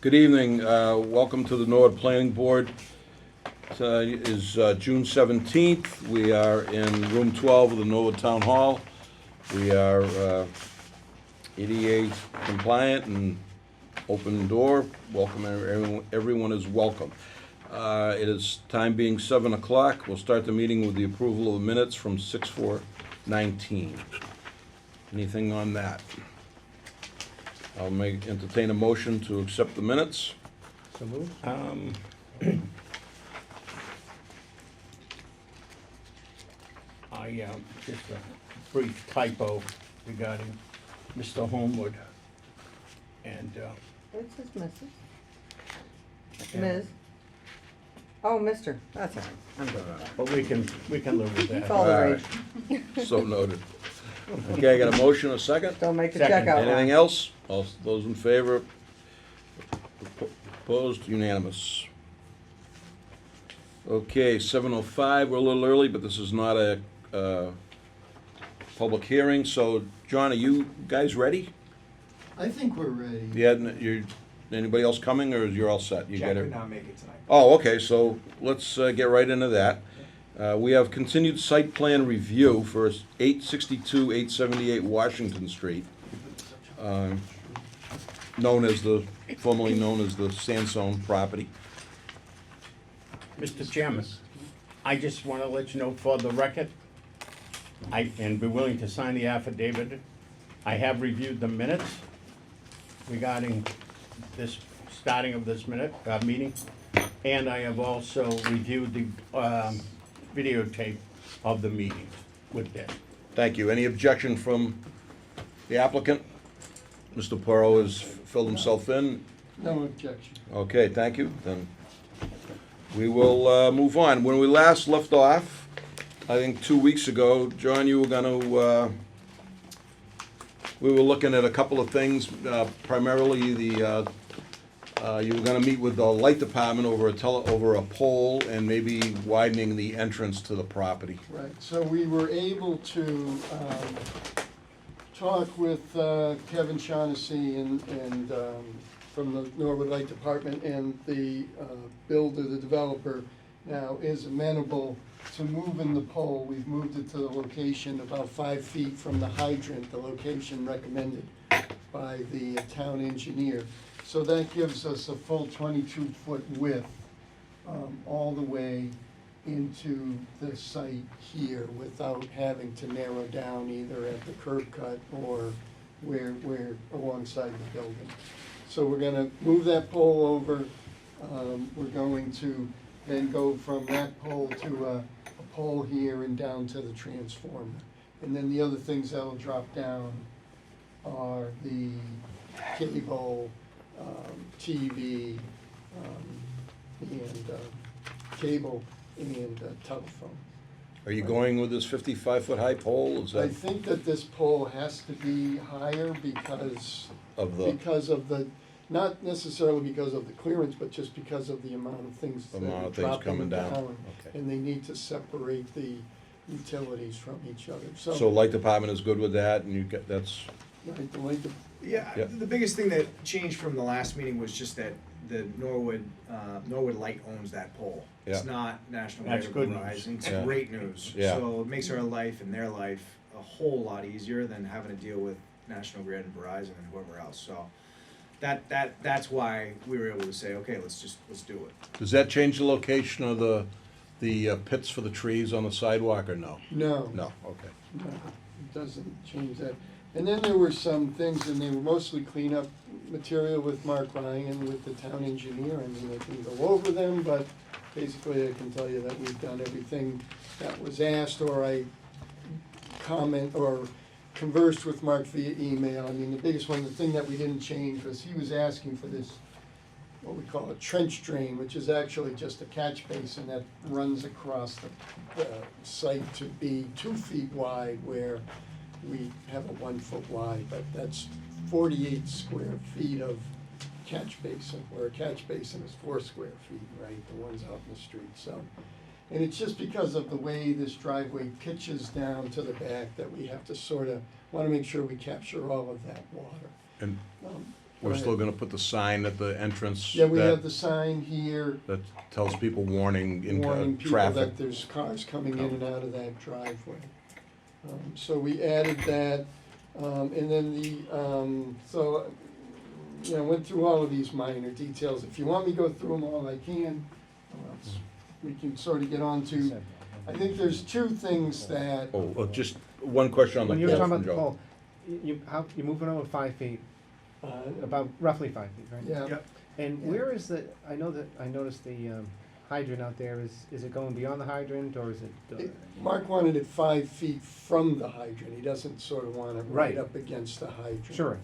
Good evening. Welcome to the Norwood Planning Board. It is June 17th. We are in room 12 of the Norwood Town Hall. We are ADA compliant and open door. Welcome, everyone is welcome. It is time being 7 o'clock. We'll start the meeting with the approval of the minutes from 6/4/19. Anything on that? I'll entertain a motion to accept the minutes. So moved. Just a brief typo regarding Mr. Homewood. And, It says Mrs. Ms. Oh, Mr. That's all right. I'm good with that. but we can live with It's all that. the right. rage. So noted. Okay, I got a motion, a second? Don't make the Second. checkout Anything line. else? All those in favor? Opposed? Unanimous. Okay, 7:05, we're a little early, but this is not a public hearing, so, John, are you guys ready? I think we're ready. Anybody else coming, or you're all set? You Jack got it? could not make it tonight. Oh, okay, so let's get right into that. We have continued site plan review for 862, 878 Washington Street, formerly known as the Sandstone property. Mr. Chairman, I just want to let you know for the record, and be willing to sign the affidavit. I have reviewed the minutes regarding this starting of this meeting, and I have also reviewed the videotape of the meeting with this. Thank you. Any objection from the applicant? Mr. Porro has filled himself in. No objection. Okay, thank you. Then we will move on. When we last left off, I think 2 weeks ago, John, you were gonna, we were looking at a couple of things, primarily you were gonna meet with the light department over a pole and maybe widening the entrance to the property. Right, so we were able to talk with Kevin Shaughnessy and from the Norwood Light Department, and the builder, the developer, now is amenable to moving the pole. We've moved it to the location about 5 feet from the hydrant, the location recommended by the town engineer. So that gives us a full 22-foot width all the way into the site here without having to narrow down either at the curb cut or where alongside the building. So we're gonna move that pole over. We're going to then go from that pole to a pole here and down to the transformer. And then the other things that'll drop down are the cable, TV, and cable and telephone. Are you going with this 55-foot high pole? Is I that think that this pole has to be higher because of the, not necessarily because of the clearance, but just because of the amount of things that Amount are of things dropping coming down. down. Okay. And they need to separate the utilities from each other, So light department is good with that, and that's, right, the light de- Yeah, Yeah. the biggest thing that changed from the last meeting was just that the Norwood Light owns that pole. It's Yeah. not National That's Grid or good news. Verizon. It's Yeah. great news. Yeah. So it makes our life and their life a whole lot easier than having to deal with National Grid and Verizon and whoever else. So that's why we were able to say, okay, let's do it. does that change the location of the pits for the trees on the sidewalk, or no? No. No, okay. No, it doesn't change that. And then there were some things, and they were mostly cleanup material with Mark Ryan, with the town engineer. I mean, I can go over them, but basically I can tell you that we've done everything that was asked, or I comment or conversed with Mark via email. I mean, the biggest one, the thing that we didn't change was he was asking for this, what we call a trench drain, which is actually just a catch basin that runs across the site to be 2 feet wide, where we have a 1 foot wide, but that's 48 square feet of catch basin, where a catch basin is 4 square feet, right, the ones out in the street, so. And it's just because of the way this driveway pitches down to the back that we have to sort of, want to make sure we capture all of that water. And we're still gonna put the sign at the entrance Yeah, we have that, the sign here that tells people warning in warning people traffic. that there's cars coming in and out of that driveway. So we added that, and then went through all of these minor details. If you want me to go through them all, I can, or else we can sort of get on to, I think there's two things that, Oh, just one question on the When you were pole talking from about the Joe. pole, you're moving over 5 feet, uh, about roughly 5 feet, right? yeah. Yep. And Yeah. where is the, I noticed the hydrant out there, is it going beyond the hydrant, or is it? Mark wanted it 5 feet from the hydrant, he doesn't sort of want it right Right. up against the hydrant. Sure,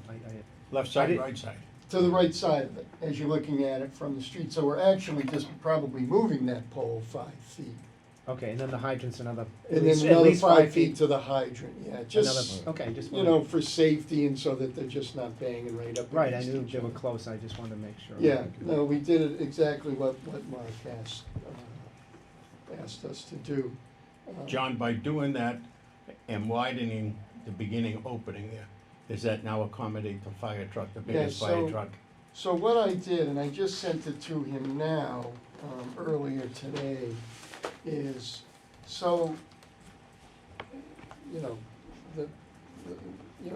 Left I side, did- right side. To the right side of it, as you're looking at it from the street, so we're actually just probably moving that pole 5 feet. okay, and then the hydrant's another, And then at another least 5 feet to the hydrant, yeah, just, Another, okay, just. you know, for safety and so that they're just not banging right up Right, I against knew each they were other. close, I just wanted to make sure. Yeah, no, we did it exactly what Mark asked us to do. John, by doing that and widening the beginning opening there, does that now accommodate the fire truck, the biggest Yeah, fire so- truck? So what I did, and I just sent it to him now, earlier today, is, so, you know,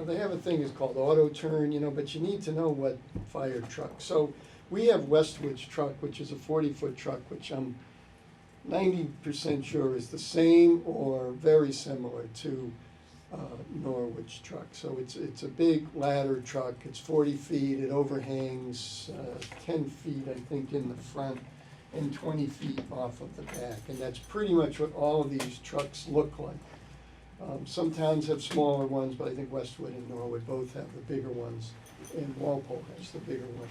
they have a thing is called auto turn, but you need to know what fire truck. So we have Westwood's truck, which is a 40-foot truck, which I'm 90% sure is the same or very similar to Norwood's truck. So it's a big ladder truck, it's 40 feet, it overhangs 10 feet, I think, in the front and 20 feet off of the back. And that's pretty much what all of these trucks look like. Some towns have smaller ones, but I think Westwood and Norwood both have the bigger ones, and Walpole has the bigger one.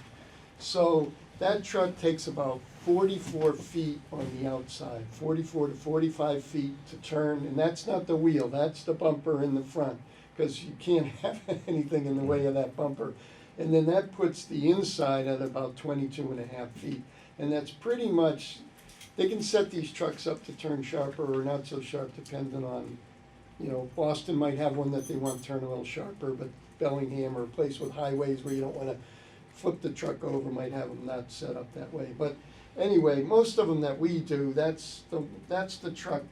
So that truck takes about 44 feet on the outside, 44 to 45 feet to turn, and that's not the wheel, that's the bumper in the front, because you can't have anything in the way of that bumper. And then that puts the inside at about 22 and a half feet, and that's pretty much, they can set these trucks up to turn sharper or not so sharp, depending on, Boston might have one that they want to turn a little sharper, but Bellingham or a place with highways where you don't want to flip the truck over might have them not set up that way. But anyway, most of them that we do, that's the truck,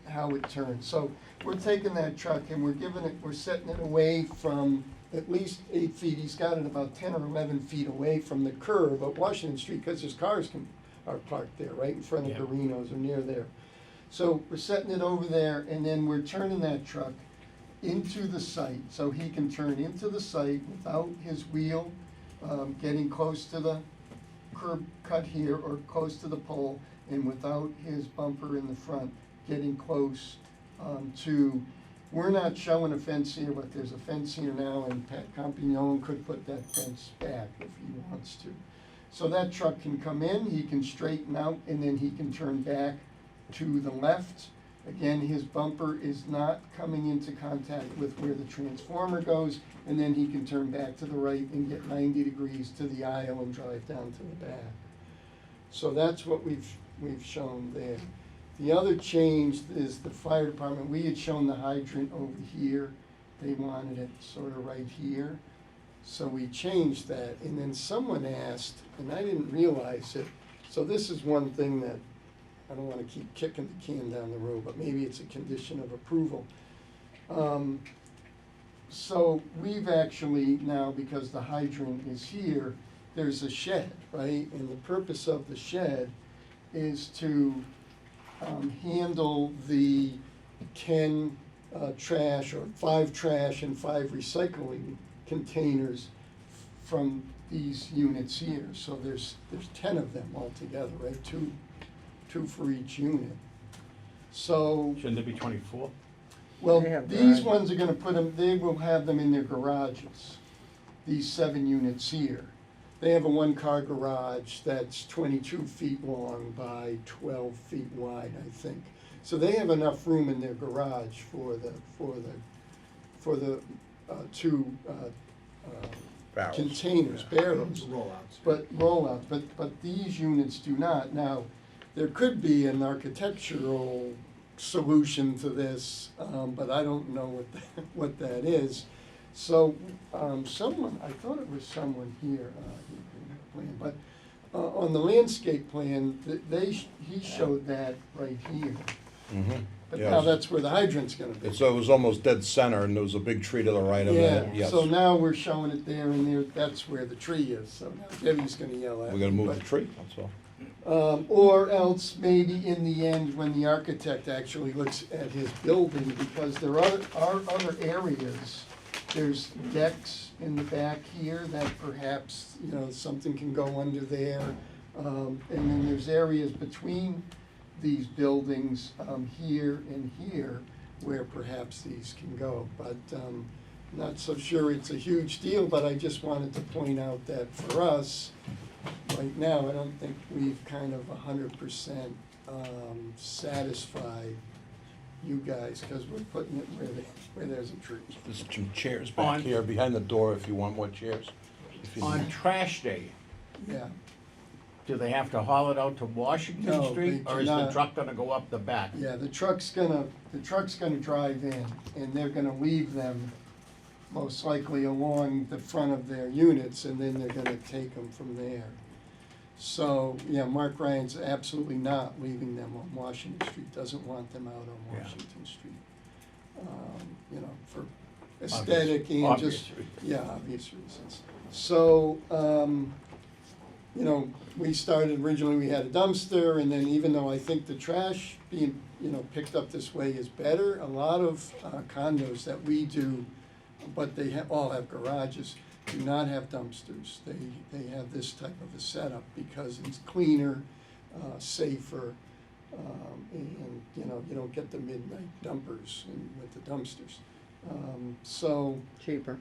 how it turns. So we're taking that truck and we're setting it away from at least 8 feet. He's got it about 10 or 11 feet away from the curb of Washington Street, because his cars are parked there, right in front of Yeah. Garino's or near there. So we're setting it over there, and then we're turning that truck into the site, so he can turn into the site without his wheel getting close to the curb cut here or close to the pole, and without his bumper in the front getting close to, we're not showing a fence here, but there's a fence here now, and Pat Campignon could put that fence back if he wants to. So that truck can come in, he can straighten out, and then he can turn back to the left. Again, his bumper is not coming into contact with where the transformer goes, and then he can turn back to the right and get 90 degrees to the aisle and drive down to the back. So that's what we've shown there. The other change is the fire department. We had shown the hydrant over here. They wanted it sort of right here. So we changed that, and then someone asked, and I didn't realize it, so this is one thing that I don't want to keep kicking the can down the road, but maybe it's a condition of approval. So we've actually now, because the hydrant is here, there's a shed, right? And the purpose of the shed is to handle the 10 trash or 5 trash and 5 recycling containers from these units here. So there's 10 of them altogether, right? Two for each unit. So, Shouldn't there be 24? well, They have these garages. ones are gonna put them, they will have them in their garages, these 7 units here. They have a 1-car garage that's 22 feet long by 12 feet wide, I think. So they have enough room in their garage for the 2 Barrels. containers, barrels. Rollouts. But these units do not. Now, there could be an architectural solution to this, but I don't know what that is. So, someone, I thought it was someone here, but on the landscape plan, he showed that right here. Mhm. But now Yes. that's where the hydrant's gonna be. So it was almost dead center, and there was a big tree to the right of it, Yeah, yes. so now we're showing it there, and there, that's where the tree is, so now Debbie's gonna yell at me. We're gonna move but- the tree, that's all. Or else maybe in the end, when the architect actually looks at his building, because there are other areas. There's decks in the back here that perhaps, you know, something can go under there. And then there's areas between these buildings, here and here, where perhaps these can go. But, not so sure it's a huge deal, but I just wanted to point out that for us, right now, I don't think we've kind of 100% satisfied you guys, because we're putting it where there's a tree. There's some chairs On- back here behind the door if you want more chairs. If you On need. trash day, Yeah, do they have to haul it out to Washington No, Street, they or is the cannot. truck gonna go up the back? yeah, the truck's gonna drive in, and they're gonna leave them most likely along the front of their units, and then they're gonna take them from there. So, yeah, Mark Ryan's absolutely not leaving them on Washington Street, doesn't want them out on Yeah. Washington Street. You know, for aesthetic and Obvious just, reasons. yeah, obvious reasons. So, you know, we started, originally we had a dumpster, and then even though I think the trash being, you know, picked up this way is better, a lot of condos that we do, but they all have garages, do not have dumpsters. They have this type of a setup because it's cleaner, safer, and, you know, you don't get the midnight dumpers with the dumpsters. So, Cheaper.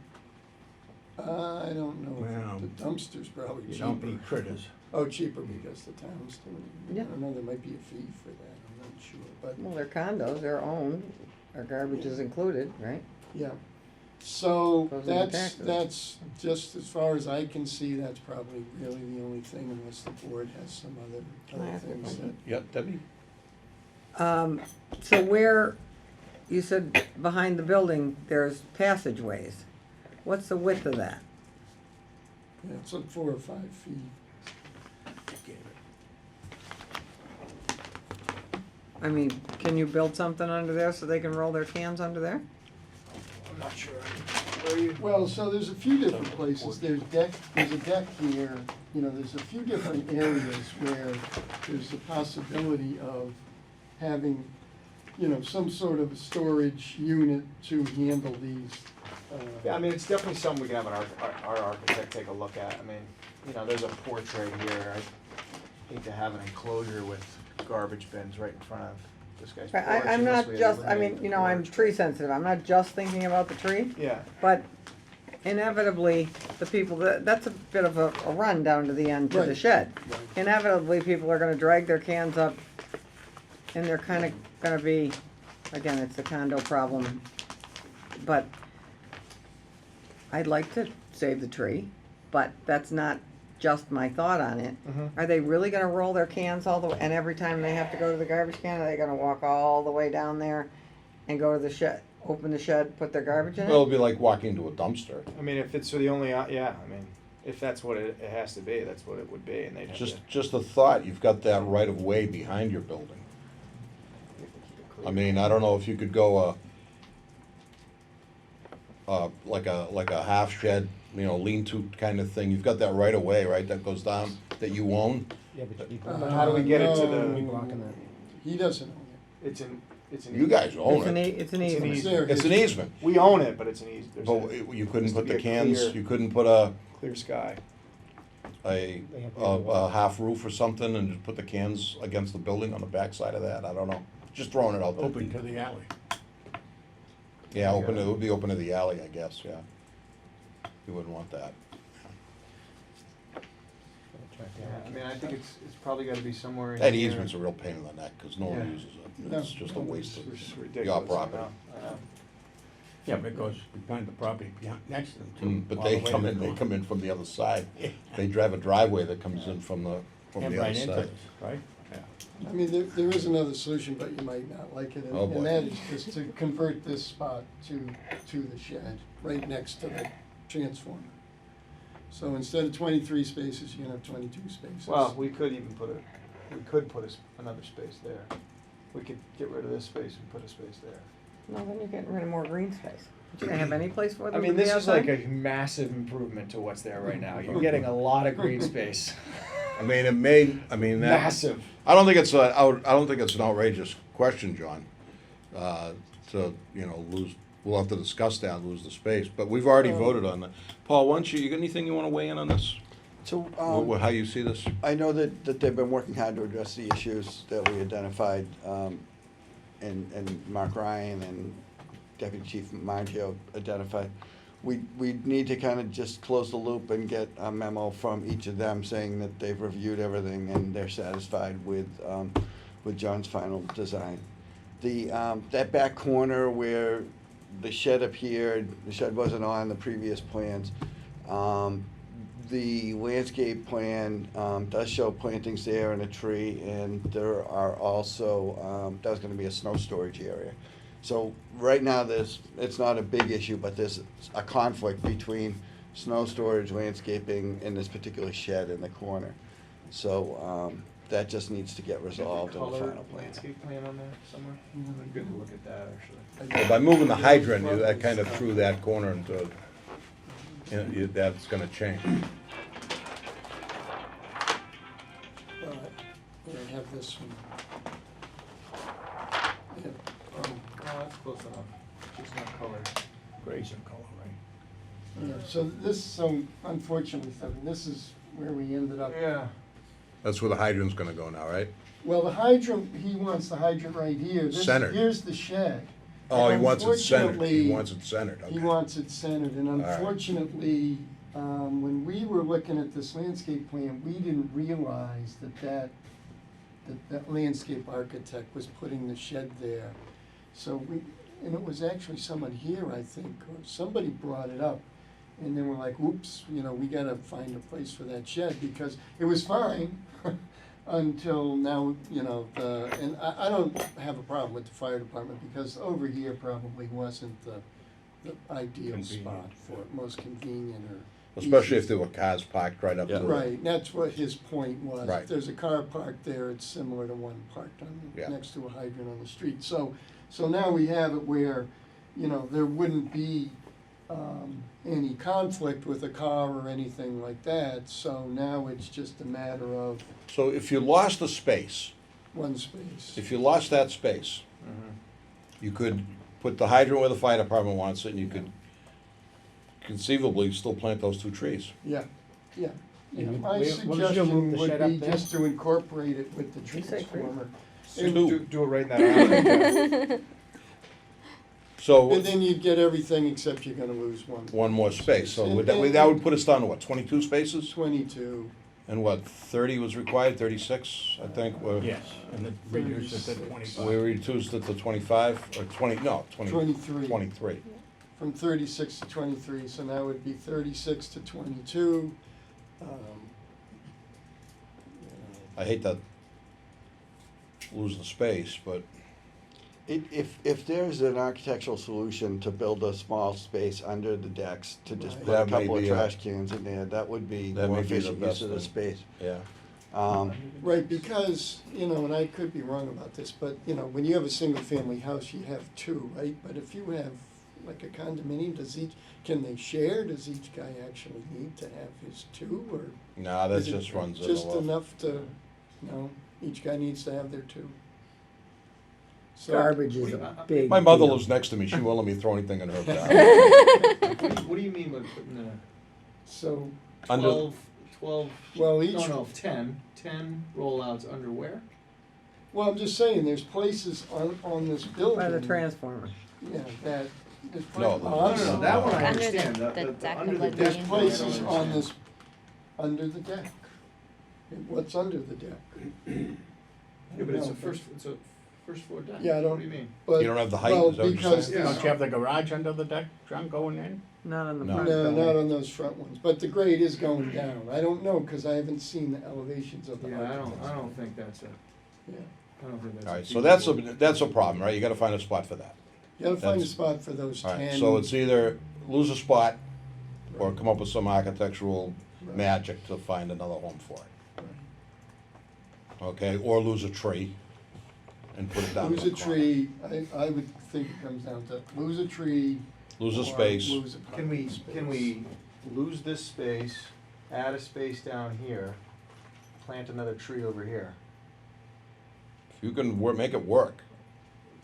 I don't know, Well, if the dumpster's probably You cheaper. don't need critters. Oh, cheaper because the town's doing it. Yeah. I don't know, there might be a fee for that, I'm not sure, but, Well, they're condos, they're owned, our garbage is included, right? yeah. So Goes in the that's, taxes. just as far as I can see, that's probably really the only thing unless the board has some Can I other ask a things question? that. Yeah, Debbie? So where, you said behind the building, there's passageways. What's the width of that? Yeah, it's like 4 or 5 feet. I mean, can you build something under there so they can roll their cans under there? I'm not sure. Well, so there's a few different places, there's a deck here, you know, there's a few different areas where there's the possibility of having, you know, some sort of storage unit to handle these. Yeah, I mean, it's definitely something we can have our architect take a look at. I mean, you know, there's a porch right here. I hate to have an enclosure with garbage bins right in front of this guy's porch. I'm unless not we just, I eliminate mean, the you know, I'm porch. tree sensitive, I'm not just thinking about the tree, Yeah, but inevitably, the people, that's a bit of a run down to the end to the Right. shed. Right. Inevitably, people are gonna drag their cans up, and they're kinda gonna be, again, it's the condo problem, but I'd like to save the tree, but that's not just my thought on it. Mhm. Are they really gonna roll their cans all the way, and every time they have to go to the garbage can, are they gonna walk all the way down there and go to the shed, open the shed, put their garbage in Well, it'll it? be like walking to a dumpster. I mean, if it's the only, yeah, I mean, if that's what it has to be, that's what it would be, and they'd have to. Just a thought, you've got that right of way behind your building. I mean, I don't know if you could go like a half shed, you know, lean-to kind of thing. You've got that right of way, right, that goes down, that you own. Yeah, but you But how do we get it to the- We blocking that. He doesn't own It's an. You guys own It's an, it. it's an It's an easement. it. easement. It's an easement, We own it, but it's an easement. There's but you couldn't has to put the be a cans, clear- you couldn't put a clear sky. a, They have to a, have water. a half roof or something and just put the cans against the building on the backside of that, I don't know. Just throwing it out there. Open to the alley. Yeah, open, it would be open to the alley, I guess, yeah. You wouldn't want that. Yeah, I mean, I think it's probably gotta be somewhere in That here. easement's a real pain in the neck, cause no one Yeah. uses it. No, It's just a no, waste of It's your ridiculous. property. I know. Yeah, but it goes behind the property behind, next to them too. But all they the way come to in, the they come in from the other side. Yeah. They drive a driveway that comes in from And the other right into side. this, right? Yeah. I mean, there is another solution, but you might not like it, Oh, boy. and that is just to convert this spot to the shed, right next to the transformer. So instead of 23 spaces, you can have 22 spaces. Well, we could even put another space there. We could get rid of this space and put a space there. No, then you're getting rid of more green space. But you gonna have any place for I them to mean, be this is like outside? a massive improvement to what's there right now. You're getting a lot of green space. I mean, it may, I mean, that. Massive. I don't think it's I don't think it's an outrageous question, John. To, you know, we'll have to discuss that, lose the space, but we've already voted on that. Paul, why don't you got anything you wanna weigh in on this? So, How you see this? I know that they've been working hard to address the issues that we identified, and Mark Ryan and Deputy Chief Maggio identified. We need to kind of just close the loop and get a memo from each of them saying that they've reviewed everything and they're satisfied with John's final design. That back corner where the shed appeared, the shed wasn't on the previous plans. The landscape plan does show plantings there and a tree, and there are also, that was gonna be a snow storage area. So right now, it's not a big issue, but there's a conflict between snow storage, landscaping, and this particular shed in the corner. So that just needs to get resolved in the Color final plan. landscape plan on there somewhere? Mhm. Good to look at that, actually. Well, by moving the hydrant, that kind of threw that corner into, you know, that's gonna change. I have this one. Yeah. Oh, that's close enough. Just not colored. Gray's in color, right? Yeah, so unfortunately, Stephen, this is where we ended up. Yeah. That's where the hydrant's gonna go now, right? Well, the hydrant, he wants the hydrant right here. Centered. Here's the shed. Oh, he And wants it centered, he unfortunately, wants it centered, He okay. wants it centered, and right. unfortunately, when we were looking at this landscape plan, we didn't realize that landscape architect was putting the shed there. So and it was actually someone here, I think, or somebody brought it up. And then we're like, oops, you know, we gotta find a place for that shed, because it was fine until now, you know, and I don't have a problem with the fire department, because over here probably wasn't the ideal Convenient. spot for it, most convenient or. Especially if easiest. there were cars parked right up to it. Right, that's what his point was. Right. If there's a car parked there, it's similar to one parked Yeah. next to a hydrant on the street. So now we have it where, you know, there wouldn't be any conflict with a car or anything like that. So now it's just a matter of So if you lost the space, one space. if you lost that space, you could put the hydrant where the fire department wants it, and you could conceivably still plant those two trees. Yeah, yeah. Yeah, And my we'll just move suggestion the would shed up be there? just to incorporate it with the You say three? transformer. Two. it right in that alley. So, And then you'd get everything except you're gonna lose one. one more space, so that would put us down to what, 22 spaces? 22. And what, 30 was required, 36, I think? Yes, and then reduce it to 25. We reduced it to 25, or 20, no, 23. 23. From 36 to 23, so now it would be 36 to 22. You I hate to lose the space, but If there's an architectural solution to build a small space under the decks to just Right. put a That may couple of be trash cans in there, that would be That more may be the efficient use best of the thing. space. yeah. Right, because, you know, and I could be wrong about this, but, you know, when you have a single-family house, you have two, right? But if you have like a condominium, can they share? Does each guy actually need to have his two, or? Nah, that is it just runs into Just law. enough to, no, each guy needs to have their two. So- Garbage is a big My mother deal. lives next to me, she won't let me throw anything in her car. What do you mean by putting the So, Under- 12, well, no, 10 rollouts under where? well, I'm just saying, there's places on this building. By the transformer. Yeah, that, there's. No, pla- no, I'm no, sorry. that one I Under understand. the deck under of the the There's deck, places I don't on this, understand. under the deck. What's under the deck? Yeah, but it's a first floor deck. Yeah, I don't- What do you mean? But, You don't have the height, well, is that what you're because saying? Yeah. Don't you have the garage under the deck, John, going in? Not on the No. front No, building. not on those front ones, but the grade is going down. I don't know, cause I haven't seen the elevations of the Yeah, I architects. don't think that's a, Yeah. I don't think that's. All right, so feasible. that's a problem, right? You gotta find a spot for that. You gotta find a That's- spot for those All 10. right, so it's either lose a spot or come up with some architectural Right. magic to find another home for it. Okay, or lose a tree and put it down. Lose in a the corner. tree, I would think it comes down to lose a tree. Lose a or space. lose a Can we, parking space. can we lose this space, add a space down here, plant another tree over here? If you can make it work.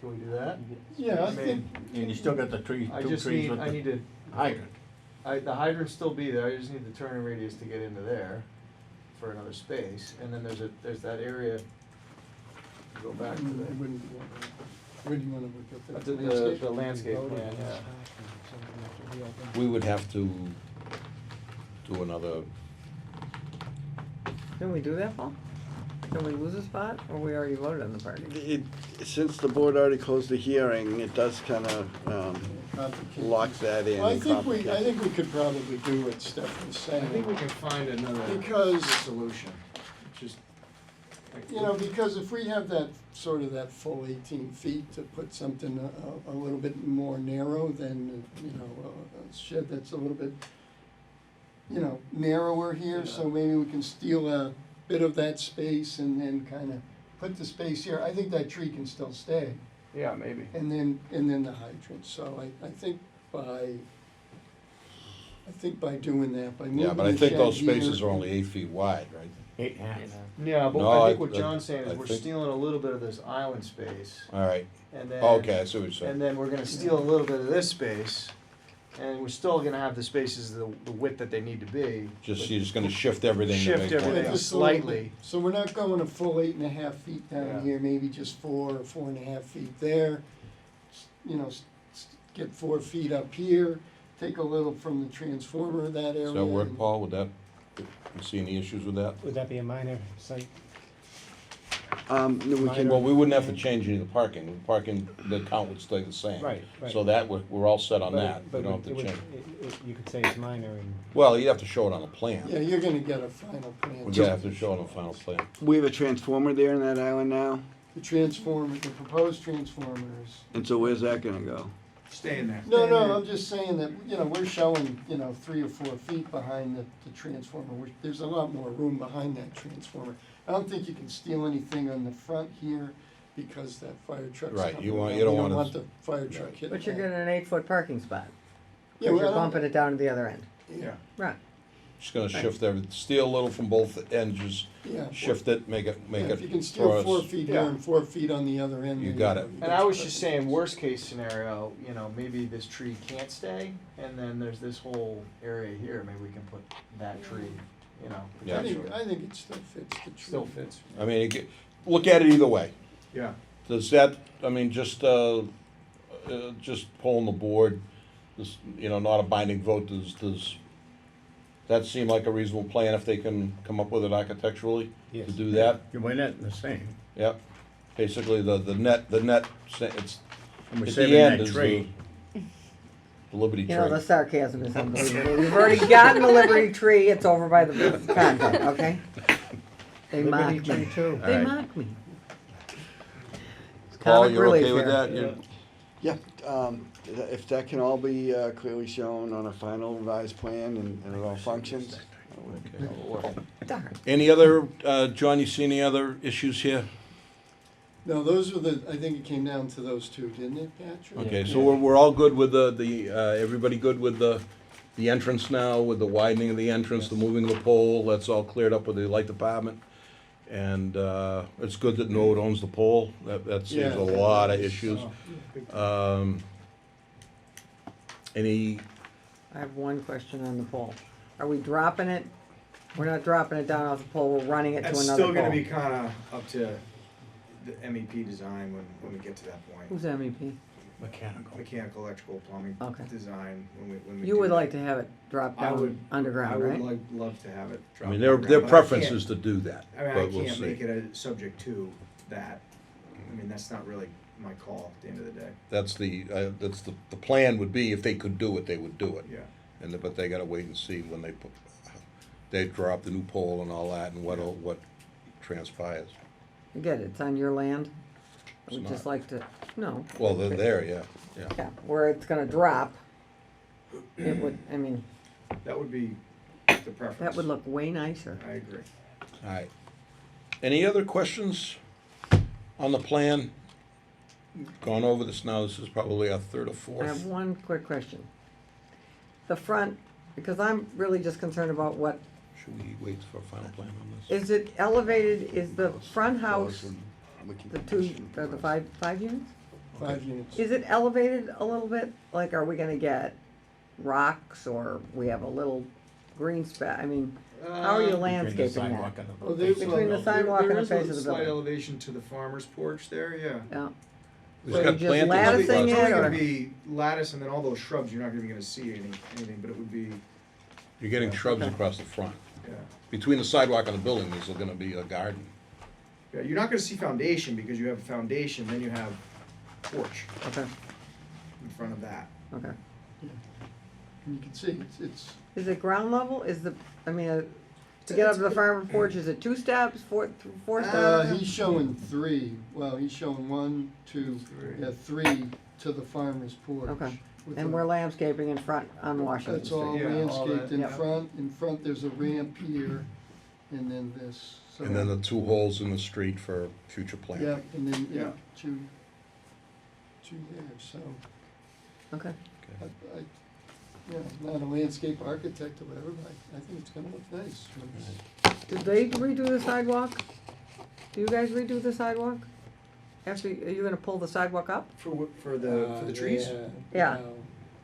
Can we do that? Yeah, I I mean, think, And you still got the tree, I two just trees need, with I need the to, hydrant. the hydrant still be there, I just need the turning radius to get into there for another space, and then there's that area, go back to I the, wouldn't wanna, wouldn't wanna look at the the landscape. the landscape plan, yeah. We would have to do another, Can we do that, Paul? Can we lose a spot, or we already voted on the parking? Since the board already closed the hearing, it does kind of Complicated. lock that in. Well, I and think complicate I think we could probably do what Steph was I saying. think we can find another Because- solution, just. You know, because if we have that, sort of that full 18 feet to put something a little bit more narrow than, you know, a shed that's a little bit, you know, narrower here, so maybe we can steal a bit of that space and then kind of put the space here. I think that tree can still stay, Yeah, maybe. and then the hydrant. So I think by doing that, by moving yeah, but I the think shed those here- spaces are only 8 feet wide, right? 8.5. Yeah, but No, I I- think what I- John's saying I is we're think- stealing a little bit of this island space, All right, and then. okay, I see what you're saying. And then we're gonna steal a little bit of this space, and we're still gonna have the spaces the width that they need to be. Just, but you're just gonna shift everything to Shift make everything. one. Yeah, Yeah. just a little bit. Slightly. So we're not going a full 8.5 feet Yeah. down here, maybe just 4.5 feet there. You know, get 4 feet up here, take a little from the transformer, that area. Does that work, and- Paul? Would that, you see any issues with that? Would that be a minor site? No, we can, Well, we wouldn't have to change any of the parking. The parking, the count would stay the same. Right, right. So that, we're all set on But- that. We but don't have it to would- change. You could say it's minor and. Well, you'd have to show it on a plan. Yeah, you're gonna get a final plan. We'd have to show it on a final plan. we have a transformer there in that island now, The transformer, the proposed transformers. and so where's that gonna go? Stay in there. No, I'm just saying that, you know, we're showing, 3 or 4 feet behind the transformer. There's a lot more room behind that transformer. I don't think you can steal anything on the front here because that fire truck's Right, coming you want- around. you don't We wanna- want the fire truck hitting But you're that. getting an 8-foot parking spot, Yeah, because well, you're I don't- bumping it down to the other end. Yeah, Right. Just gonna shift everything, steal a little from both ends, just yeah. shift it, make it Yeah, If you can for steal us. 4 feet here Yeah. and 4 feet on the other end. You then got know, it. you And got I was the just parking saying, space. worst case scenario, maybe this tree can't stay, and then there's this whole area here, maybe we can put that tree, Yeah. potentially. I think it still fits the tree. Still fits. I mean, look at it either way. Yeah. Does that, I mean, just pulling the board, this, not a binding vote, does that seem like a reasonable plan if they can come up with it architecturally? Yes. To do that? You win it the same. Yep. Basically, the net, it's, And we're at the saving end that is the tree. Liberty You know, the Tree. sarcasm is unbelievable. We've already gotten the Liberty Tree, it's over by the content, okay? They mock Liberty tree me. too. They Alright. mock me. Paul, Comic you're relief okay with here. that? You're- Yeah, if that can all be clearly shown on a final revised plan and it all functions, it'll work. Darn. Any other, John, you see any other issues here? No, those were I think it came down to those two, didn't it, Patrick? Okay, so we're all good with everybody good with the entrance now, with the widening of the entrance, the moving of the pole, that's all cleared up with the light department? And, it's good that Norwood owns the pole, that saves Yeah. a lot of issues. Any, I have one question on the pole. Are we dropping it? We're not dropping it down off the pole, we're running it to That's another still gonna be pole. kinda up to the MEP design when we get to that point. Who's MEP? Mechanical. Mechanical, electrical, plumbing Okay. design, when we You do would that. like to have it drop I would- down underground, I would right? love to have it I drop mean, their underground, but I preference can't- is to do that, I mean, I but we'll can't make see. it a subject to that. I mean, that's not really my call at the end of the day. That's the plan would be, if they could do it, they would do it. Yeah. But they gotta wait and see when they drop the new pole and all that and what transpires. I get it, it's on your land. It's We'd just not. like to, no. Well, they're there, yeah. Yeah, where it's gonna drop, it would, I mean, That would be the preference. that would look way nicer. I agree. All right. Any other questions on the plan? Gone over this now, this is probably our third or I have fourth. one quick question. The front, because I'm really just concerned about what, Should we wait for a final plan on this? is it elevated, is the front house, Those and we can the two, condition or the five units? 5 units. Is it elevated a little bit? Like, are we gonna get rocks, or we have a little green spot? I mean, how are you landscaping that? Oh, there's Between the there- sidewalk and the there is face a of the slight building. elevation to the farmer's porch there, yeah. Yeah, We've So got you just plantings latticing across- it, It's only or- gonna be lattice and then all those shrubs, you're not even gonna see anything, but it would be, You're getting shrubs across the front. yeah. Between the sidewalk and the building, there's gonna be a garden. Yeah, you're not gonna see foundation because you have a foundation, then you have porch okay, in front of that. okay. You can see, it's, Is it ground level? Is the, I mean, to get up to the farmer porch, is it 2 steps, four steps? he's showing 3, well, he's showing 1, 2, yeah, 3 to the farmer's porch. Okay. with And the- we're landscaping in front on Washington That's all Street. Yeah, all landscaped that, in yeah. front. In front, there's a ramp here, and then this. So, And then the 2 holes in the street for future yeah, planting. and then, yeah, Yeah. 2 there, so, Okay, I, yeah, I'm not a landscape architect or whatever, but I think it's gonna look nice. did they redo the sidewalk? Do you guys redo the sidewalk? Actually, are you gonna pull the sidewalk up? For the trees? Yeah. no.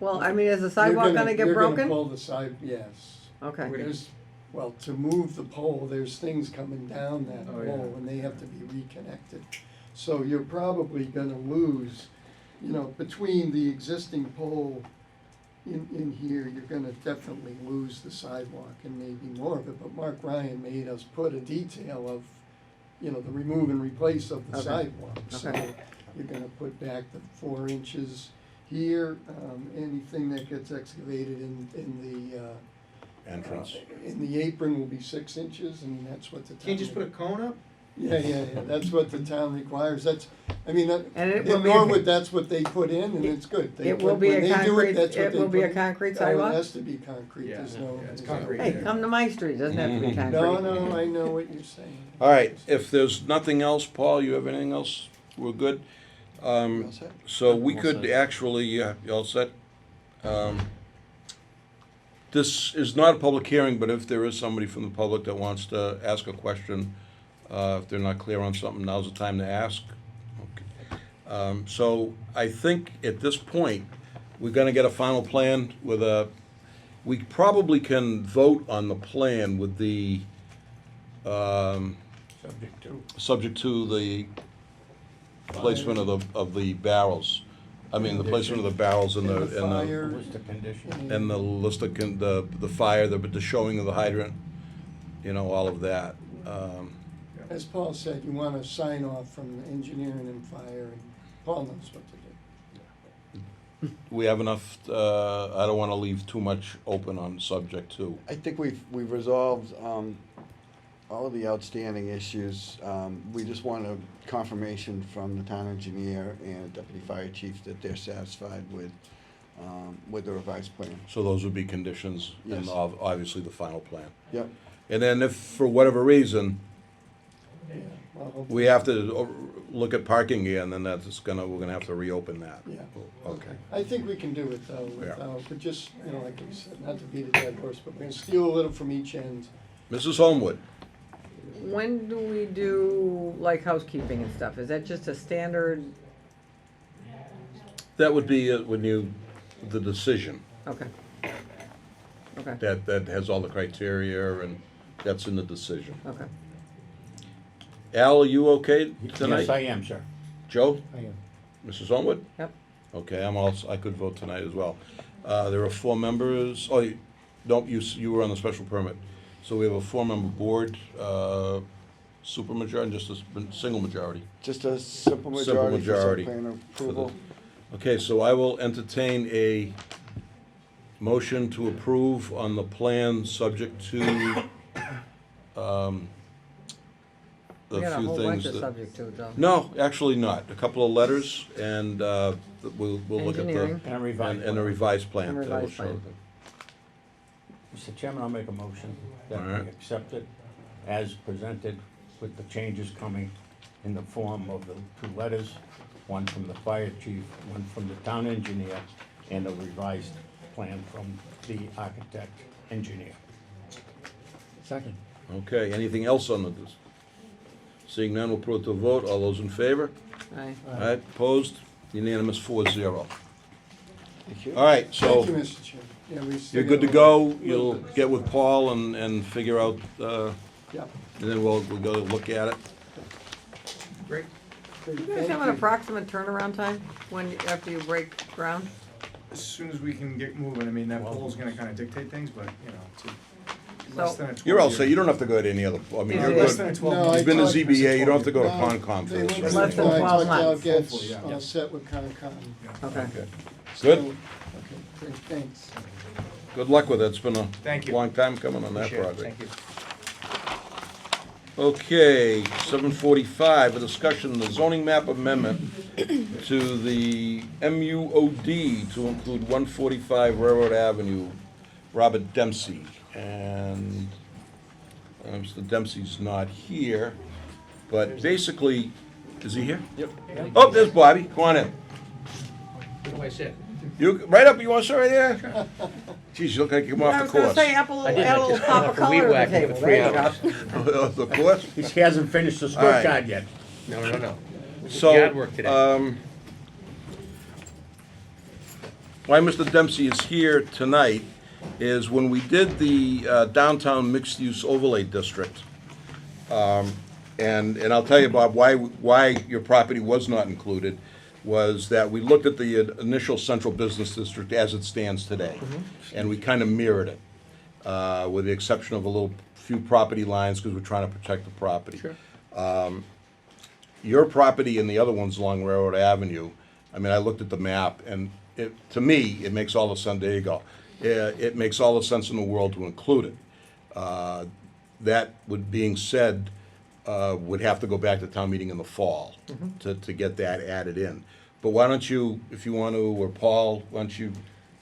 Well, I mean, is the You're sidewalk gonna get you're broken? pull the side, yes. Okay, There's, well, to move the pole, there's things coming down that Oh, yeah. pole, and they have to be reconnected. So you're probably gonna lose, you know, between the existing pole in here, you're gonna definitely lose the sidewalk and maybe more of it, but Mark Ryan made us put a detail of, you know, the remove and replace of the Okay. sidewalk. So Okay. you're gonna put back the 4 inches here, anything that gets excavated in the, Entrance. in the apron will be 6 inches, and that's what the town. Can't you just put a cone up? Yeah, that's what the town requires, that's, I mean, And it will in be a- Norwood, that's what they put in, and it's good. They it will put- be when a they do concrete, that's what it they will be put a in. concrete Oh, sidewalk? it has to be concrete, Yeah, there's no. yeah, it's there's no- concrete. Hey, come to my street, doesn't have to be concrete. No, I know what you're saying. All right, if there's nothing else, Paul, you have anything else? We're good? You all set? So we All could set. actually, yeah, you all set? This is not a public hearing, but if there is somebody from the public that wants to ask a question, if they're not clear on something, now's the time to ask. Okay. So I think at this point, we're gonna get a final plan with a, we probably can vote on the plan with the, subject to the placement of the barrels. I mean, the placement of the barrels and And the, the and fire. List of conditions. and the list of, the fire, the showing of the hydrant, you know, all of that. As Paul said, you want a sign off from engineering and fire, and Paul knows what to do. We have enough, I don't wanna leave too much open on subject two. I think we've resolved, all of the outstanding issues. We just want a confirmation from the town engineer and deputy fire chief that they're satisfied with the revised plan. So those would be conditions and Yes. obviously the final plan. Yep, And then if, for whatever reason, Yeah, well, hopefully- we have to look at parking again, then that's gonna, we're gonna have to reopen that. Yeah. Okay. I think we can do it though, Yeah. without, but just, you know, like we said, not to beat a dead horse, but we're gonna steal a little from each end. Mrs. Homewood, When do we do like housekeeping and stuff? Is that just a standard? that would be when you, the decision, Okay. Okay, that has all the criteria and that's in the decision. okay. Al, are you okay tonight? Yes, I am, sir. Joe? I am. Mrs. Homewood? Yep. Okay, I'm also, I could vote tonight as well. There are 4 members, oh, nope, you were on the special permit. So we have a 4-member board, supermajority, just a single majority. just a simple Simple majority for majority site plan for the- approval. Okay, so I will entertain a motion to approve on the plan, subject to, We got a few whole bunch things of that. subject to it, though. No, actually not. A couple of letters, and we'll look at the, Engineering. And a revised. and a revised plan. And that will revised show plan. Mr. Chairman, I'll make a motion that All we right. accept it as presented with the changes coming in the form of the two letters, one from the fire chief, one from the town engineer, and a revised plan from the architect engineer. Second. Okay, anything else on this? Seeing none, we'll put it to a vote. All those in favor? Aye. All right, opposed? Unanimous 4-0. Thank you. All right, so Thank you, Mr. Chairman. Yeah, we still you're good to got a go. little You'll bit. get with Paul and figure out, Yeah. and then we'll go look at it. Great. Great, You guys thank have an you. approximate turnaround time after you break ground? As soon as we can get moving, I mean, that pole's gonna kinda dictate things, but, you know, to less So- than a 12 You're all year- set. You don't have to go to any other, I mean, Yeah, you're Less than good. a 12 No, year- I You've been to talked- ZBA. You don't have to go to No, Concom for they this. went right? Less than I 12 talked to Al months. Getz, Hopefully, yeah. all set with Concom. Okay. Okay. So- Good. Okay, great, thanks. Good luck with it. It's been a Thank you. long time coming on that Appreciate it. project. Thank you. Okay, 7:45, a discussion of the zoning map amendment to the MUOD to include 145 Railroad Avenue, Robert Dempsey. And Mr. Dempsey's not here, but basically, is he here? Yep. Oh, there's Bobby. Come on in. What do I say? You, right up, you want to sit right there? Geez, you look like you come I off was the gonna course. say, apple, I did, add a I little just pop went of for weed color to the whacking table. for There you 3 go. The course? He hasn't finished the All right. scorecard yet. No. So, Yard work today. Why Mr. Dempsey is here tonight is when we did the downtown mixed-use overlay district, and I'll tell you, Bob, why your property was not included, was that we looked at the initial central business district as it stands today, and we kind of mirrored it, with the exception of a little few property lines, because we're trying to protect the property. Sure. Your property and the other ones along Railroad Avenue, I mean, I looked at the map, and to me, it makes all the sense, there you go. It makes all the sense in the world to include it. That being said, would have to go back to town meeting in the fall to get that added in. But why don't you, if you want to, or Paul, why don't you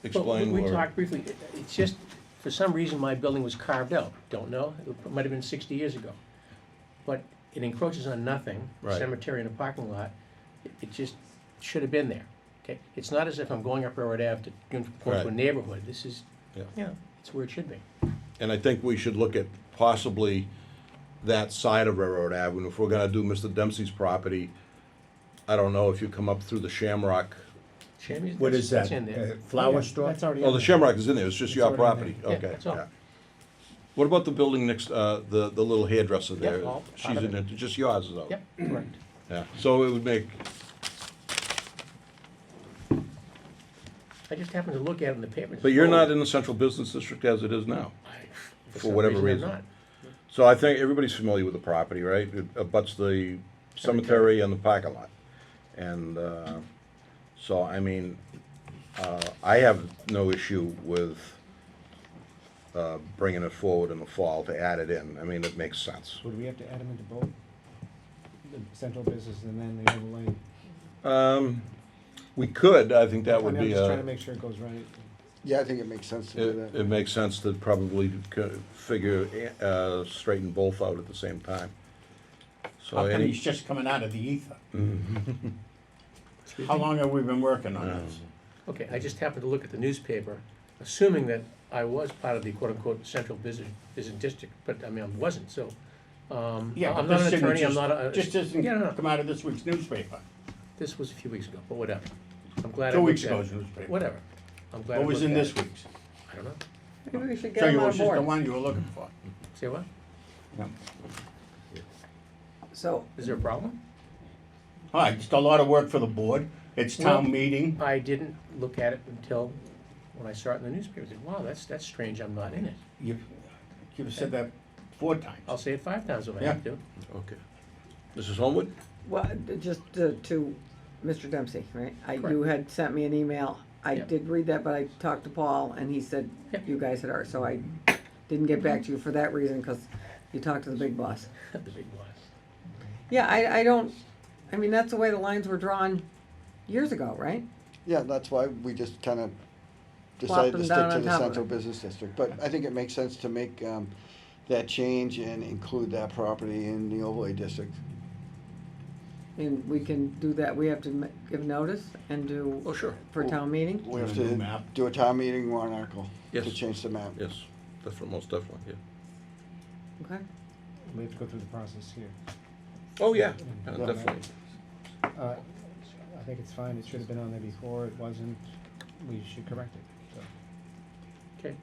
explain? We or- talked briefly, it's just, for some reason, my building was carved out, don't know, it might have been 60 years ago. But it encroaches on nothing, Right. cemetery and a parking lot, it just should have been there, okay? It's not as if I'm going up Railroad Ave to go to Right. a neighborhood, this is, Yeah. you know, it's where it should be. And I think we should look at possibly that side of Railroad Avenue. If we're gonna do Mr. Dempsey's property, I don't know if you come up through the Shamrock. Shammy, What is that? that's in there. Flower Yeah, store? That's already Oh, in the there. Shamrock is in there, it's just It's your already in property, there. Yeah, okay. that's all. yeah. What about the building next, the little hairdresser there? all She's part of in it, just yours is out? Yep, correct. Yeah, so it would make, I just happened to look at it in the paper. but you're not in the central business district as it is now. for some whatever I'm reason. not. So I think everybody's familiar with the property, right? It abuts the cemetery and the parking lot. And, so, I mean, I have no issue with, bringing it forward in the fall to add it in. I mean, it makes sense. Would we have to add them into both? The central business and then the overlay? We could, I think that would I mean, be I'm just trying to a, make sure it goes right. Yeah, I think it makes sense to do it that. makes sense to probably figure, straighten both out at the same time. So How come any, he's just coming out of the ether? How long have we been working on this? Okay, I just happened to look at the newspaper, assuming that I was part of the quote-unquote central business district, but I mean, I wasn't, so. Yeah, I'm but not this an attorney, I'm didn't not a. just doesn't Yeah, no, come out of this week's newspaper. this was a few weeks ago, but whatever. I'm glad I 2 weeks looked at ago's it. newspaper. Whatever. I'm glad I What was looked in at this it. week's? I don't know. Maybe we should So get you them was on just the board. one you were looking for? Say what? So, Is there a problem? All right, just a lot of work for the board. It's town Well- meeting. I didn't look at it until when I saw it in the newspaper. I said, wow, that's strange, I'm not in it. You've said that 4 times. I'll say it 5 times if I Yeah. have to. okay. Mrs. Homewood? well, just to Mr. Dempsey, right? You Correct. had sent me an email. I Yep. did read that, but I talked to Paul and he said Yep. you guys had ours, so I didn't get back to you for that reason, because you talked to the big boss. The big boss. Yeah, I don't, I mean, that's the way the lines were drawn years ago, right? Yeah, that's why we just kind of Plop decided to them stick down to on the top of central it. business district. But I think it makes sense to make that change and include that property in the overlay district. And we can do that, we have to give notice and do, Oh, sure. for town meeting? We have Do a new to map. do a town meeting warrant article to Yes. change the map. Yes, most definitely, yeah. Okay. We have to go through the process here. Oh, yeah, Yeah. definitely. I think it's fine, it should have been on there before, it wasn't, we should correct it, so. Okay,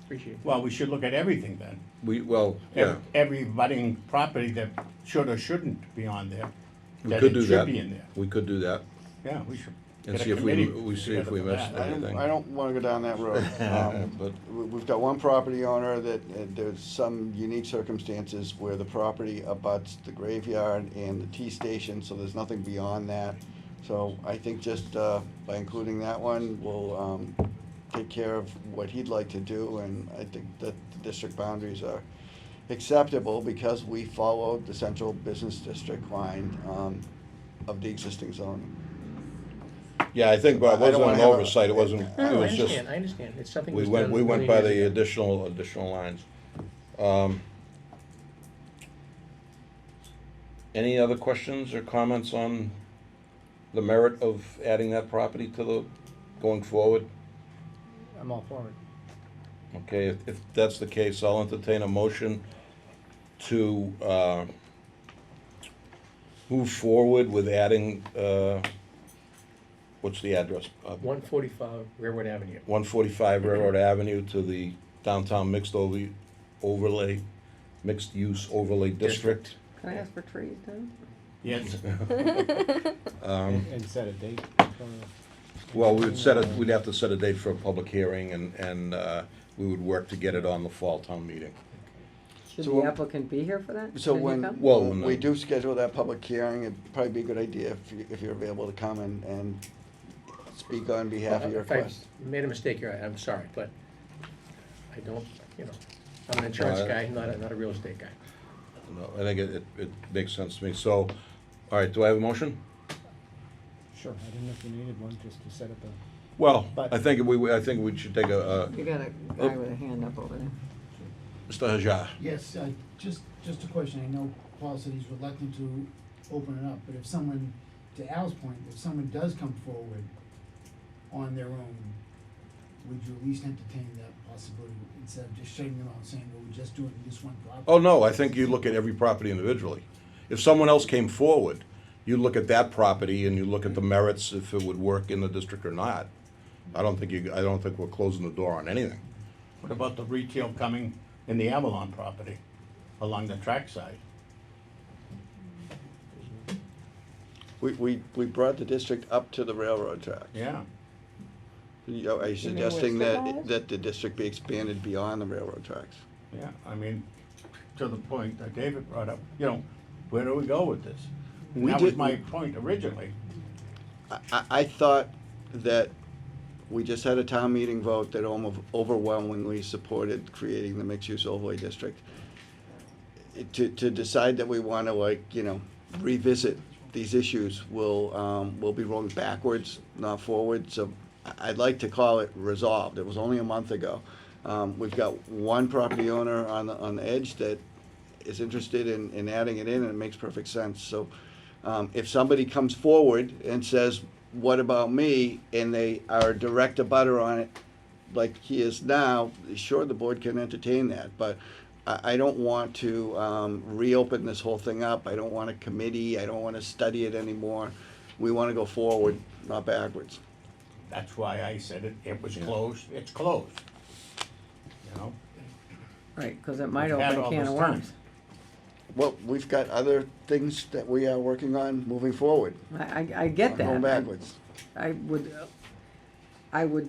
appreciate it. Well, we should look at everything then. Well, yeah, Every budding property that should or shouldn't be on there. we that could it do should that. be in there. We could do that Yeah, we should. and get a see if we, committee see if we together for missed that. anything. I don't wanna go down that road. But We've got one property owner that, there's some unique circumstances where the property abuts the graveyard and the T station, so there's nothing beyond that. So I think just, by including that one, we'll, take care of what he'd like to do, and I think that the district boundaries are acceptable because we followed the central business district line, of the existing zoning. yeah, I think, but it I don't wasn't wanna an have a- oversight, it wasn't, it No, I was just, understand, it's something we was went, done we a went million by the years ago. additional lines. Any other questions or comments on the merit of adding that property to the, going forward? I'm all for it. Okay, if that's the case, I'll entertain a motion to move forward with adding, what's the address? 145 Railroad Avenue. 145 Railroad Avenue to the downtown overlay, mixed-use overlay district. Can I ask for trees too? Yes. And set a date. Well, we'd have to set a date for a public hearing, and we would work to get it on the fall town meeting. Should So the when- applicant be here for that? So Should he when, come? Well, when when we the- do schedule that public hearing, it'd probably be a good idea if you're available to come and speak on behalf of your If I request. made a mistake here, I'm sorry, but I don't, I'm an insurance No, guy, not a real estate guy. No, I think it makes sense to me. So, all right, do I have a motion? Sure, I didn't know if you needed one just to set up a. Well, But- I think we should take a, You got a guy with a hand up over there. Mr. Hajar. Yes, just a question, I know Paul said he's reluctant to open it up, but if someone, to Al's point, if someone does come forward on their own, would you at least entertain that possibility, instead of just shutting them out and saying, well, we're just doing this one property? Oh, no, I think you look at every property individually. If someone else came forward, you look at that property and you look at the merits, if it would work in the district or not. I don't think we're closing the door on anything. What about the retail coming in the Avalon property along the trackside? We brought the district up to the railroad track. Yeah. Are you mean where suggesting Spitball is? that the district be expanded beyond the railroad tracks? Yeah, I mean, to the point that David brought up, where do we go with this? And We that was did- my point originally. I thought that we just had a town meeting vote that overwhelmingly supported creating the mixed-use overlay district. To decide that we want to revisit these issues, we'll be rolling backwards, not forward. So I'd like to call it resolved. It was only a month ago. We've got one property owner on the edge that is interested in adding it in, and it makes perfect sense. So if somebody comes forward and says, what about me, and they are a direct abutter on it, like he is now, sure, the board can entertain that, but I don't want to reopen this whole thing up. I don't want a committee. I don't want to study it anymore. We want to go forward, not backwards. That's why I said it was closed, it's closed. Right, because it might We've had open a all can this of time. worms. Well, we've got other things that we are working on moving forward, I get not that. going backwards. I would,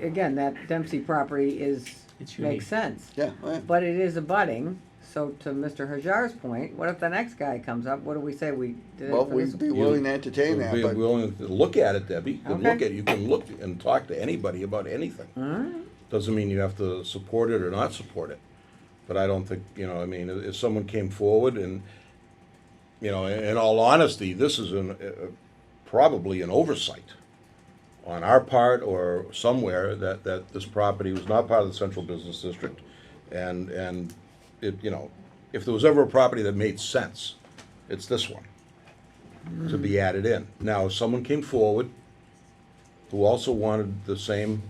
again, that Dempsey property It's unique. makes sense. Yeah, all right. But it is abutting, so to Mr. Hajar's point, what if the next guy comes up, what do we say, we did it Well, for this we'd be one? willing to entertain that, Be but willing to look at it, Debbie. You can Okay. look at it. You can look and talk to anybody about anything. All right, Doesn't mean you have to support it or not support it. But I don't think, if someone came forward and, you know, in all honesty, this is probably an oversight on our part or somewhere that this property was not part of the central business district. And it, you know, if there was ever a property that made sense, it's this one to be added in. Now, if someone came forward who also wanted the same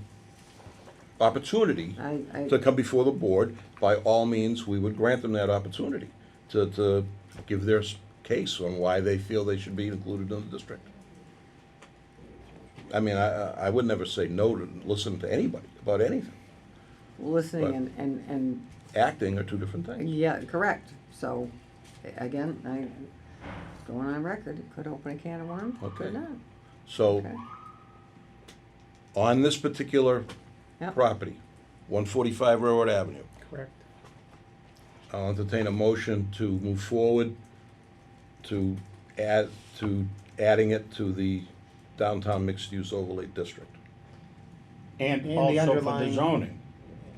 opportunity I, to come before the board, by all means, we would grant them that opportunity to give their case on why they feel they should be included in the district. I mean, I would never say no to listen to anybody about anything. listening But- and, Acting are two different things. yeah, correct. So, again, going on record, it could open a can of worms, Okay. could not. So, Okay. on this particular Yep. property, 145 Railroad Avenue, Correct. I'll entertain a motion to move forward to adding it to the downtown mixed-use overlay district. And the also for the underlying- zoning.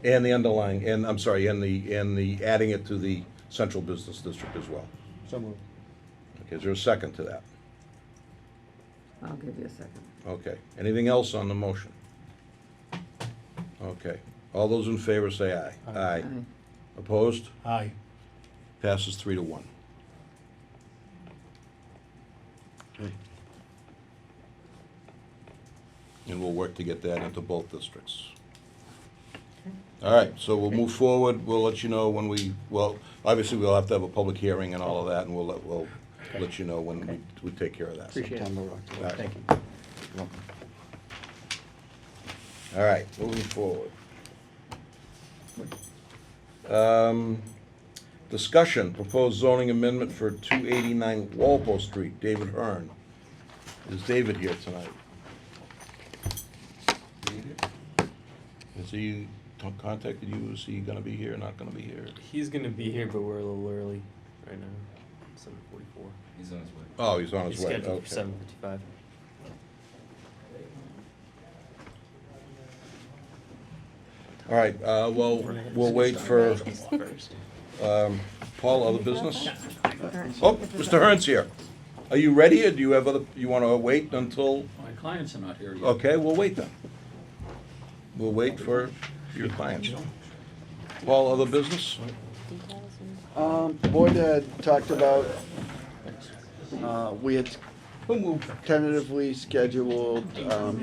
And the underlying, and, I'm sorry, and the adding it to the central business district as well. So moved. Okay, is there a second to that? I'll give you a second. Okay, anything else on the motion? Okay, all those in favor say aye. Aye. Aye. Aye. Opposed? Aye. Passes 3-1. Okay. And we'll work to get that into both districts. All right, so we'll move forward, we'll let you know when well, obviously, we'll have to have a public hearing and all of that, and we'll let you know when we take care of that. Appreciate it. September, October. All right. Thank you. All right, moving forward. Discussion, proposed zoning amendment for 289 Walpole Street, David Hearn. Is David here tonight? Has he contacted you? Is he gonna be here, not gonna be here? He's gonna be here, but we're a little early right now. 7:44. He's on his way. Oh, he's on He's his way, scheduled okay. for 7:55. All right, well, we'll wait for, First. Paul, other business? All right. Oh, Mr. Hearn's here. Are you ready, or do you have you wanna wait until? My clients are not here yet. Okay, we'll wait then. We'll wait for your clients. Paul, other business? The board had talked about, we had tentatively scheduled,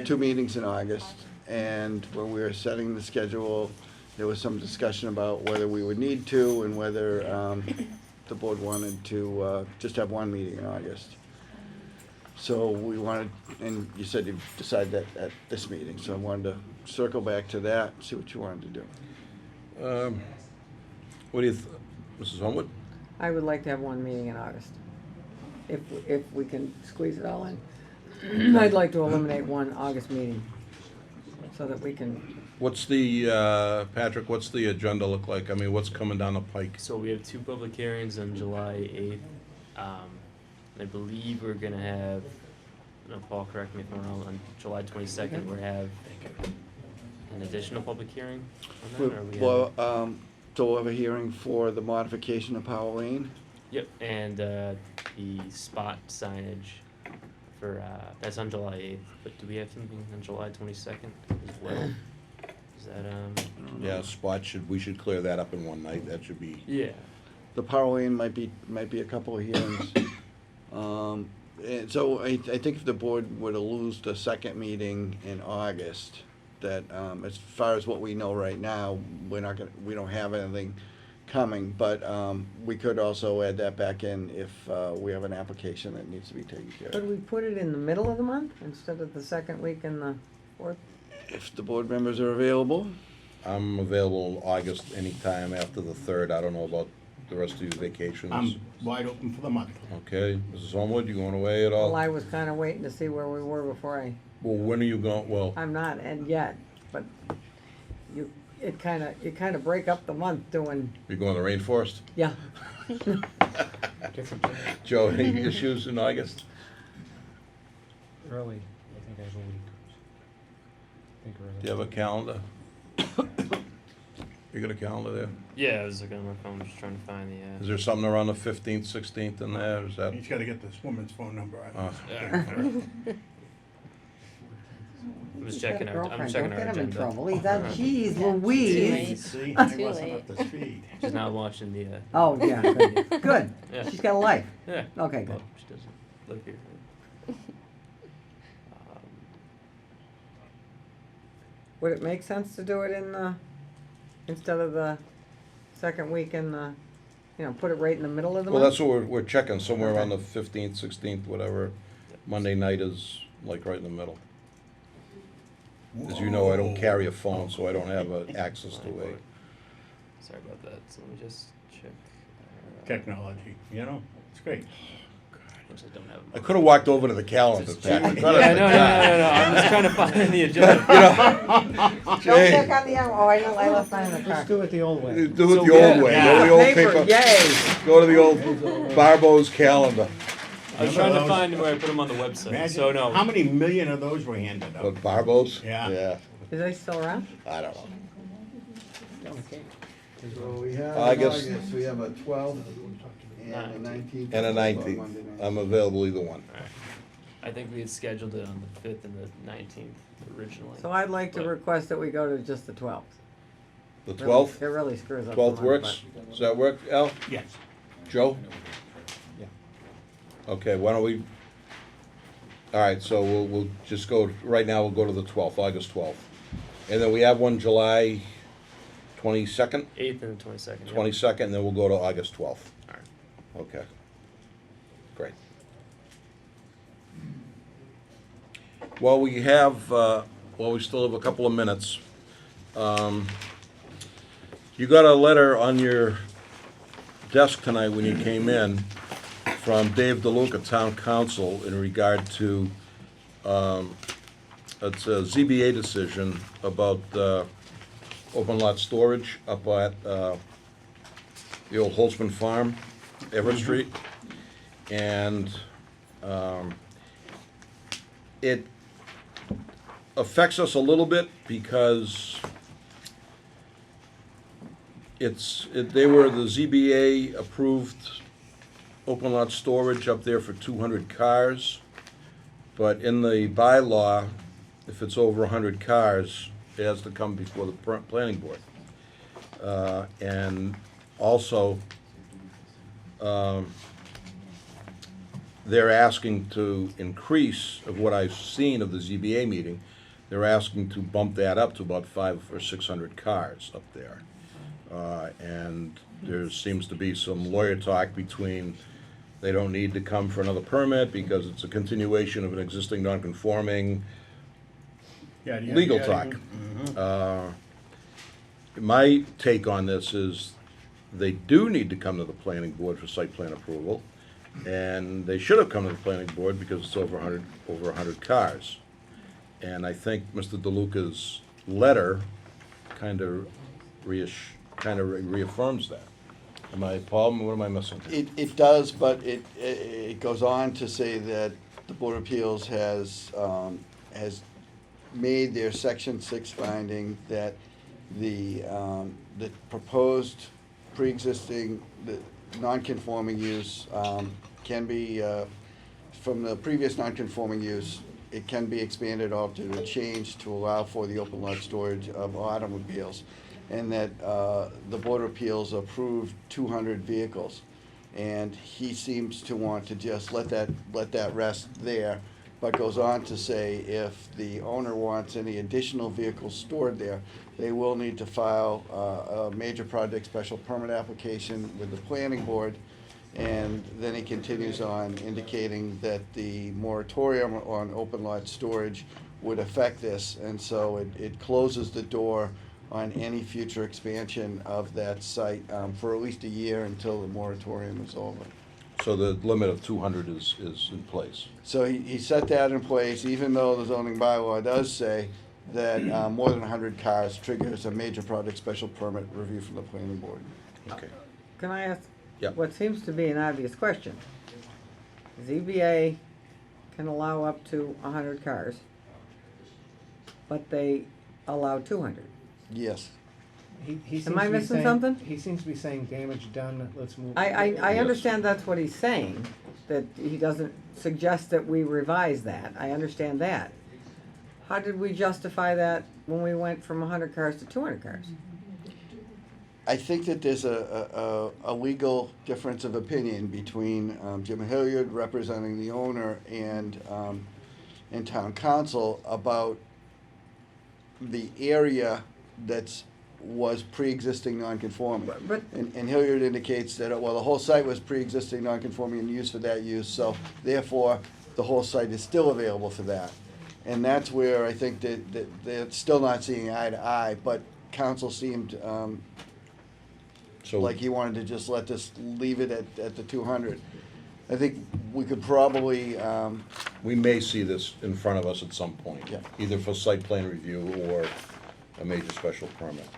2 meetings in August. And when we were setting the schedule, there was some discussion about whether we would need to and whether, the board wanted to, just have 1 meeting in August. So we wanted, and you said you decided that at this meeting, so I wanted to circle back to that, see what you wanted to do. What do you, Mrs. Homewood? I would like to have one meeting in August, if we can squeeze it all in. I'd like to eliminate one August meeting, so that we can, What's the, Patrick, what's the agenda look like? I mean, what's coming down the pike? So we have 2 public hearings on July 8th. I believe we're gonna have, no, Paul, correct me if I'm wrong, on July 22nd, we're have an additional public hearing on that, or we have? Well, so we'll have a hearing for the modification of Powell Lane. Yep, and the spot signage for, that's on July 8th, but do we have something on July 22nd as well? Is that, Yeah, we should clear that up in one night, that should be, yeah, The Powell Lane might be a couple of hearings. And so I think if the board were to lose the second meeting in August, that, as far as what we know right now, we don't have anything coming, but, we could also add that back in if, we have an application that needs to be taken care could of. we put it in the middle of the month instead of the second week in the fourth? If the board members are available, I'm available August anytime after the 3rd. I don't know about the rest of your vacations. I'm wide open for the month. Okay, Mrs. Homewood, you going away at all? Well, I was kinda waiting to see where we were before Well, when are you going, well, I'm not, and yet, but you kinda break up the month doing, you going to the rainforest? yeah. Different, Joe, any issues in August? early, I think I have a week. I think early. Do you have a calendar? You got a calendar there? Yeah, I was looking on my phone, just trying to find Is there something around the 15th, 16th in there? Is that? He's gotta get this woman's phone number. I was checking our, I'm Girlfriend, checking don't our get him in agenda. trouble. He's that, jeez Yeah, Louise. See, Too I wasn't late. up to speed. She's now watching the, Oh, yeah, good. Good. Yeah. She's got a life. yeah. Okay, Well, good. she doesn't live here. Would it make sense to do it in the, instead of the second week in the, put it right in the middle of the Well, month? that's what we're checking, somewhere Okay. around the 15th, 16th, whatever. Monday night is like right in the middle. As you know, I don't carry a phone, so I don't have access to a. Sorry about that, so let me just check. Technology, it's great. Which I don't have. I could have walked over to the calendar. Just Pat. check. I Yeah, thought I- no, I'm just trying to find the agenda. Don't Jay. check on the, oh, I know, I left mine in the car. Let's do it the old way. Do it the So, old yeah. way, go to the old paper, Yay. go to the old Barbo's calendar. I was trying to find where I put them on the website, Imagine so no. how many million of those were handed out? What, Barbo's? Yeah. Yeah, Is they still around? I don't know. Okay. So we have, I in guess- August, we have a 12th and a 19th. And a 19th, I'm available either one. I think we had scheduled it on the 5th and the 19th originally. So I'd like to But- request that we go to just the 12th. The Really- 12th, It really screws up. the 12th month, works? Does that work, Al? Yes. Joe? Yeah. Okay, why don't we, all right, so we'll just go, right now, we'll go to the 12th, August 12th. And then we have one July 22nd, 8th and the 22nd. yeah. 22nd, and then we'll go to August 12th. All right. Okay. Great. Well, we have, we still have a couple of minutes. You got a letter on your desk tonight when you came in from Dave DeLuca, Town Council, in regard to, it's a ZBA decision about open lot storage up at the old Holtzman Farm, Everett Street. And it affects us a little bit because they were the ZBA approved open lot storage up there for 200 cars. But in the bylaw, if it's over 100 cars, it has to come before the planning board. And also, they're asking to increase, of what I've seen of the ZBA meeting, they're asking to bump that up to about 500 or 600 cars up there. And there seems to be some lawyer talk between, they don't need to come for another permit because it's a continuation of an existing non-conforming, Yada, yada, legal yada. talk. My take on this is they do need to come to the planning board for site plan approval, and they should have come to the planning board because it's over 100 cars. And I think Mr. DeLuca's letter kind of reaffirms that. Paul, what am I missing? It does, but it goes on to say that the Board of Appeals has made their Section 6 finding that the proposed pre-existing, the non-conforming use can be, from the previous non-conforming use, it can be expanded, altered, or changed to allow for the open lot storage of automobiles. And that the Board of Appeals approved 200 vehicles. And he seems to want to just let that rest there, but goes on to say if the owner wants any additional vehicles stored there, they will need to file a major project special permit application with the planning board. And then he continues on indicating that the moratorium on open lot storage would affect this, and so it closes the door on any future expansion of that site for at least a year until the moratorium is over. So the limit of 200 is in place. So he set that in place, even though the zoning bylaw does say that more than 100 cars triggers a major project special permit review from the planning board. Okay. Can I ask Yeah. what seems to be an obvious question? ZBA can allow up to 100 cars, but they allow 200. Yes. He seems Am I to be missing saying- something? He seems to be saying damage done, let's move. I Yes. understand that's what he's saying, that he doesn't suggest that we revise that, I understand that. How did we justify that when we went from 100 cars to 200 cars? I think that there's a legal difference of opinion between Jim Hilliard representing the owner and town council about the area was pre-existing non-conforming. But, And Hilliard indicates that, well, the whole site was pre-existing non-conforming and used for that use, so therefore, the whole site is still available for that. And that's where I think that they're still not seeing eye to eye, but council seemed So, like he wanted to just leave it at the 200. I think we could probably, we may see this in front of us at some point. Yeah. Either for site plan review or a major special permit.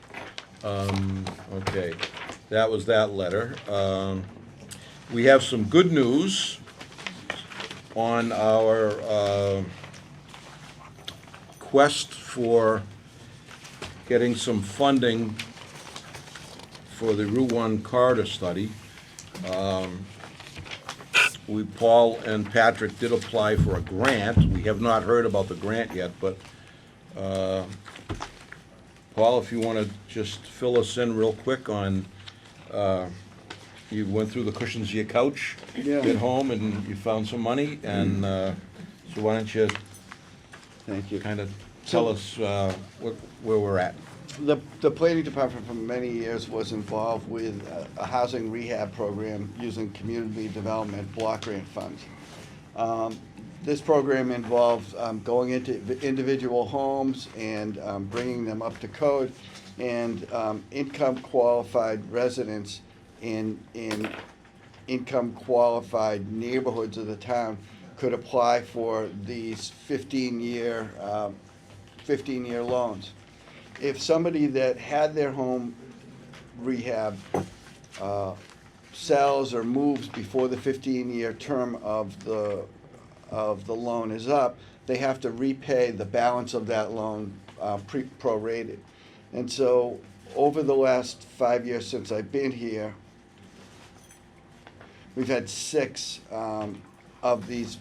Okay, that was that letter. We have some good news on our quest for getting some funding for the Route One corridor study. Paul and Patrick did apply for a grant. We have not heard about the grant yet, but, Paul, if you want to just fill us in real quick on, you went through the cushions of your couch Yeah. at home and you found some money, and, so why don't you thank you. kind of tell us, where we're at? The planning department for many years was involved with a housing rehab program using community development block grant funds. This program involves going into individual homes and bringing them up to code, and income qualified residents in income qualified neighborhoods of the town could apply for these 15-year loans. If somebody that had their home rehab sells or moves before the 15-year term of the loan is up, they have to repay the balance of that loan prorated. And so over the last 5 years since I've been here, we've had 6 of these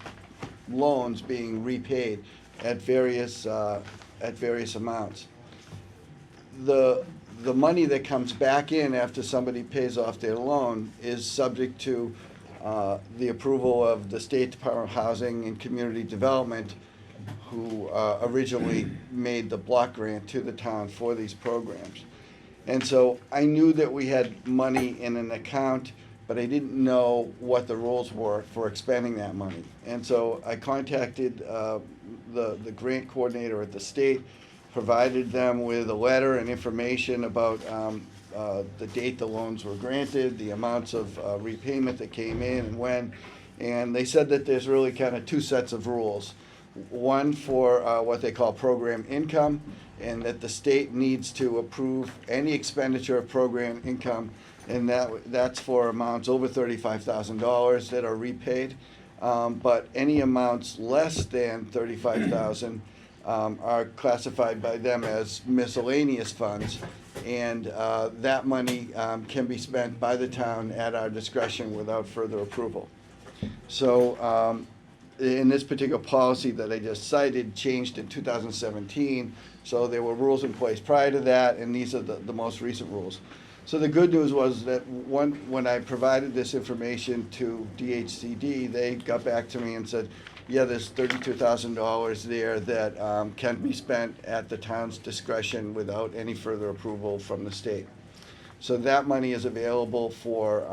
loans being repaid at various amounts. The money that comes back in after somebody pays off their loan is subject to the approval of the State Department of Housing and Community Development, who originally made the block grant to the town for these programs. And so I knew that we had money in an account, but I didn't know what the rules were for expending that money. And so I contacted the grant coordinator at the state, provided them with a letter and information about the date the loans were granted, the amounts of repayment that came in and when. And they said that there's really kind of 2 sets of rules. One for what they call program income, and that the state needs to approve any expenditure of program income, and that's for amounts over $35,000 that are repaid. But any amounts less than $35,000 are classified by them as miscellaneous funds, and that money can be spent by the town at our discretion without further approval. So in this particular policy that I just cited, changed in 2017, so there were rules in place prior to that, and these are the most recent rules. So the good news was that when I provided this information to DHCD, they got back to me and said, yeah, there's $32,000 there that can be spent at the town's discretion without any further approval from the state. So that money is available for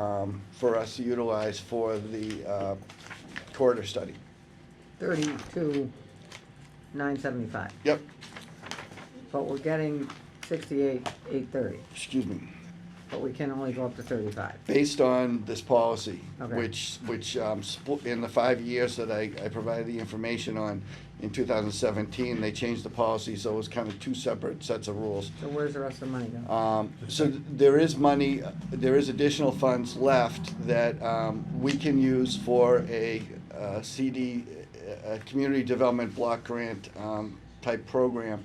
us to utilize for the corridor study. 32,975, Yep, but we're getting 68,830, excuse me. but we can only go up to 35. Based on this policy, Okay. which split in the 5 years that I provided the information on, in 2017, they changed the policy, so it was kind of 2 separate sets of rules. So where's the rest of the money going? So there is money, there is additional funds left that we can use for a CD, a community development block grant type program.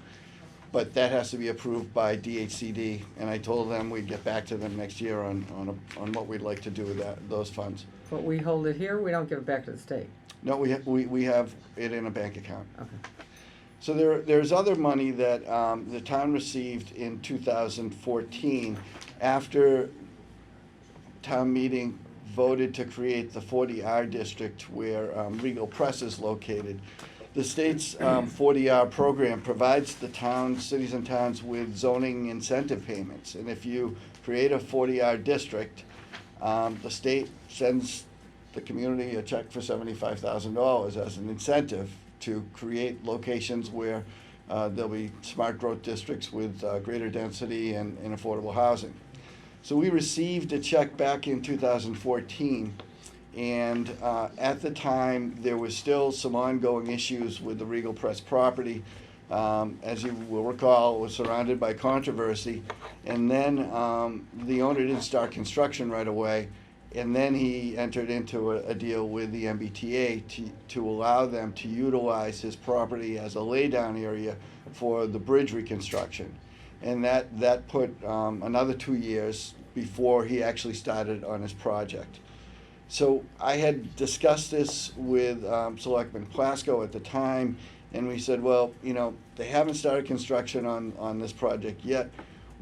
but that has to be approved by DHCD, and I told them we'd get back to them next year on what we'd like to do with those funds. But we hold it here, we don't give it back to the state. No, we have it in a bank account. Okay. So there's other money that the town received in 2014 after town meeting voted to create the 40R district where Regal Press is located. The state's 40R program provides the towns, cities and towns with zoning incentive payments. And if you create a 40R district, the state sends the community a check for $75,000 as an incentive to create locations where there'll be smart growth districts with greater density and affordable housing. So we received a check back in 2014, and at the time, there was still some ongoing issues with the Regal Press property. As you will recall, it was surrounded by controversy, and then the owner didn't start construction right away, and then he entered into a deal with the MBTA to allow them to utilize his property as a laydown area for the bridge reconstruction. And that put another 2 years before he actually started on his project. So I had discussed this with Selectman Plasko at the time, and we said, well, you know, they haven't started construction on this project yet.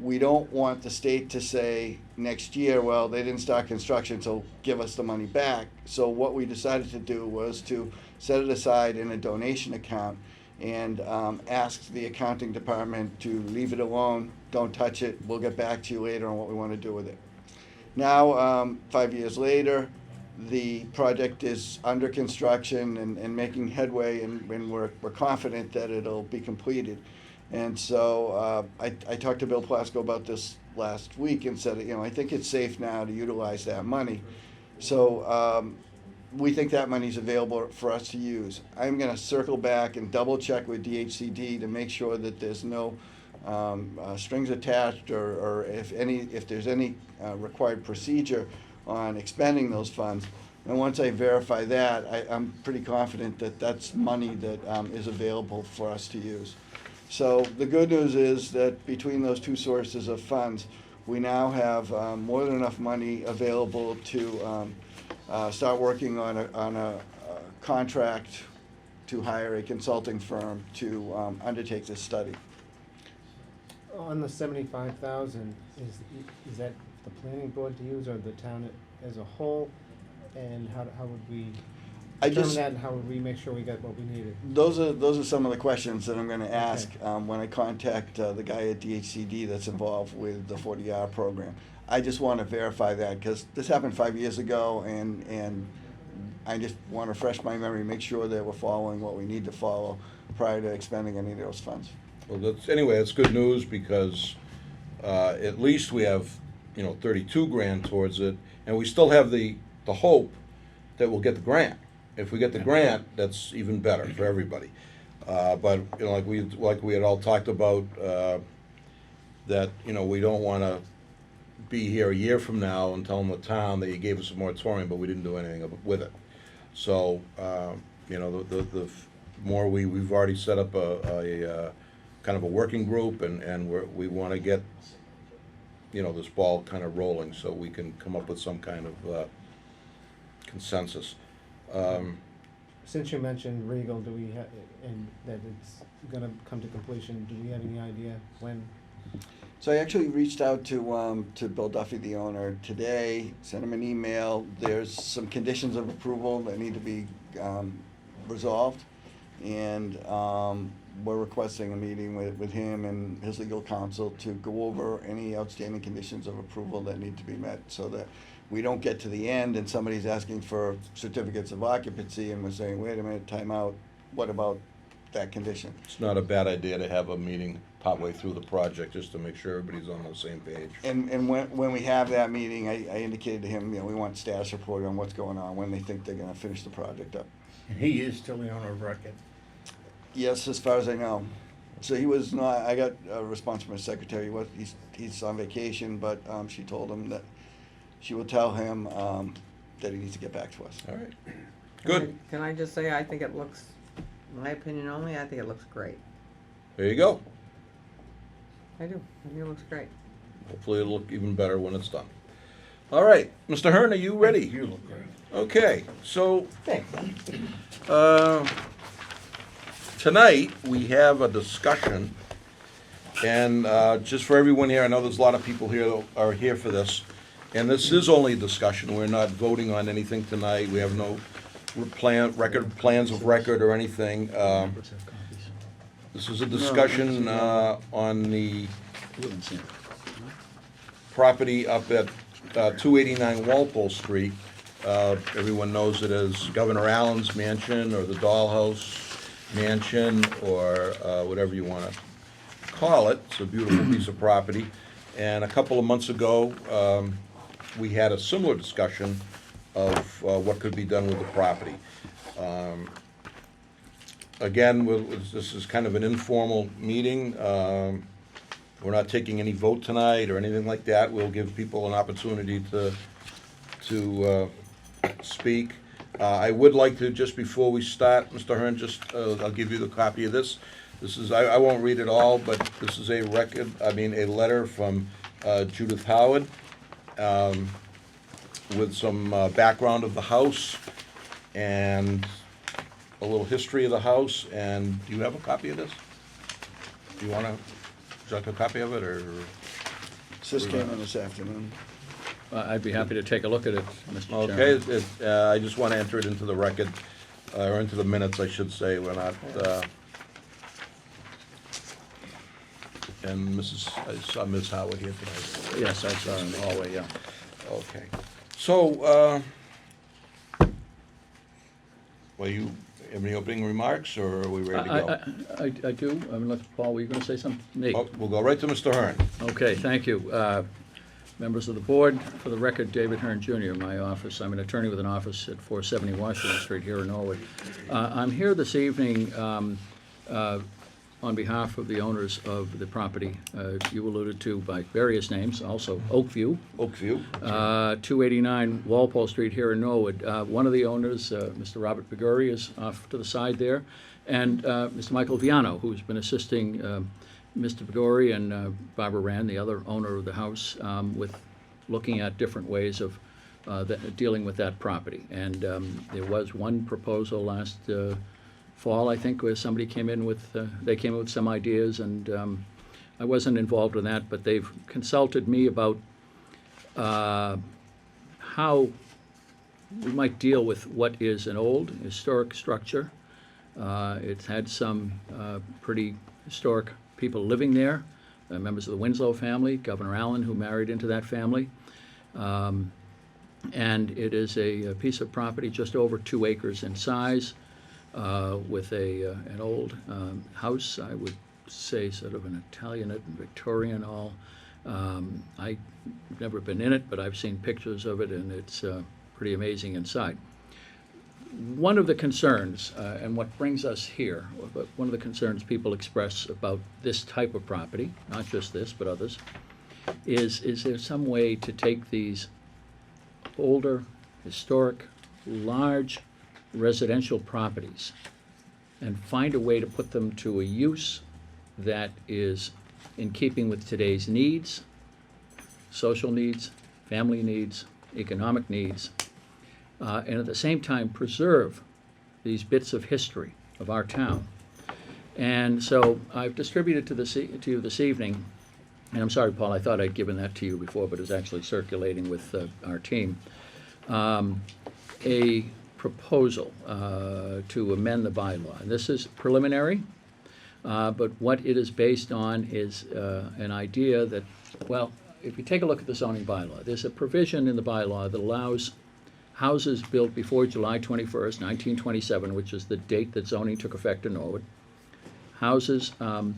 We don't want the state to say next year, well, they didn't start construction, so give us the money back. So what we decided to do was to set it aside in a donation account and ask the accounting department to leave it alone, don't touch it, we'll get back to you later on what we want to do with it. Now, 5 years later, the project is under construction and making headway, and we're confident that it'll be completed. And so I talked to Bill Plasko about this last week and said, you know, I think it's safe now to utilize that money. So we think that money's available for us to use. I'm gonna circle back and double check with DHCD to make sure that there's no strings attached or if there's any required procedure on expending those funds. And once I verify that, I'm pretty confident that that's money that is available for us to use. So the good news is that between those two sources of funds, we now have more than enough money available to start working on a contract to hire a consulting firm to undertake this study. On the 75,000, is that the planning board to use or the town as a whole? And how would we determine that, and how would we make sure we got what we needed? Those are some of the questions that I'm gonna ask when I contact the guy at DHCD that's involved with the 40R program. I just wanna verify that, because this happened 5 years ago, and I just wanna refresh my memory, make sure that we're following what we need to follow prior to expending any of those funds. Well, anyway, that's good news, because at least we have, 32 grand towards it, and we still have the hope that we'll get the grant. If we get the grant, that's even better for everybody. But, like we had all talked about, that, we don't wanna be here a year from now and tell them the town that you gave us a moratorium, but we didn't do anything with it. So, the more we've already set up a kind of a working group, and we wanna get, this ball kind of rolling so we can come up with some kind of consensus. Since you mentioned Regal, do we have, and that it's gonna come to completion, do we have any idea when? So I actually reached out to Bill Duffy, the owner, today, sent him an email. There's some conditions of approval that need to be resolved, and we're requesting a meeting with him and his legal counsel to go over any outstanding conditions of approval that need to be met, so that we don't get to the end and somebody's asking for certificates of occupancy and we're saying, wait a minute, time out, what about that condition? It's not a bad idea to have a meeting partway through the project, just to make sure everybody's on the same page. And when we have that meeting, I indicated to him, we want status report on what's going on, when they think they're gonna finish the project up. And he is still the owner of record. Yes, as far as I know. So he was not, I got a response from his secretary, he's on vacation, but she told him that she will tell him that he needs to get back to us. All right. Good. Can I just say, I think it looks, my opinion only, I think it looks great. There you go. I do. I think it looks great. Hopefully it'll look even better when it's done. All right, Mr. Hearn, are you ready? You look great. Okay, so Thanks. tonight we have a discussion, and just for everyone here, I know there's a lot of people here that are here for this, and this is only a discussion. We're not voting on anything tonight. We have no plans of record or anything. This is a discussion on the property up at 289 Walpole Street. Everyone knows it as Governor Allen's mansion, or the Dollhouse Mansion, or whatever you want to call it. It's a beautiful piece of property. And a couple of months ago, we had a similar discussion of what could be done with the property. Again, this is kind of an informal meeting. We're not taking any vote tonight or anything like that. We'll give people an opportunity to speak. I would like to, just before we start, Mr. Hearn, I'll give you the copy of this. This is, I won't read it all, but this is a letter from Judith Howard with some background of the house and a little history of the house. And do you have a copy of this? Do you want to, would you like a copy of it, or? This came in this afternoon. I'd be happy to take a look at it, Mr. Chairman. Okay, I just want to enter it into the record, or into the minutes, I should say. We're not, and I saw Ms. Howard here tonight. Yes, I saw in the hallway, yeah. Okay. So, well, you have any opening remarks, or are we ready to go? I do. Unless, Paul, were you going to say something? Me? Oh, we'll go right to Mr. Hearn. Okay, thank you. Members of the board, for the record, David Hearn Jr., my office. I'm an attorney with an office at 470 Washington Street here in Norwood. I'm here this evening on behalf of the owners of the property you alluded to by various names, also Oakview. 289 Walpole Street here in Norwood. One of the owners, Mr. Robert Biguri, is off to the side there, and Mr. Michael Viano, who's been assisting Mr. Biguri and Barbara Rand, the other owner of the house, with looking at different ways of dealing with that property. And there was one proposal last fall, I think, where somebody came in with, they came in with some ideas, and I wasn't involved in that, but they've consulted me about how we might deal with what is an old historic structure. It's had some pretty historic people living there, members of the Winslow family, Governor Allen, who married into that family. And it is a piece of property just over 2 acres in size, with an old house, I would say sort of an Italianate and Victorian all. I've never been in it, but I've seen pictures of it, and it's pretty amazing inside. One of the concerns, and what brings us here, but one of the concerns people express about this type of property, not just this, but others, is there some way to take these older, historic, large residential properties and find a way to put them to a use that is in keeping with today's needs, social needs, family needs, economic needs, and at the same time preserve these bits of history of our town. And so I've distributed to you this evening, and I'm sorry, Paul, I thought I'd given that to you before, but it's actually circulating with our team, a proposal to amend the bylaw. And this is preliminary, but what it is based on is an idea that, well, if you take a look at the zoning bylaw, there's a provision in the bylaw that allows houses built before July 21st, 1927, which is the date that zoning took effect in Norwood, houses in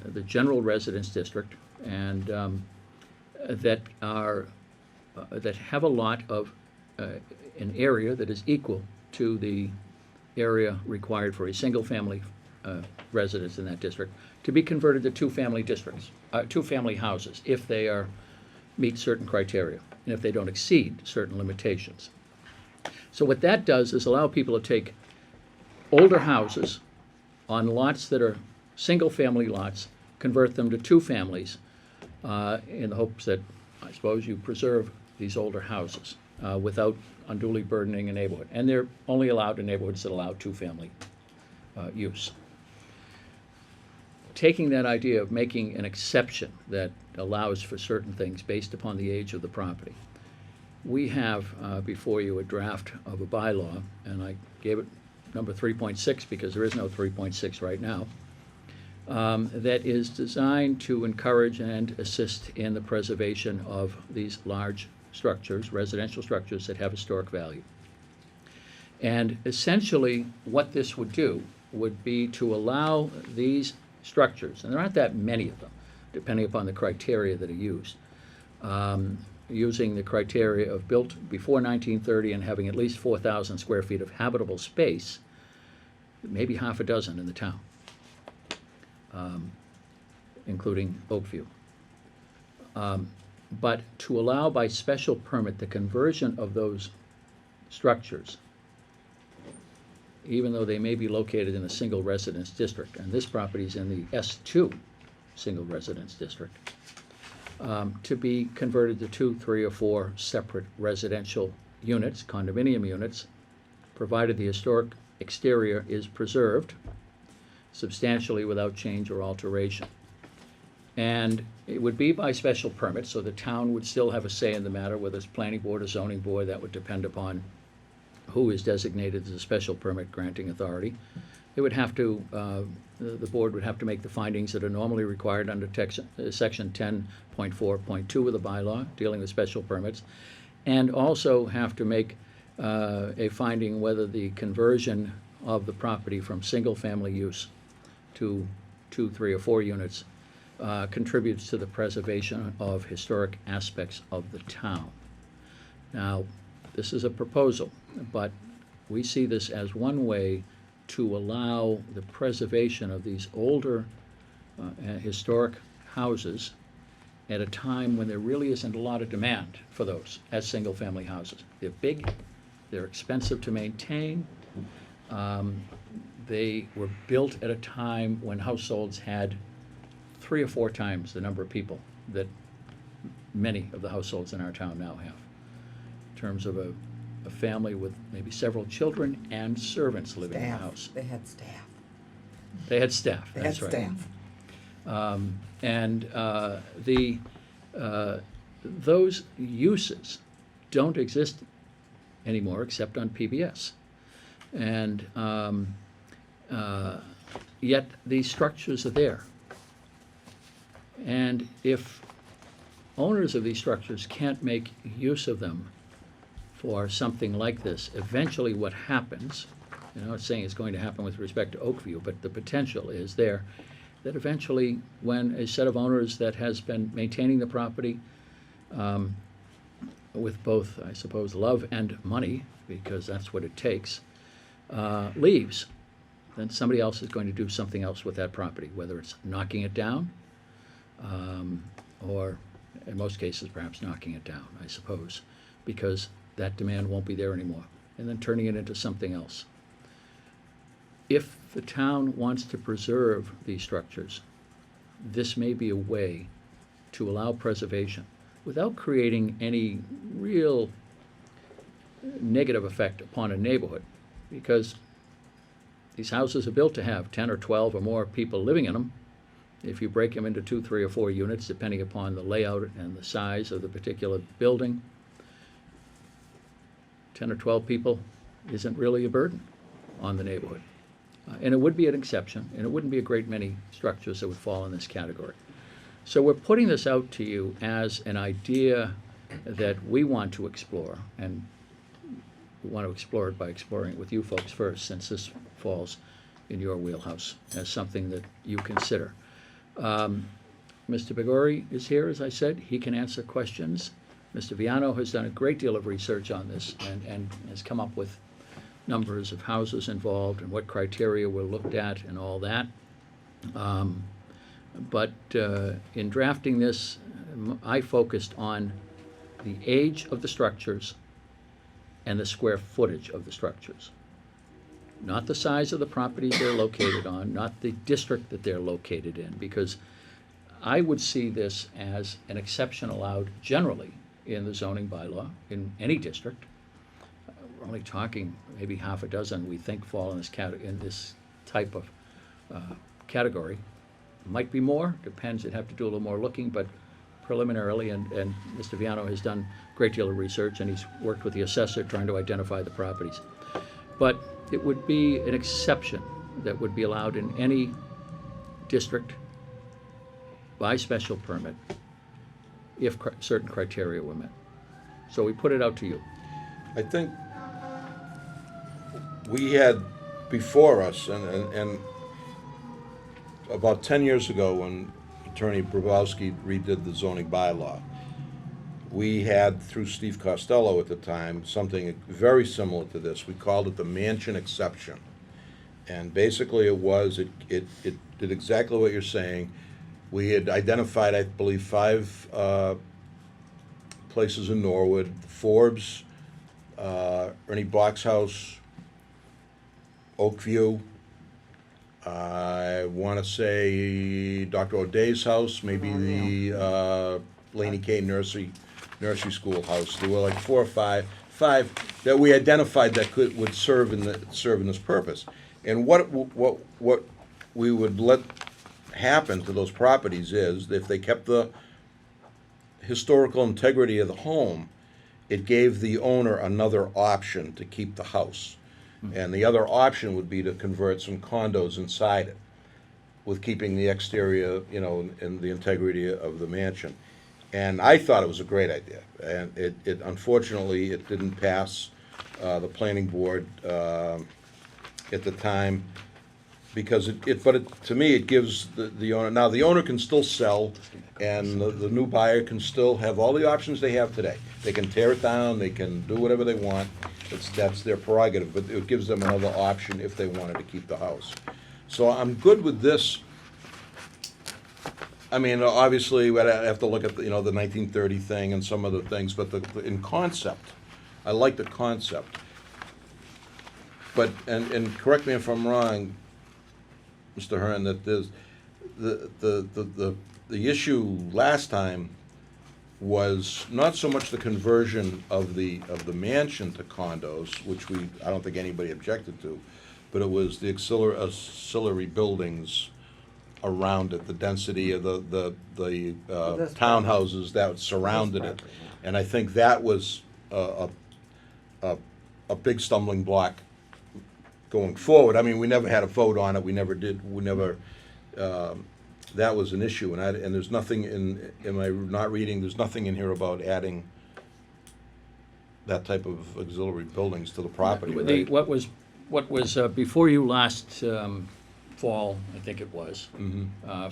the general residence district, and that have a lot of an area that is equal to the area required for a single-family residence in that district, to be converted to two-family houses if they meet certain criteria and if they don't exceed certain limitations. So what that does is allow people to take older houses on lots that are single-family lots, convert them to two families, in the hopes that, I suppose, you preserve these older houses without unduly burdening a neighborhood. And they're only allowed in neighborhoods that allow two-family use. Taking that idea of making an exception that allows for certain things based upon the age of the property, we have before you a draft of a bylaw, and I gave it number 3.6 because there is no 3.6 right now, that is designed to encourage and assist in the preservation of these large structures, residential structures that have historic value. And essentially, what this would do would be to allow these structures, and there aren't that many of them, depending upon the criteria that are used, using the criteria of built before 1930 and having at least 4,000 square feet of habitable space, maybe half a dozen in the town, including Oakview. But to allow by special permit the conversion of those structures, even though they may be located in a single residence district, and this property is in the S2 single residence district, to be converted to 2, 3, or 4 separate residential units, condominium units, provided the historic exterior is preserved substantially without change or alteration. And it would be by special permit, so the town would still have a say in the matter, whether it's planning board or zoning board. That would depend upon who is designated as a special permit granting authority. It would have to, the board would have to make the findings that are normally required under section 10.4.2 of the bylaw dealing with special permits, and also have to make a finding whether the conversion of the property from single-family use to 2, 3, or 4 units contributes to the preservation of historic aspects of the town. Now, this is a proposal, but we see this as one way to allow the preservation of these older historic houses at a time when there really isn't a lot of demand for those as single-family houses. They're big, they're expensive to maintain. They were built at a time when households had 3 or 4 times the number of people that many of the households in our town now have, in terms of a family with maybe several children and servants living in the house. They had staff. They had staff, They that's had right. staff. Those uses don't exist anymore except on PBS. And yet these structures are there. And if owners of these structures can't make use of them for something like this, eventually what happens, I'm not saying it's going to happen with respect to Oakview, but the potential is there, that eventually when a set of owners that has been maintaining the property with both, I suppose, love and money, because that's what it takes, leaves, then somebody else is going to do something else with that property, whether it's knocking it down, or in most cases perhaps knocking it down, I suppose, because that demand won't be there anymore, and then turning it into something else. If the town wants to preserve these structures, this may be a way to allow preservation without creating any real negative effect upon a neighborhood, because these houses are built to have 10 or 12 or more people living in them. If you break them into 2, 3, or 4 units, depending upon the layout and the size of the particular building, 10 or 12 people isn't really a burden on the neighborhood. And it would be an exception, and it wouldn't be a great many structures that would fall in this category. So we're putting this out to you as an idea that we want to explore, and we want to explore it by exploring it with you folks first, since this falls in your wheelhouse as something that you consider. Mr. Begori is here, as I said. He can answer questions. Mr. Viano has done a great deal of research on this and has come up with numbers of houses involved and what criteria were looked at and all that. But in drafting this, I focused on the age of the structures and the square footage of the structures. not the size of the properties they're located on, not the district that they're located in, because I would see this as an exception allowed generally in the zoning bylaw in any district. We're only talking maybe half a dozen we think fall in this type of category. Might be more, depends, you'd have to do a little more looking, but preliminarily, and Mr. Viano has done a great deal of research, and he's worked with the assessor trying to identify the properties. But it would be an exception that would be allowed in any district by special permit if certain criteria were met. So we put it out to you. I think we had before us, and about 10 years ago when Attorney Brabowski redid the zoning bylaw, we had, through Steve Costello at the time, something very similar to this. We called it the mansion exception. And basically it did exactly what you're saying. We had identified, I believe, 5 places in Norwood: Forbes, Ernie Box House, Oakview, I want to say Dr. O'Day's house, maybe the Laney K nursery school house. There were like 4 or 5 that we identified that would serve in this purpose. And what we would let happen to those properties is, if they kept the historical integrity of the home, it gave the owner another option to keep the house. And the other option would be to convert some condos inside it, with keeping the exterior, and the integrity of the mansion. And I thought it was a great idea. And it unfortunately, it didn't pass the planning board at the time, because to me, it gives the owner, now the owner can still sell, and the new buyer can still have all the options they have today. They can tear it down, they can do whatever they want. That's their prerogative, but it gives them another option if they wanted to keep the house. So I'm good with this. I mean, obviously, we'd have to look at the 1930 thing and some other things, but in concept, I like the concept. But, and correct me if I'm wrong, Mr. Hearn, that there's the issue last time was not so much the conversion of the mansion to condos, which I don't think anybody objected to, but it was the auxiliary buildings around it, the density of the townhouses that surrounded it. And I think that was a big stumbling block going forward. I mean, we never had a vote on it, we never, that was an issue, and there's nothing am I not reading, there's nothing in here about adding that type of auxiliary buildings to the property, right? What was before you last fall, I think it was,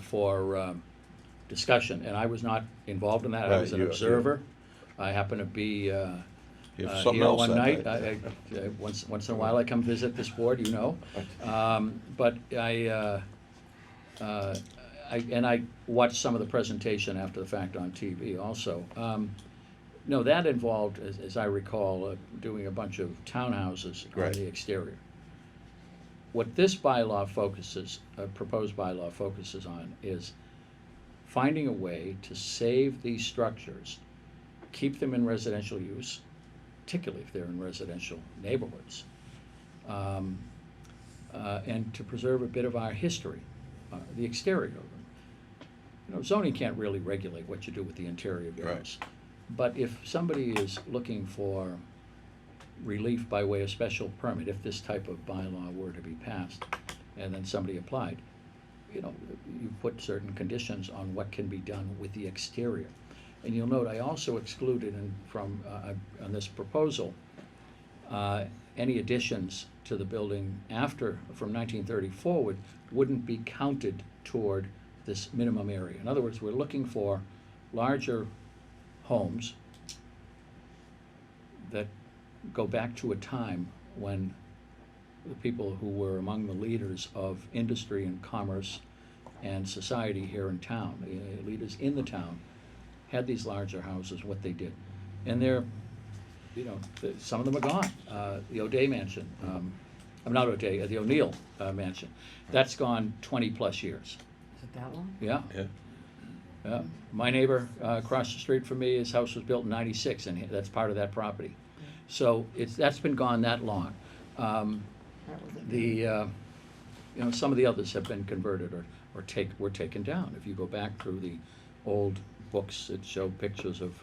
for discussion, and I was not involved in that. I was an observer. I happened to be here one night. Once in a while I come visit this board, but I watched some of the presentation after the fact on TV also. No, that involved, as I recall, doing a bunch of townhouses on the exterior. What this bylaw proposed bylaw focuses on, is finding a way to save these structures, keep them in residential use, particularly if they're in residential neighborhoods, and to preserve a bit of our history, the exterior of them. Zoning can't really regulate what you do with the interior of your house. But if somebody is looking for relief by way of special permit, if this type of bylaw were to be passed, and then somebody applied, you put certain conditions on what can be done with the exterior. And you'll note I also excluded from on this proposal any additions to the building from 1930 forward wouldn't be counted toward this minimum area. In other words, we're looking for larger homes that go back to a time when the people who were among the leaders of industry and commerce and society here in town, the leaders in the town, had these larger houses, what they did. And they're, some of them are gone. The O'Day Mansion, not O'Day, the O'Neill mansion. That's gone 20-plus years. Is it that long? Yeah. Yeah. Yeah. My neighbor across the street from me, his house was built in '96, and that's part of that property. So that's been gone that long. That was it. Some of the others have been converted or were taken down. If you go back through the old books that show pictures of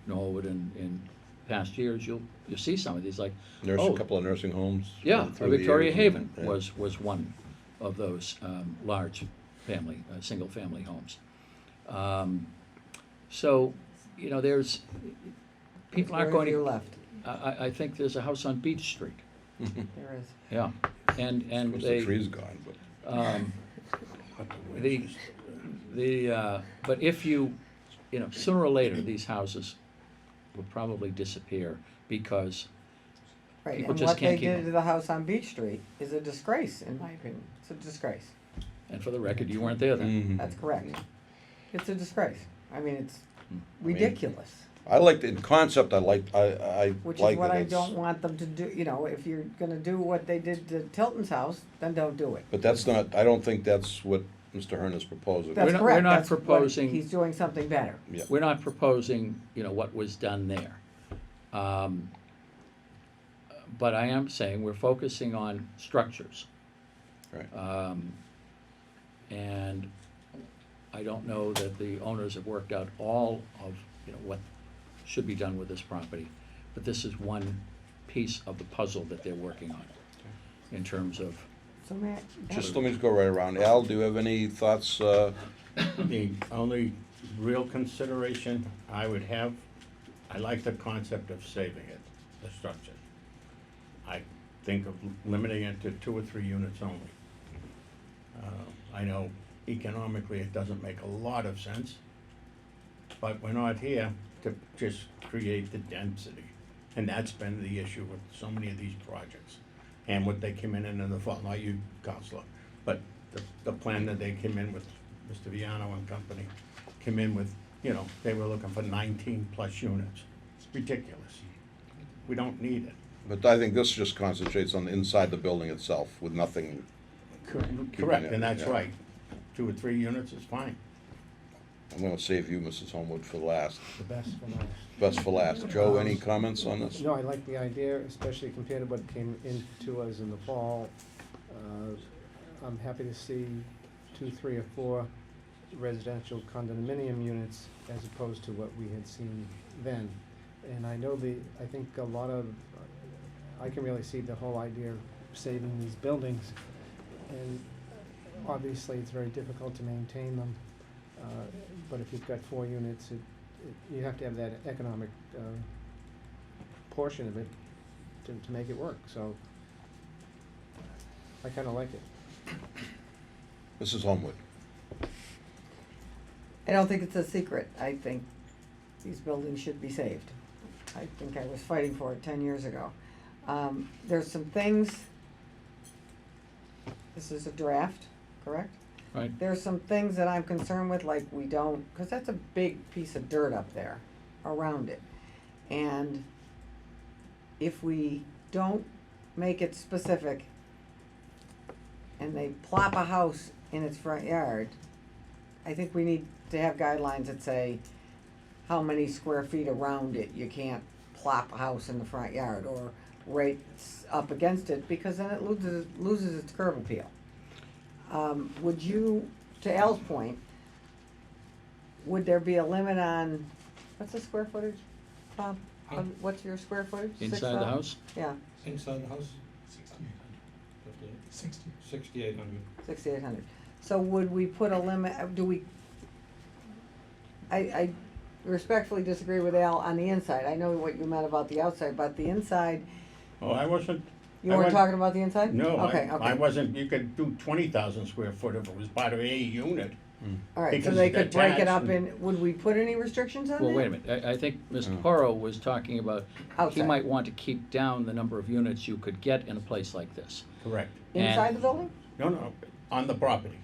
Norwood in past years, you'll see some of these, like, There's oh, a couple of nursing homes. yeah, through the Victoria years. Haven Yeah. was one of those large family, single-family homes. So, there's, people aren't Very going few to, left. I think there's a house on Beach Street, There is. yeah, and Of course, they. the tree's gone, but. But if sooner or later, these houses will probably disappear because Right, people and just what they can't keep did them. to the house on Beach Street is a disgrace, in my opinion. It's a disgrace. And for the record, you weren't there then. Mhm. That's correct. It's a disgrace. I mean, it's Hmm. ridiculous. I like, in concept, I like Which it. is what I It's- don't want them to do, if you're gonna do what they did to Tilton's house, then don't do it. But that's not, I don't think that's what Mr. Hearn is proposing. That's not- correct. we're not That's what- proposing- He's doing something better. Yeah. We're not proposing, what was done there. But I am saying we're focusing on structures. Right. And I don't know that the owners have worked out all of, what should be done with this property. But this is one piece of the puzzle that they're working on in terms of, So may I? Just let me just go right around. Al, do you have any thoughts? The only real consideration I would have, I like the concept of saving it, the structure. I think of limiting it to 2 or 3 units only. I know economically it doesn't make a lot of sense, but we're not here to just create the density. And that's been the issue with so many of these projects. And what they came in the fall, not you, Counselor, but the plan that they came in with, Mr. Viano and company, came in with, they were looking for 19-plus units. It's ridiculous. We don't need it. But I think this just concentrates on the inside the building itself with nothing. Correct, and that's Yeah. right. 2 or 3 units is fine. I'm gonna save you, Mrs. Homewood, for last. The best for last. Best for last. Joe, any comments on this? No, I like the idea, especially compared to what came into us in the fall. I'm happy to see 2, 3, or 4 residential condominium units as opposed to what we had seen then. And I think a lot of, I can really see the whole idea of saving these buildings. And obviously, it's very difficult to maintain them. But if you've got 4 units, you have to have that economic portion of it to make it work. So I kind of like it. Mrs. Homewood. I don't think it's a secret. I think these buildings should be saved. I think I was fighting for it 10 years ago. There's some things, this is a draft, correct? right? There's some things that I'm concerned with, like because that's a big piece of dirt up there around it. And if we don't make it specific and they plop a house in its front yard, I think we need to have guidelines that say how many square feet around it. You can't plop a house in the front yard or right up against it, because then it loses its curb appeal. Would you, to Al's point, would there be a limit on, what's the square footage, Bob? What's your square footage? Inside the 6,000? house? Yeah, Inside the house? 6,800. 6,800. So would we put a limit, I respectfully disagree with Al on the inside. I know what you meant about the outside, but the inside, Oh, I wasn't. you I weren't wasn't- talking about the inside? No, Okay, I okay. wasn't, you could do 20,000 square foot if it was part of a unit. All right, so because they it's could break it up attached in, would we put any restrictions on that? Well, wait a minute, I think Mr. Oh. Porro was talking about, he Outside. might want to keep down the number of units you could get in a place like this. Correct. Inside And- the building? No, on the property.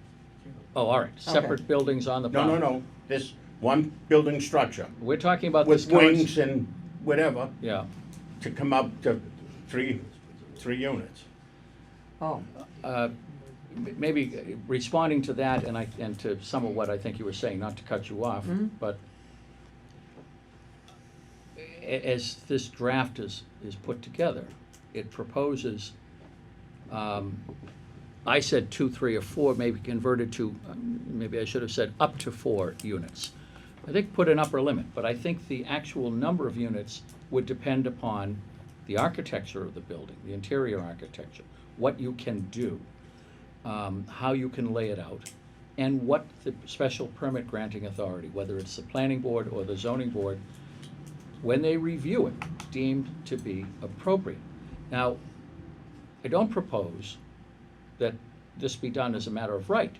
Oh, all right, separate buildings on the No, property. no, this one building structure We're talking about this with wings and whatever Yeah, to come up to three units. Oh, Maybe responding to that and to some of what I think you were saying, not to cut you off, Mhm. but as this draft is put together, it proposes, I said 2, 3, or 4, maybe converted to, maybe I should have said up to 4 units. I think put an upper limit, but I think the actual number of units would depend upon the architecture of the building, the interior architecture, what you can do, how you can lay it out, and what the special permit granting authority, whether it's the planning board or the zoning board, when they review it, deemed to be appropriate. Now, I don't propose that this be done as a matter of right.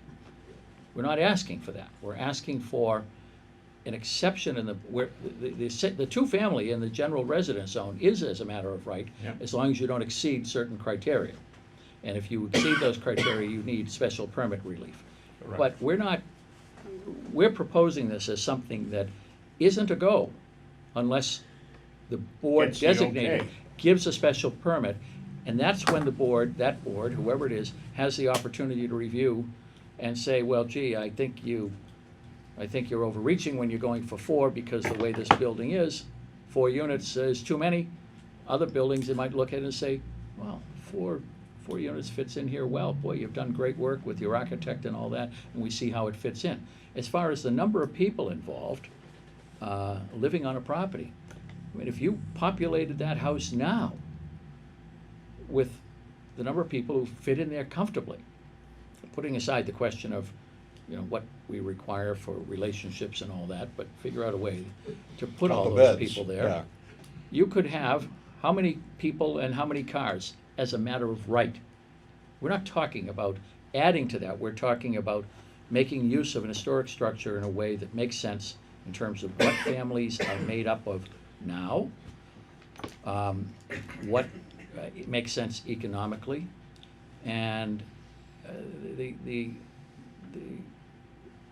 We're not asking for that. We're asking for an exception in the two-family in the general residence zone is as a matter of right, Yeah. as long as you don't exceed certain criteria. And if you exceed those criteria, you need special permit relief. Correct. But we're proposing this as something that isn't a go unless the board Gets the designated okay. gives a special permit, and that's when that board, whoever it is, has the opportunity to review and say, well, gee, I think you're overreaching when you're going for 4 because the way this building is, 4 units is too many. Other buildings, they might look at it and say, well, 4 units fits in here well. Boy, you've done great work with your architect and all that, and we see how it fits in. As far as the number of people involved living on a property, I mean, if you populated that house now with the number of people who fit in there comfortably, putting aside the question of, what we require for relationships and all that, but figure out a way to put all Couple those beds, people there. yeah. You could have how many people and how many cars as a matter of right. We're not talking about adding to that. We're talking about making use of an historic structure in a way that makes sense in terms of what families are made up of now, what makes sense economically, and the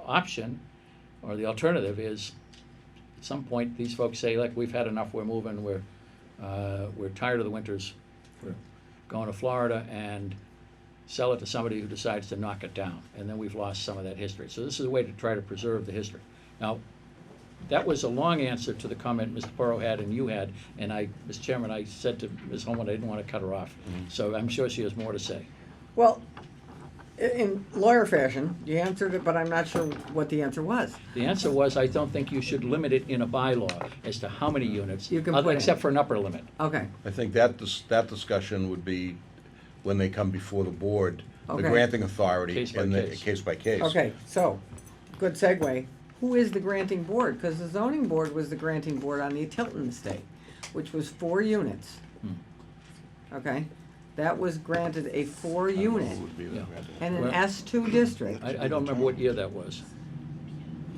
option or the alternative is at some point these folks say, look, we've had enough, we're moving, we're tired of the winters, we're going to Florida, and sell it to somebody who decides to knock it down, and then we've lost some of that history. So this is a way to try to preserve the history. Now, that was a long answer to the comment Mr. Porro had and you had, and Mr. Chairman, I said to Ms. Holman I didn't want to cut her off, so I'm sure she has more to say. well, in lawyer fashion, you answered it, but I'm not sure what the answer was. The answer was, I don't think you should limit it in a bylaw as to how many units, You can put in. except for an upper limit. Okay, I think that discussion would be when they come before the board, the Okay. granting authority. Case by and the case. case by case. okay, so, good segue. Who is the granting board? Because the zoning board was the granting board on the Tilton estate, which was 4 units. Okay? That was granted a 4-unit Who would be the Yeah. granting and an Well- S2 district. I don't remember what year that was,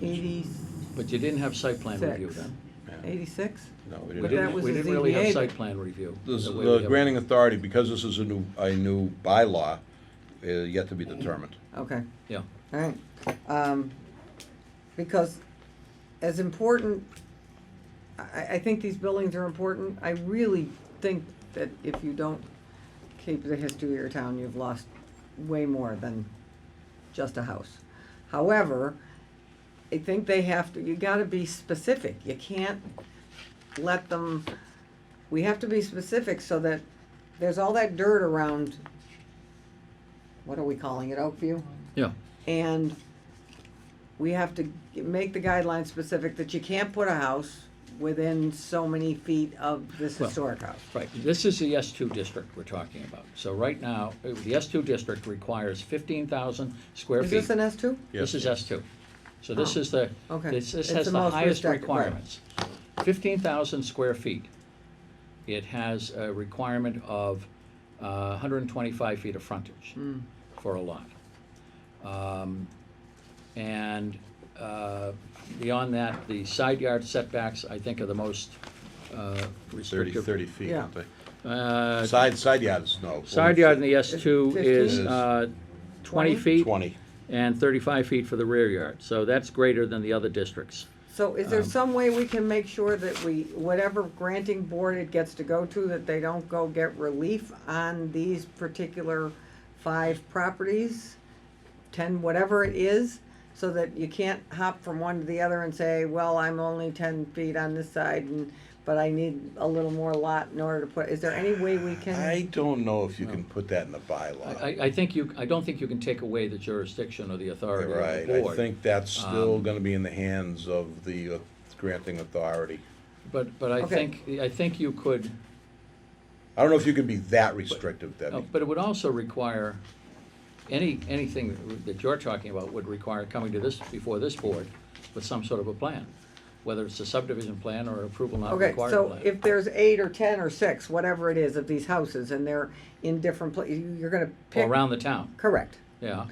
80, but you didn't have site plan review then. Yeah. 86? No, we But didn't. that Didn't- was We a didn't really have ZBA. site plan review. This- the way we The have- granting authority, because this is a new bylaw, yet to be determined. Okay. Yeah. All right. Because as important, I think these buildings are important. I really think that if you don't keep the history of your town, you've lost way more than just a house. However, I think you gotta be specific. You can't let them, we have to be specific so that there's all that dirt around, what are we calling it, Oakview? Yeah. And we have to make the guidelines specific that you can't put a house within so many feet of this Well, historic house. Right, this is the S2 district we're talking about. So right now, the S2 district requires 15,000 square Is feet. this an S2? This is S2. So this Oh, is the, okay. this It's has the the most highest restricted, right. requirements. 15,000 square feet. It has a requirement of 125 feet of frontage Mm. for a lot. And beyond that, the side yard setbacks, I think, are the most restrictive. 30 feet, Yeah. aren't they? Uh, Side yards, no. Side yard in the S2 is 15? 20 feet 20. and 35 feet for the rear yard. So that's greater than the other districts. So is there some way we can make sure that whatever granting board it gets to go to, that they don't go get relief on these particular 5 properties, 10, whatever it is, so that you can't hop from one to the other and say, well, I'm only 10 feet on this side, but I need a little more lot in order to put, is there any way we can? I don't know if you can put that in the bylaw. I don't think you can take away the jurisdiction or the authority of Right, the I board. think that's still Um, gonna be in the hands of the granting authority. But Okay. I think you could, I don't know if you can be that restrictive, Debbie. but it would also require, anything that you're talking about would require coming to before this board with some sort of a plan, whether it's a subdivision plan or approval not Okay, required so plan. if there's 8 or 10 or 6, whatever it is of these houses, and they're in different places, you're gonna Or pick. around the town, Correct. yeah.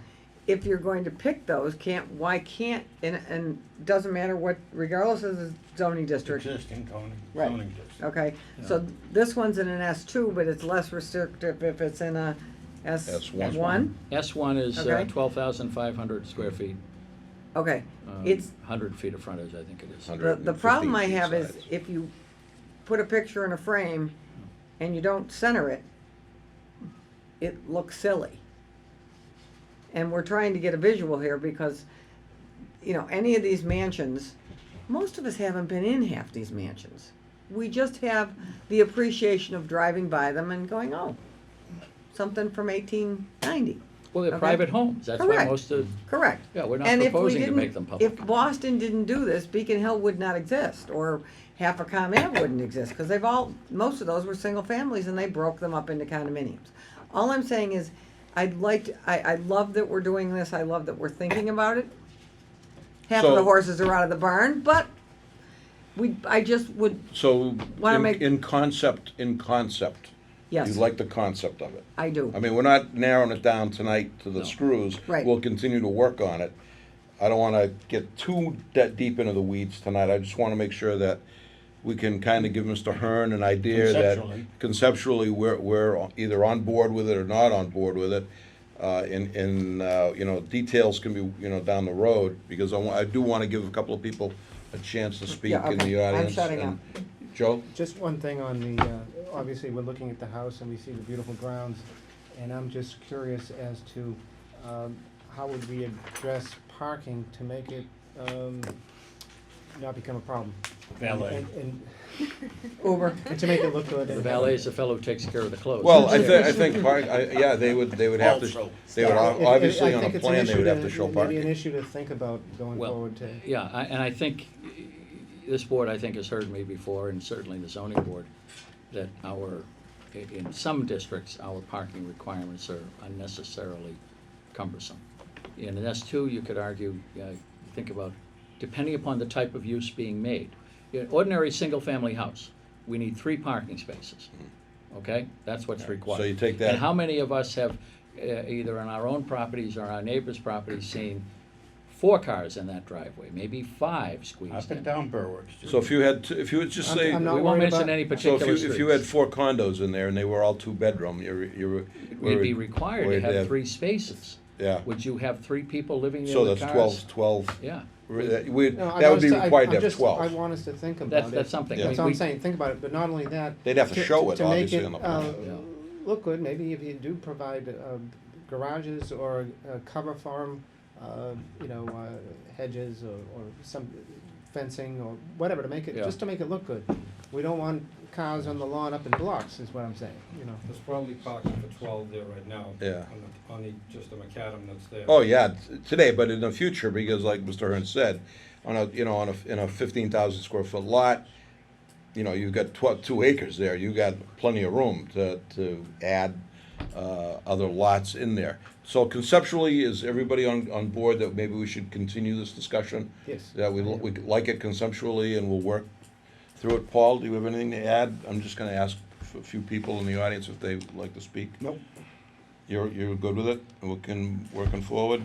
If you're going to pick those, why can't, and doesn't matter what, regardless of the zoning district, Existing zoning, Right. zoning district. okay? So this one's in an S2, but it's less restrictive if it's in a S1. S1? S1 is Okay. 12,500 square feet, Okay, it's, 100 feet of frontage, I think it is. 100. the problem I 115 have is sides. if you put a picture in a frame and you don't center it, it looks silly. And we're trying to get a visual here because, you know, any of these mansions, most of us haven't been in half these mansions. We just have the appreciation of driving by them and going, oh, something from 1890. Well, they're Okay. private homes, that's why Correct. most of, Correct. yeah, we're not And if we proposing to didn't- make them public. If Boston didn't do this, Beacon Hill would not exist, or half of Com Ave wouldn't exist, because most of those were single families and they broke them up into condominiums. All I'm saying is, I love that we're doing this, I love that we're thinking about it. Half of the So- horses are out of the barn, but I just would, So, Wanna make- in concept, yes, you like the concept of it. I do. I mean, we're not narrowing it down tonight to the No. screws. Right. We'll continue to work on it. I don't wanna get too deep into the weeds tonight. I just wanna make sure that we can kinda give Mr. Hearn an idea that Conceptually. conceptually, we're either on board with it or not on board with it. You know, details can be, you know, down the road, because I do wanna give a couple of people a chance to speak Yeah, in okay. the I'm audience. shutting and- Joe? Just one thing on the, obviously, we're looking at the house and we see the beautiful grounds, and I'm just curious as to, how would we address parking to make it, not become a problem? Valet. Uber. And to make it look good. The and- valet is the fellow who takes care of the clothes. Well, I Upstairs. think, yeah, they would have to, Also. they would, Yeah, obviously I on a think it's an plan, they issue would have to show Maybe parking. an issue to think about going Well, forward to. Yeah, and I think this board, I think, has heard me before, and certainly the zoning board, that in some districts, our parking requirements are unnecessarily cumbersome. In an S2, you could argue, think about, depending upon the type of use being made. In an ordinary single-family house, we need 3 parking spaces, okay? That's what's required. So you take that- And how many of us have, either on our own properties or our neighbors' properties, seen 4 cars in that driveway, maybe 5 squeezed Up and in? down Berwick. So if you had, if you would just say, I'm not We won't worried mention about- any so particular if you had streets. 4 condos in there and they were all 2-bedroom, We'd be required to we'd have 3 spaces. Yeah, Would you have 3 people living there so with that's cars? 12, Yeah, No, I that want would be us to- required to I'm have just- 12. I want us to think about it. that's something. Yeah. That's We- all I'm we- saying, think about it, but not only that. They'd have to show it, to make obviously, it, on the plan. Yeah. Look good, maybe if you do provide, garages or a cover farm, hedges or some fencing or whatever to make it, Yeah. just to make it look good. We don't want cars on the lawn up in blocks, is what I'm saying, There's probably parking for 12 there right now. Yeah. On just the macadam that's there. Oh, yeah, today, but in the future, because like Mr. Hearn said, in a 15,000 square foot lot, you know, you've got 2 acres there, you got plenty of room to add other lots in there. So conceptually, is everybody on board that maybe we should continue this discussion? Yes. That we like it conceptually and we'll work through it. Paul, do you have anything to add? I'm just gonna ask a few people in the audience if they'd like to speak. Nope. You're good with it? And we can, working forward?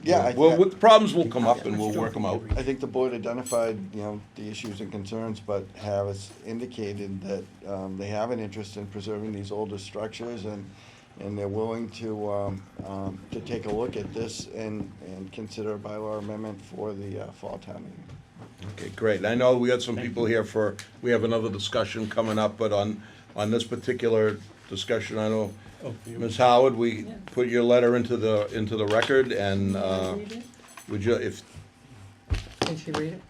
Yeah, Problems will come up and we'll work them out. I think the board identified, the issues and concerns, but has indicated that they have an interest in preserving these older structures, and they're willing to take a look at this and consider a bylaw amendment for the fall town meeting. Okay, great. I know we got some people here we have another discussion coming up, but on this particular discussion. I know, Ms. Howard, we put your letter into the record, and would you, if Can she read it?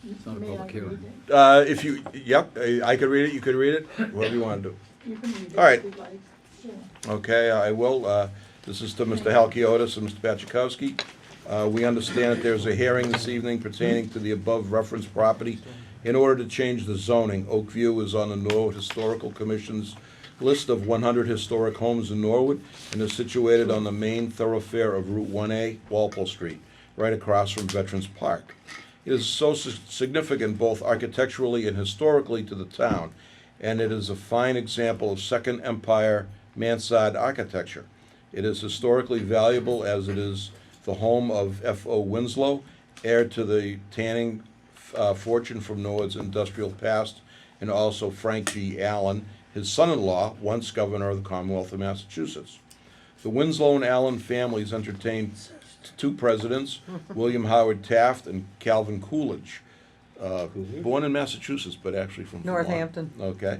It's not a public hearing. if you, yep, I could read it, you could read it, whatever you want to do. You can read it All right. if you'd like. Sure. Okay, I will. This is to Mr. Halkiotis and Mr. Pachakowski. We understand that there's a hearing this evening pertaining to the above referenced property. In order to change the zoning, Oakview is on the Norwood Historical Commission's list of 100 historic homes in Norwood and is situated on the main thoroughfare of Route 1A, Walpole Street, right across from Veterans Park. It is so significant both architecturally and historically to the town, and it is a fine example of Second Empire mansard architecture. It is historically valuable as it is the home of F.O. Winslow, heir to the tanning fortune from Norwood's industrial past, and also Frank G. Allen, his son-in-law, once governor of the Commonwealth of Massachusetts. The Winslow and Allen families entertained two presidents, William Howard Taft and Calvin Coolidge, born in Massachusetts, but actually from Vermont. Northampton. Okay.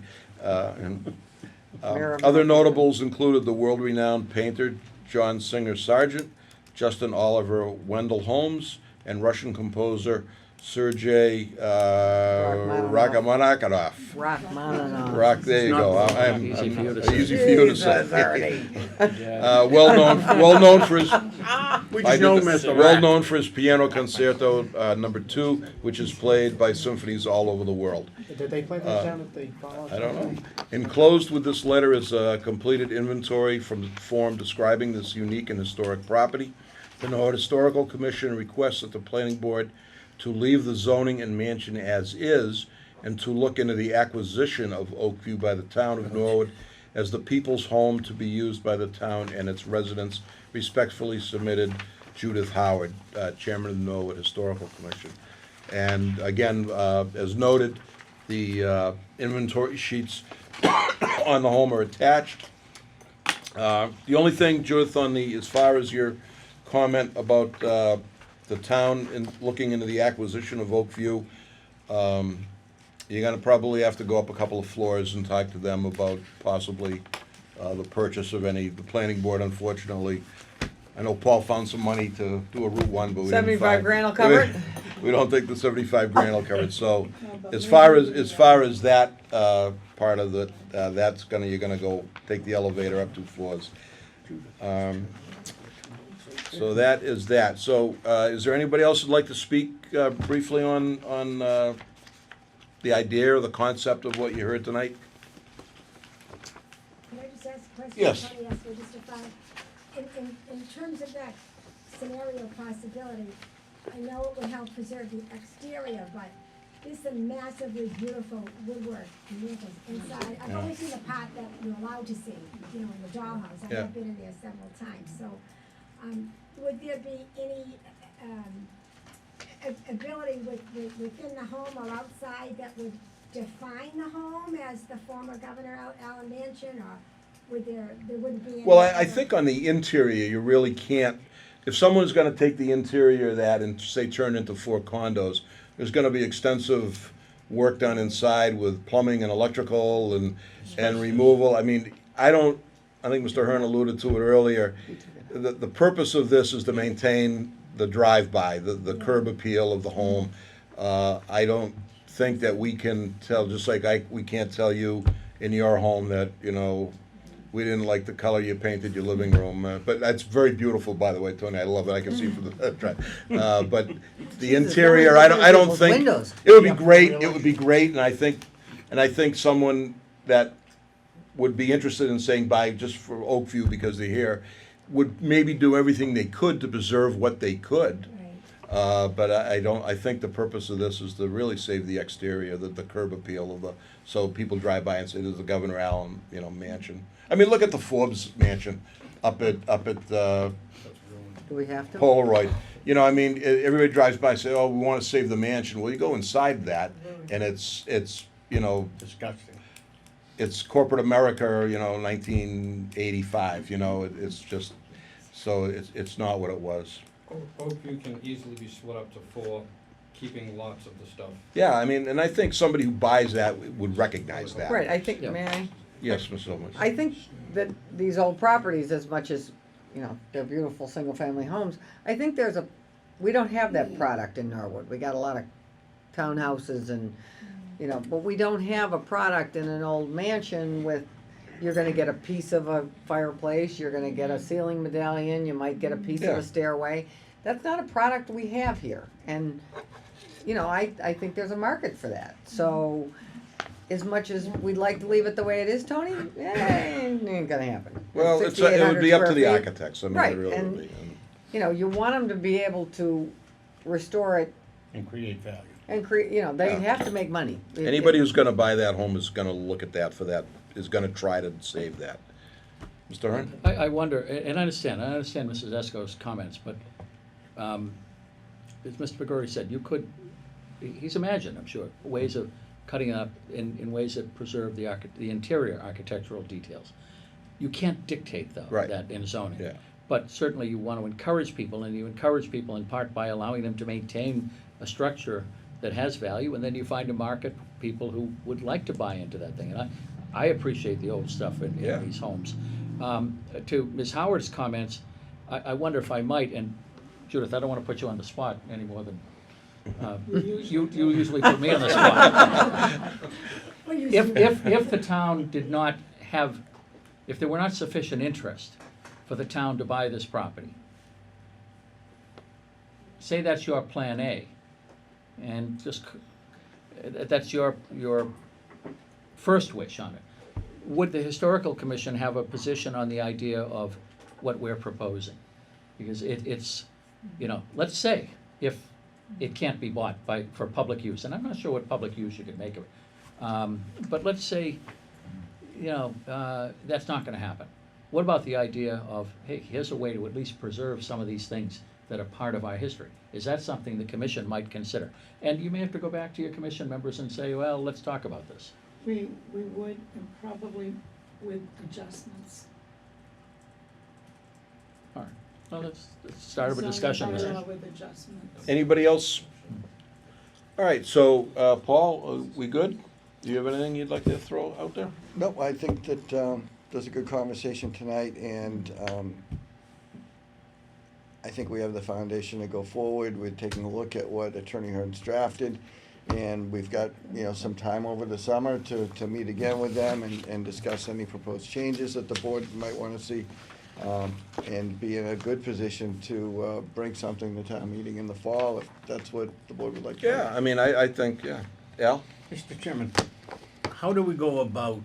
Mayor of Other Northampton. notables included the world-renowned painter John Singer Sargent, Justin Oliver Wendell Holmes, and Russian composer Sergei Rachmaninoff. Rachmaninoff. There you go. I'm Easy for you to say. easy for you to Jesus, say. Ernie. Well known for his. We just know Mr. Well Rack. known for his piano concerto number 2, which is played by symphonies all over the world. Did they play that down at the ball? I don't know. Enclosed with this letter is a completed inventory from the form describing this unique and historic property. The Norwood Historical Commission requests that the planning board to leave the zoning and mansion as is and to look into the acquisition of Oakview by the town of Norwood as the people's home to be used by the town and its residents. Respectfully submitted, Judith Howard, Chairman of the Norwood Historical Commission. And again, as noted, the inventory sheets on the home are attached. The only thing, Judith, as far as your comment about the town and looking into the acquisition of Oakview, you're gonna probably have to go up a couple of floors and talk to them about possibly the purchase of any. The planning board, unfortunately, I know Paul found some money to do a Route 1, but we didn't 75 find- grand will cover it? We don't think the 75 grand will cover it, so as far as that part of it, you're gonna go take the elevator up 2 floors. So that is that. So is there anybody else who'd like to speak briefly on the idea or the concept of what you heard tonight? Can I just ask a question? Yes. Probably ask for just a five. In terms of that scenario possibility, I know it would help preserve the exterior, but there's some massively beautiful woodwork and vehicles inside. I've only seen the part that you're allowed to see, in the dollhouse. Yeah. I've been in there several times, so, would there be any, ability within the home or outside that would define the home as the former Governor Allen Mansion, or would there wouldn't be any? Well, I other- think on the interior, you really can't, if someone's gonna take the interior of that and say turn it into 4 condos, there's gonna be extensive work done inside with plumbing and electrical and removal. I mean, I think Mr. Hearn alluded to it earlier. The purpose of this is to maintain the drive-by, the curb appeal of the home. I don't think that we can tell, just like we can't tell you in your home that, we didn't like the color you painted your living room, but that's very beautiful, by the way, Tony. I love it. I can see from the drive. But the interior, I don't think Windows. it would be great. It would be great, and I think someone that would be interested in saying buy just for Oakview because they're here would maybe do everything they could to preserve what they could. Right. But I think the purpose of this is to really save the exterior, the curb appeal so people drive by and say, "There's the Governor Allen, mansion." I mean, look at the Forbes mansion up at Do we have to? Polaroid. Everybody drives by and say, "Oh, we want to save the mansion." Well, you go inside that, and it's Disgusting. it's corporate America, 1985. It's just so it's not what it was. Oakview can easily be split up to 4, keeping lots of the stuff. Yeah, and I think somebody who buys that would recognize that. Right, I think, Yeah. may I? Yes, Ms. Owens. I think that these old properties, as much as, you know, they're beautiful single-family homes, I think we don't have that product in Norwood. We got a lot of townhouses and, you know, but we don't have a product in an old mansion with, you're gonna get a piece of a fireplace, you're gonna get a ceiling medallion, you might get a piece of Yeah. a stairway. That's not a product we have here, and, you know, I think there's a market for that. So, as much as we'd like to leave it the way it is, Tony, ain't gonna happen. Well, it would be up to the architects, I mean, Right, it really and- would be. You know, you want them to be able to restore it And create value. and create, you know, they Yeah. have to make money. Anybody who's gonna buy that home is gonna look at that for that, is gonna try to save that. Mr. Hearn? I wonder, and I understand Mrs. Esco's comments, but, as Mr. McGurry said, you could, he's imagined, I'm sure, ways of cutting up in ways that preserve the interior architectural details. You can't dictate, though, Right. that in zoning. Yeah. But certainly you want to encourage people, and you encourage people in part by allowing them to maintain a structure that has value, and then you find a market, people who would like to buy into that thing. And I appreciate the old stuff in Yeah. these homes. To Ms. Howard's comments, I wonder if I might, and Judith, I don't want to put you on the spot any more than, you usually put me on the spot. If the town did not have, if there were not sufficient interest for the town to buy this property, say that's your plan A, and just, that's your first wish on it, would the historical commission have a position on the idea of what we're proposing? Because it's, you know, let's say if it can't be bought for public use, and I'm not sure what public use you could make of it, but let's say, you know, that's not gonna happen. What about the idea of, hey, here's a way to at least preserve some of these things that are part of our history? Is that something the commission might consider? And you may have to go back to your commission members and say, well, let's talk about this. We would, and probably with adjustments. All right, well, let's start up a discussion. Zoning then. bylaw with adjustments. Anybody else? All right, so, Paul, we good? Do you have anything you'd like to throw out there? No, I think that there's a good conversation tonight, and I think we have the foundation to go forward. We're taking a look at what Attorney Hearn's drafted, and we've got, you know, some time over the summer to meet again with them and discuss any proposed changes that the board might want to see, and be in a good position to bring something to town meeting in the fall, if that's what the board would like to do. Yeah, I mean, I think, yeah. Al? Mr. Chairman, how do we go about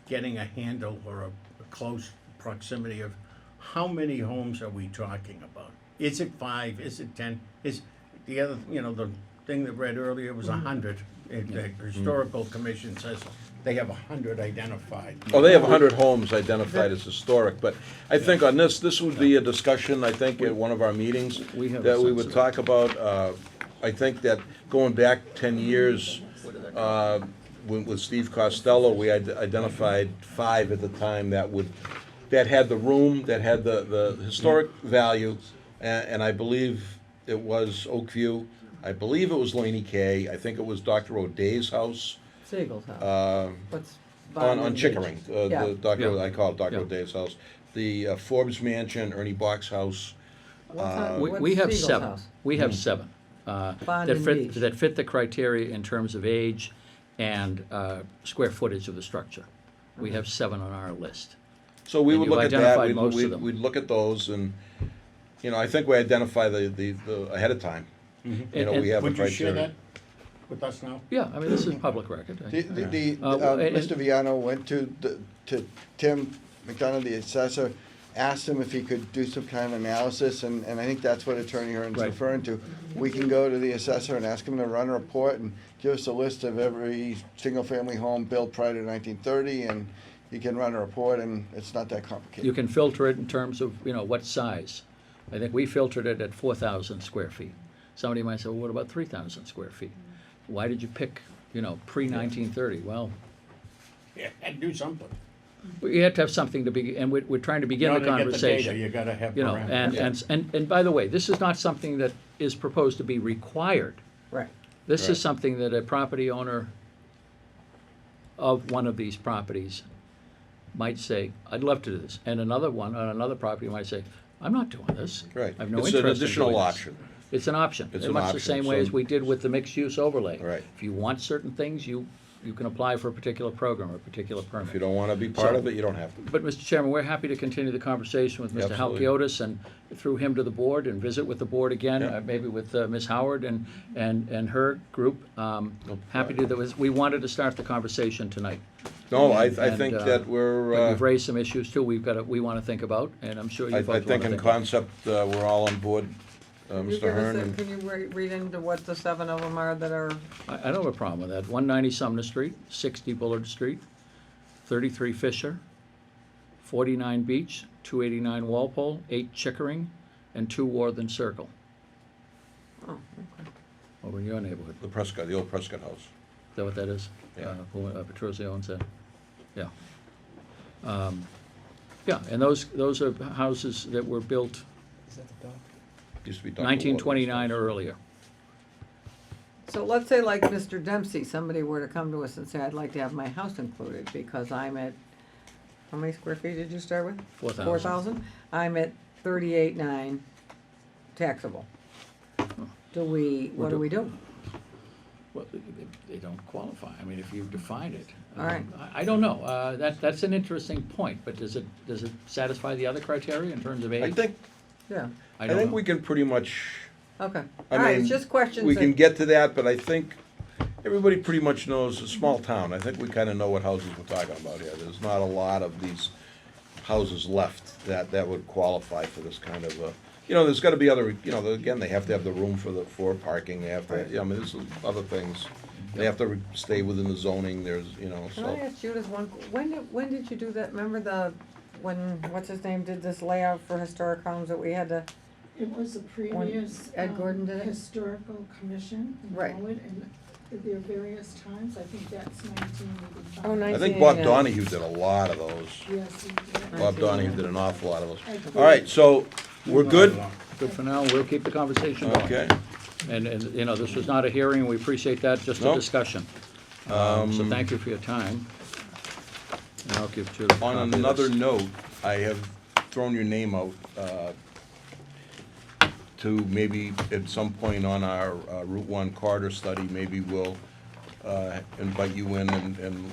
getting a handle or a close proximity of how many homes are we talking about? Is it 5? Is it 10? Is the other, you know, the thing that read earlier was 100. The historical commission says they have 100 identified. Oh, they have 100 homes identified as historic, but I think on this would be a discussion, I think, at one of our meetings, We have a that we sense would of talk about. I think that going back 10 years, with Steve Costello, we had identified 5 at the time that had the room, that had the historic value, and I believe it was Oakview, I believe it was Laney K, I think it was Dr. O'Day's house, Siegel's house. What's on Bond Chickering, Yeah. the Dr., Yeah. I call it Dr. Yeah. O'Day's house. The Forbes Mansion, Ernie Box house. What's on- We what's have Siegel's 7. house? We have 7. Bond That and fit, Beach. that fit the criteria in terms of age and square footage of the structure. We have 7 on our list. So we And would you've look at that, identified most of them. we'd look at those, and, you know, I think we identify the ahead of time. You know, we have a Would you share criteria. that with us now? Yeah, I mean, this is public record. And and- Mr. Viano went to Tim McDonough, the assessor, asked him if he could do some kind of analysis, and I think that's what Attorney Hearn's Right. referring to. We can go to the assessor and ask him to run a report and give us a list of every single-family home built prior to 1930, and he can run a report, and it's not that complicated. You can filter it in terms of, you know, what size. I think we filtered it at 4,000 square feet. Somebody might say, well, what about 3,000 square feet? Why did you pick, you know, pre-1930? Well, Yeah, and do something. you have to have something to be, and we're trying to begin the In order to get the conversation. data, you gotta have You know, parameters. and by the way, this is not something that is proposed to be required. Right. This Right. is something that a property owner of one of these properties might say, I'd love to do this. And another one, on another property might say, I'm not doing this. Right. I have no It's interest an in additional doing this." option. It's an option. It's in an much the option, same way so- as we did with the mixed-use overlay. Right. If you want certain things, you can apply for a particular program or a particular permit. If you don't wanna be part So- of it, you don't have to. But, Mr. Chairman, we're happy to continue the conversation with Mr. Absolutely. Halkiotis and through him to the board and visit with the board again, Yeah. maybe with Ms. Howard and her group. Happy to, we wanted to start the conversation tonight. No, I And, think uh, that But we're, we've raised some issues too, we want to think about, and I'm sure you I folks want to think in think about. concept, we're all on board, Can you Mr. give us Hearn. a- and- Can you read into what the 7 of them are that are, I don't have a problem with that. 190 Sumner Street, 60 Bullard Street, 33 Fisher, 49 Beach, 289 Walpole, 8 Chickering, and 2 Worthing Circle, oh, okay. over in your neighborhood. The Prescott, the old Prescott House. Is that what that is? Yeah. Petruzzi owns that? Yeah. Yeah, and those are houses that were built Is that the dog? Used to be Dr. 1929 or Water's earlier. So let's say like Mr. Dempsey, somebody were to come to us and say, I'd like to have my house included because I'm at, how many square feet did you start with? 4,000. 4,000? I'm at 38.9 taxable. Do we, what do we do? Well, they don't qualify. I mean, if you define it. All right. I don't know. That's an interesting point, but does it satisfy the other criteria in terms of age? I think, Yeah, I don't think know. we can pretty much, okay. I All right, mean, it's just questions. we that- can get to that, but I think everybody pretty much knows, a small town, I think we kinda know what houses we're talking about here. There's not a lot of these houses left that would qualify for this kind of there's gotta be other, again, they have to have the room for parking, they have to, I mean, there's other things. They have to stay within the zoning, there's, Can I so. ask Judith when did you do that? Remember when, what's his name, did this layout for historic homes that we had to, It was a previous, Ed Gordon did it? historical commission in Right. Norwood, and there are various times, I think that's 1985. Oh, I think Bob 1989. Donahue did a lot of those. Yes, he did. Bob Donahue did an awful lot of those. I agree. All right, so, we're good? Good for now. We'll keep the conversation going. Okay. And, this was not a hearing. We appreciate that, just a Nope. discussion. So thank you for your time. And I'll give Judith a copy On of another this. note, I have thrown your name out to maybe at some point on our Route 1 corridor study, maybe we'll invite you in and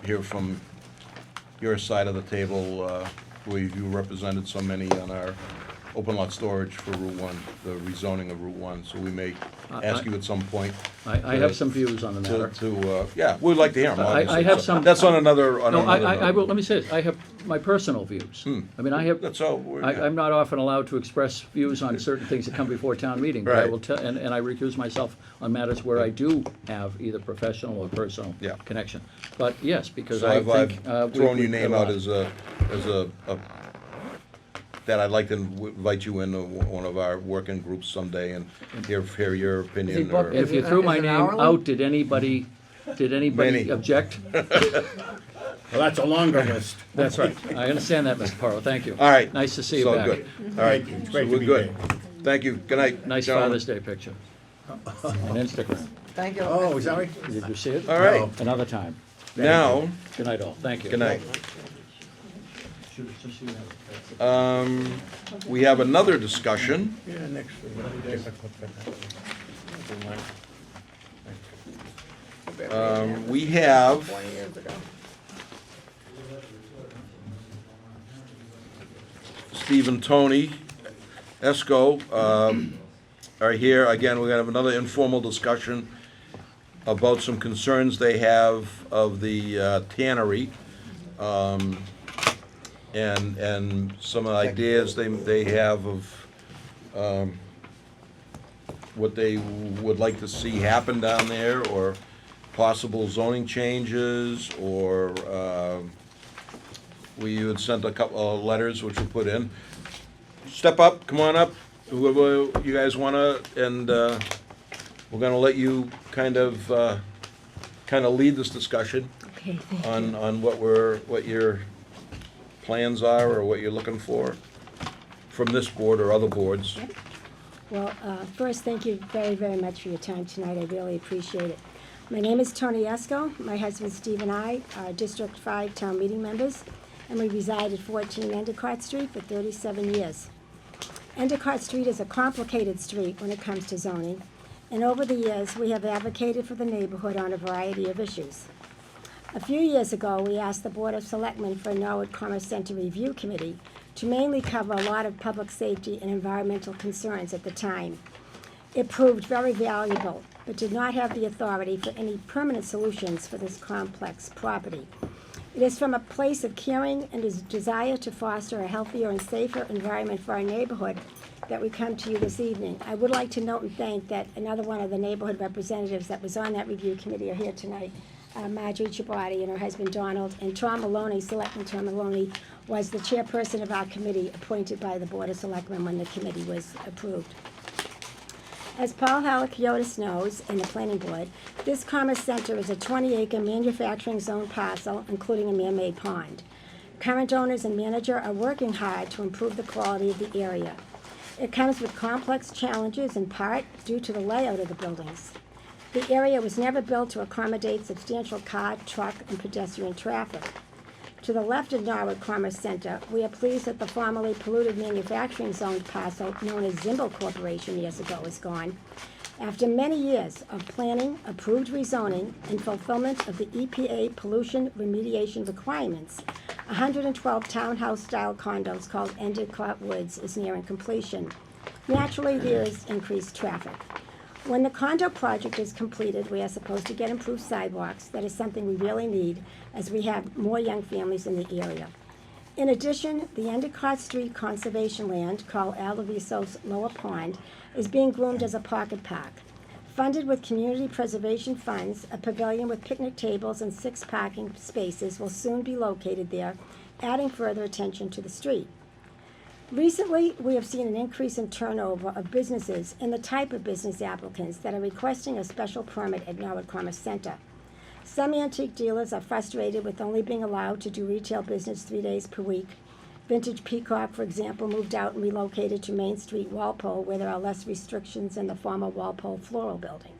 hear from your side of the table, where you represented so many on our open lot storage for Route 1, the rezoning of Route 1, so we may ask you at some point. I have some views on the matter. Yeah, we'd like to hear them, I obviously. have So some- That's on another No, note. I will, let me say this, I have my personal views. I mean, I have, That's all, we're- I'm not often allowed to express views on certain things that come before town meeting, but I Right. will tell, and I recuse myself on matters where I do have either professional or personal Yeah. connection. But yes, because So I I've think. thrown we your name got a out lot. as a, that I'd like to invite you into one of our working groups someday and hear your opinion. booked? or- If you Is it- threw is my it name hourly? out, did anybody Many. object? Well, that's a longer list. That's right. I understand that, Mr. Porro. Thank you. All right. Nice to see you So back. good. All right, Thank you. It's so great to we're be good. Thank you. Good night. Nice gentlemen. Father's Day picture. On Instagram. Thank you. Oh, is that right? Did you see it? All right. No. Another time. Now, Good night, all. Thank you. good night. We have another discussion. Yeah, next week. We have 20 years ago. Steve and Tony Esco are here. Again, we're gonna have another informal discussion about some concerns they have of the tannery, and some ideas they have of what they would like to see happen down there, or possible zoning changes, or we had sent a couple of letters which we put in. Step up, come on up, whoever you guys wanna, and we're gonna let you kind of lead this discussion Okay, thank you. on what your plans are, or what you're looking for from this board or other boards. Well, first, thank you very, very much for your time tonight. I really appreciate it. My name is Tony Esco. My husband Steve and I are District 5 town meeting members, and we reside at 14 Endicott Street for 37 years. Endicott Street is a complicated street when it comes to zoning, and over the years, we have advocated for the neighborhood on a variety of issues. A few years ago, we asked the Board of Selectmen for a Norwood Commerce Center Review Committee to mainly cover a lot of public safety and environmental concerns at the time. It proved very valuable, but did not have the authority for any permanent solutions for this complex property. It is from a place of caring and a desire to foster a healthier and safer environment for our neighborhood that we come to you this evening. I would like to note and thank that another one of the neighborhood representatives that was on that review committee are here tonight. Marjorie Chabati and her husband Donald, and Tom Maloney, Selectman Tom Maloney, was the chairperson of our committee appointed by the Board of Selectmen when the committee was approved. As Paul Halakiotis knows, and the planning board, this Commerce Center is a 20-acre manufacturing zone parcel, including a man-made pond. Current owners and manager are working hard to improve the quality of the area. It comes with complex challenges, in part due to the layout of the buildings. The area was never built to accommodate substantial car, truck, and pedestrian traffic. To the left of Norwood Commerce Center, we are pleased that the formerly polluted manufacturing zone parcel known as Zimbel Corporation years ago is gone. After many years of planning, approved rezoning, and fulfillment of the EPA pollution remediation requirements, 112 townhouse-style condos called Endicott Woods is nearing completion. Naturally, there is increased traffic. When the condo project is completed, we are supposed to get improved sidewalks. That is something we really need, as we have more young families in the area. In addition, the Endicott Street conservation land, called Aldevisos Lower Pond, is being groomed as a pocket park. Funded with community preservation funds, a pavilion with picnic tables and 6 parking spaces will soon be located there, adding further attention to the street. Recently, we have seen an increase in turnover of businesses and the type of business applicants that are requesting a special permit at Norwood Commerce Center. Some antique dealers are frustrated with only being allowed to do retail business 3 days per week. Vintage Peacock, for example, moved out and relocated to Main Street, Walpole, where there are less restrictions than the former Walpole Floral Building.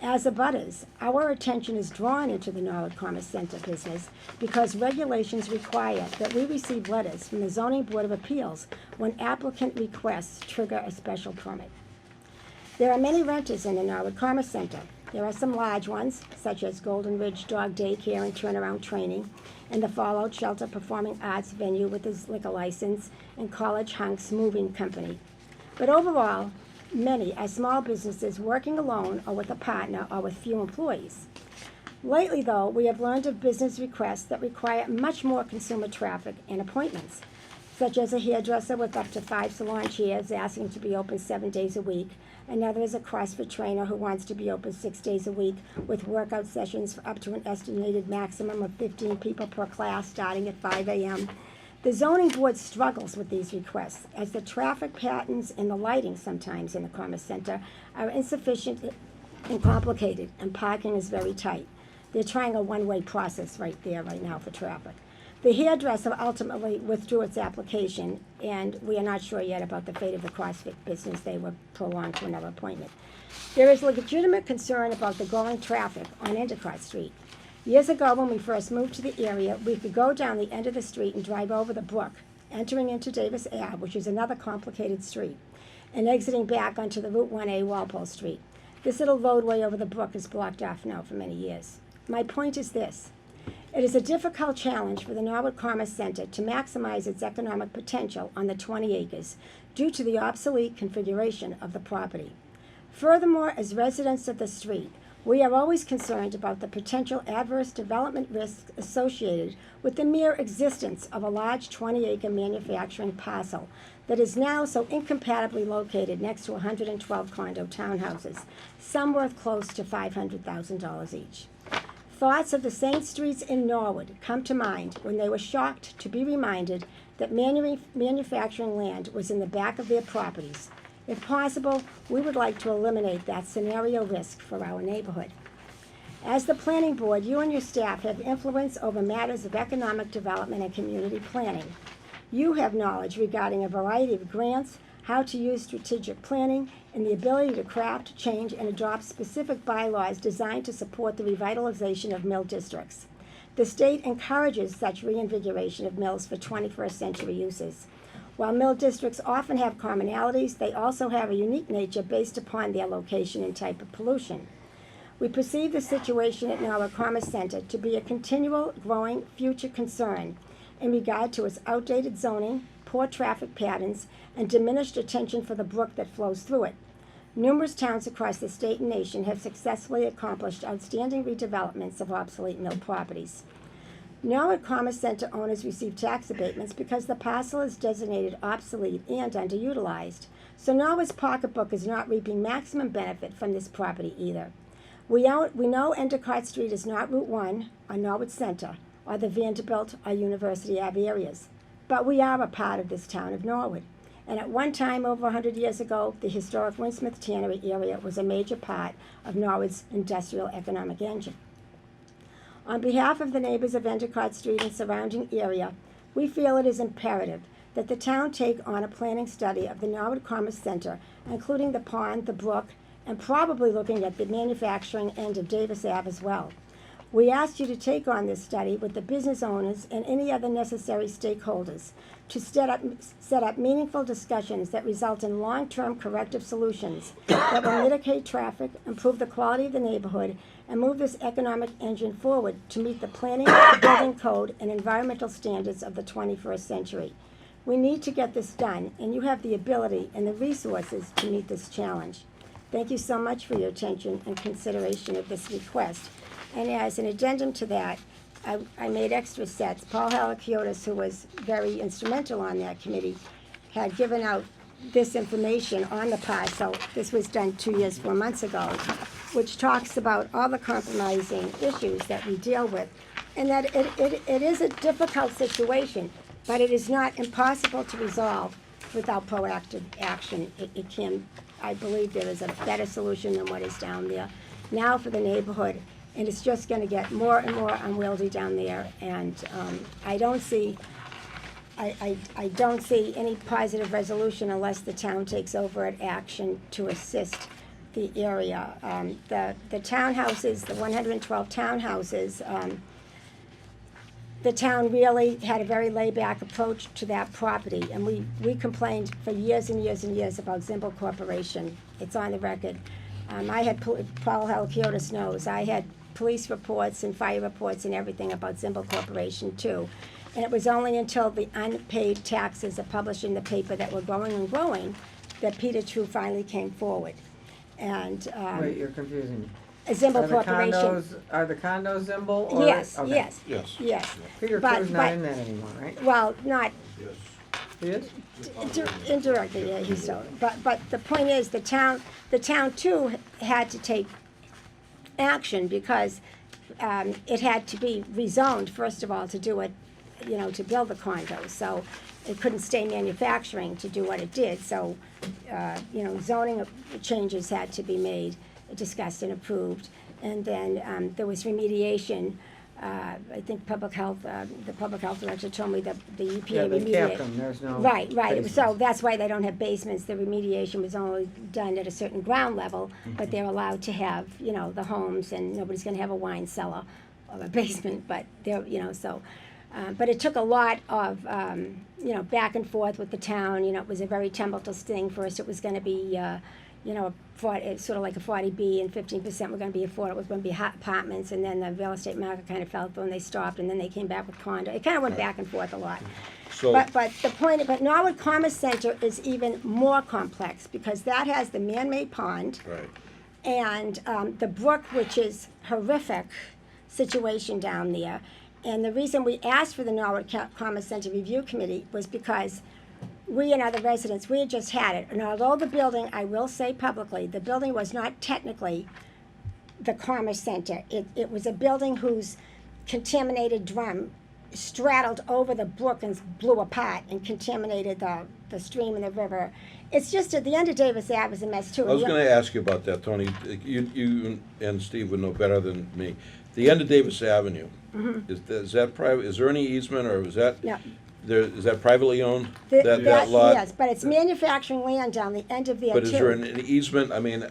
As abutters, our attention is drawn into the Norwood Commerce Center business because regulations require that we receive letters from the Zoning Board of Appeals when applicant requests trigger a special permit. There are many renters in the Norwood Commerce Center. There are some large ones, such as Golden Ridge Dog Daycare and Turnaround Training, and the Fallout Shelter Performing Arts venue with its liquor license, and College Hunks Moving Company. But overall, many are small businesses working alone or with a partner or with few employees. Lately, though, we have learned of business requests that require much more consumer traffic and appointments, such as a hairdresser with up to 5 salon chairs asking to be open 7 days a week. Another is a CrossFit trainer who wants to be open 6 days a week with workout sessions for up to an estimated maximum of 15 people per class starting at 5 a.m. The zoning board struggles with these requests as the traffic patterns and the lighting sometimes in the Commerce Center are insufficient and complicated, and parking is very tight. They're trying a one-way process right now for traffic. The hairdresser ultimately withdrew its application, and we are not sure yet about the fate of the CrossFit business. They were prolonged to another appointment. There is legitimate concern about the growing traffic on Endicott Street. Years ago, when we first moved to the area, we could go down the end of the street and drive over the brook, entering into Davis Ave, which is another complicated street, and exiting back onto the Route 1A Walpole Street. This little roadway over the brook is blocked off now for many years. My point is this. It is a difficult challenge for the Norwood Commerce Center to maximize its economic potential on the 20 acres due to the obsolete configuration of the property. Furthermore, as residents of the street, we are always concerned about the potential adverse development risks associated with the mere existence of a large 20-acre manufacturing parcel that is now so incompatibly located next to 112 condo townhouses, some worth close to $500,000 each. Thoughts of the St. Streets in Norwood come to mind when they were shocked to be reminded that manufacturing land was in the back of their properties. If possible, we would like to eliminate that scenario risk for our neighborhood. As the planning board, you and your staff have influence over matters of economic development and community planning. You have knowledge regarding a variety of grants, how to use strategic planning, and the ability to craft, change, and adopt specific bylaws designed to support the revitalization of mill districts. The state encourages such reinvigoration of mills for 21st century uses. While mill districts often have commonalities, they also have a unique nature based upon their location and type of pollution. We perceive the situation at Norwood Commerce Center to be a continual, growing future concern in regard to its outdated zoning, poor traffic patterns, and diminished attention for the brook that flows through it. Numerous towns across the state and nation have successfully accomplished outstanding redevelopments of obsolete mill properties. Norwood Commerce Center owners receive tax abatements because the parcel is designated obsolete and underutilized, so Norwood's pocketbook is not reaping maximum benefit from this property either. We know Endicott Street is not Route 1 or Norwood Center or the Vanderbilt or University Ave areas, but we are a part of this town of Norwood. And at one time, over 100 years ago, the historic Winsmith Tannery area was a major part of Norwood's industrial economic engine. On behalf of the neighbors of Endicott Street and surrounding area, we feel it is imperative that the town take on a planning study of the Norwood Commerce Center, including the pond, the brook, and probably looking at the manufacturing end of Davis Ave as well. We ask you to take on this study with the business owners and any other necessary stakeholders to set up meaningful discussions that result in long-term corrective solutions that will mitigate traffic, improve the quality of the neighborhood, and move this economic engine forward to meet the planning, building code, and environmental standards of the 21st century. We need to get this done, and you have the ability and the resources to meet this challenge. Thank you so much for your attention and consideration of this request. And as an addendum to that, I made extra sets. Paul Halakiotis, who was very instrumental on that committee, had given out this information on the parcel. This was done 2 years, 4 months ago, which talks about all the compromising issues that we deal with. And that it is a difficult situation, but it is not impossible to resolve without proactive action. It can, I believe there is a better solution than what is down there now for the neighborhood. And it's just gonna get more and more unwieldy down there, and I don't see any positive resolution unless the town takes overt action to assist the area. The townhouses, the 112 townhouses, the town really had a very laid-back approach to that property, and we complained for years and years and years about Zimbel Corporation. It's on the record. I had, Paul Halakiotis knows, I had police reports and fire reports and everything about Zimbel Corporation too. And it was only until the unpaid taxes are published in the paper that were growing and growing that Peter True finally came forward. And Wait, you're confusing me. Zimbel Corporation. Are the condos Zimbel? Or? Yes, Okay. yes, Yes. yes. Peter But- Crew's not but- in that anymore, right? Well, not Yes. He is? indirectly, yeah, he's so. But the point is, the town too had to take action because it had to be rezoned, first of all, to do it, to build the condos. So it couldn't stay manufacturing to do what it did. So, zoning changes had to be made, discussed and approved. And then there was remediation. I think public health, the public health director told me that the EPA Yeah, they remediated. capped them, there's no. Right. So basements. that's why they don't have basements. The remediation was only done at a certain ground level, but they're allowed to have, the homes, and nobody's gonna have a wine cellar or a basement, but they're, so. But it took a lot of, back and forth with the town. It was a very tumultuous thing. First, it was gonna be, it's sort of like a 40B, and 15% were gonna be affordable. It was gonna be apartments, and then the real estate market kind of fell through, and they stopped, and then they came back with condo. It kind of went back and forth a lot. So, But Norwood Commerce Center is even more complex because that has the man-made pond right. and the brook, which is horrific situation down there. And the reason we asked for the Norwood Commerce Center Review Committee was because we and other residents, we had just had it. And although the building, I will say publicly, the building was not technically the Commerce Center. It was a building whose contaminated drum straddled over the brook and blew apart and contaminated the stream and the river. It's just at the end of Davis Ave is a mess too. I was gonna ask you about that, Tony. You and Steve would know better than me. The end of Davis Avenue, is that private, is there any easement, or is that? No, is that privately owned, The- that lot? Yes, but it's manufacturing land down the end of there too. But is there an easement? I mean,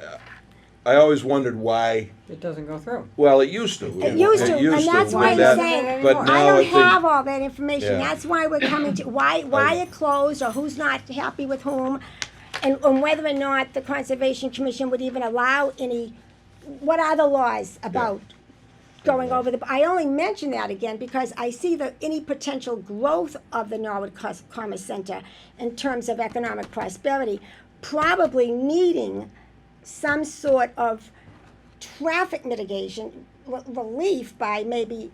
I always wondered why, It doesn't go through. well, it used to. It used to, and that's why with I'm that- saying, But I now I don't think, have all that information, Yeah. that's why we're coming to, why it closed, or who's not happy with whom, and whether or not the Conservation Commission would even allow any, what are the laws about going over the, I only mention that again because I see that any potential growth of the Norwood Commerce Center in terms of economic prosperity, probably needing some sort of traffic mitigation relief by maybe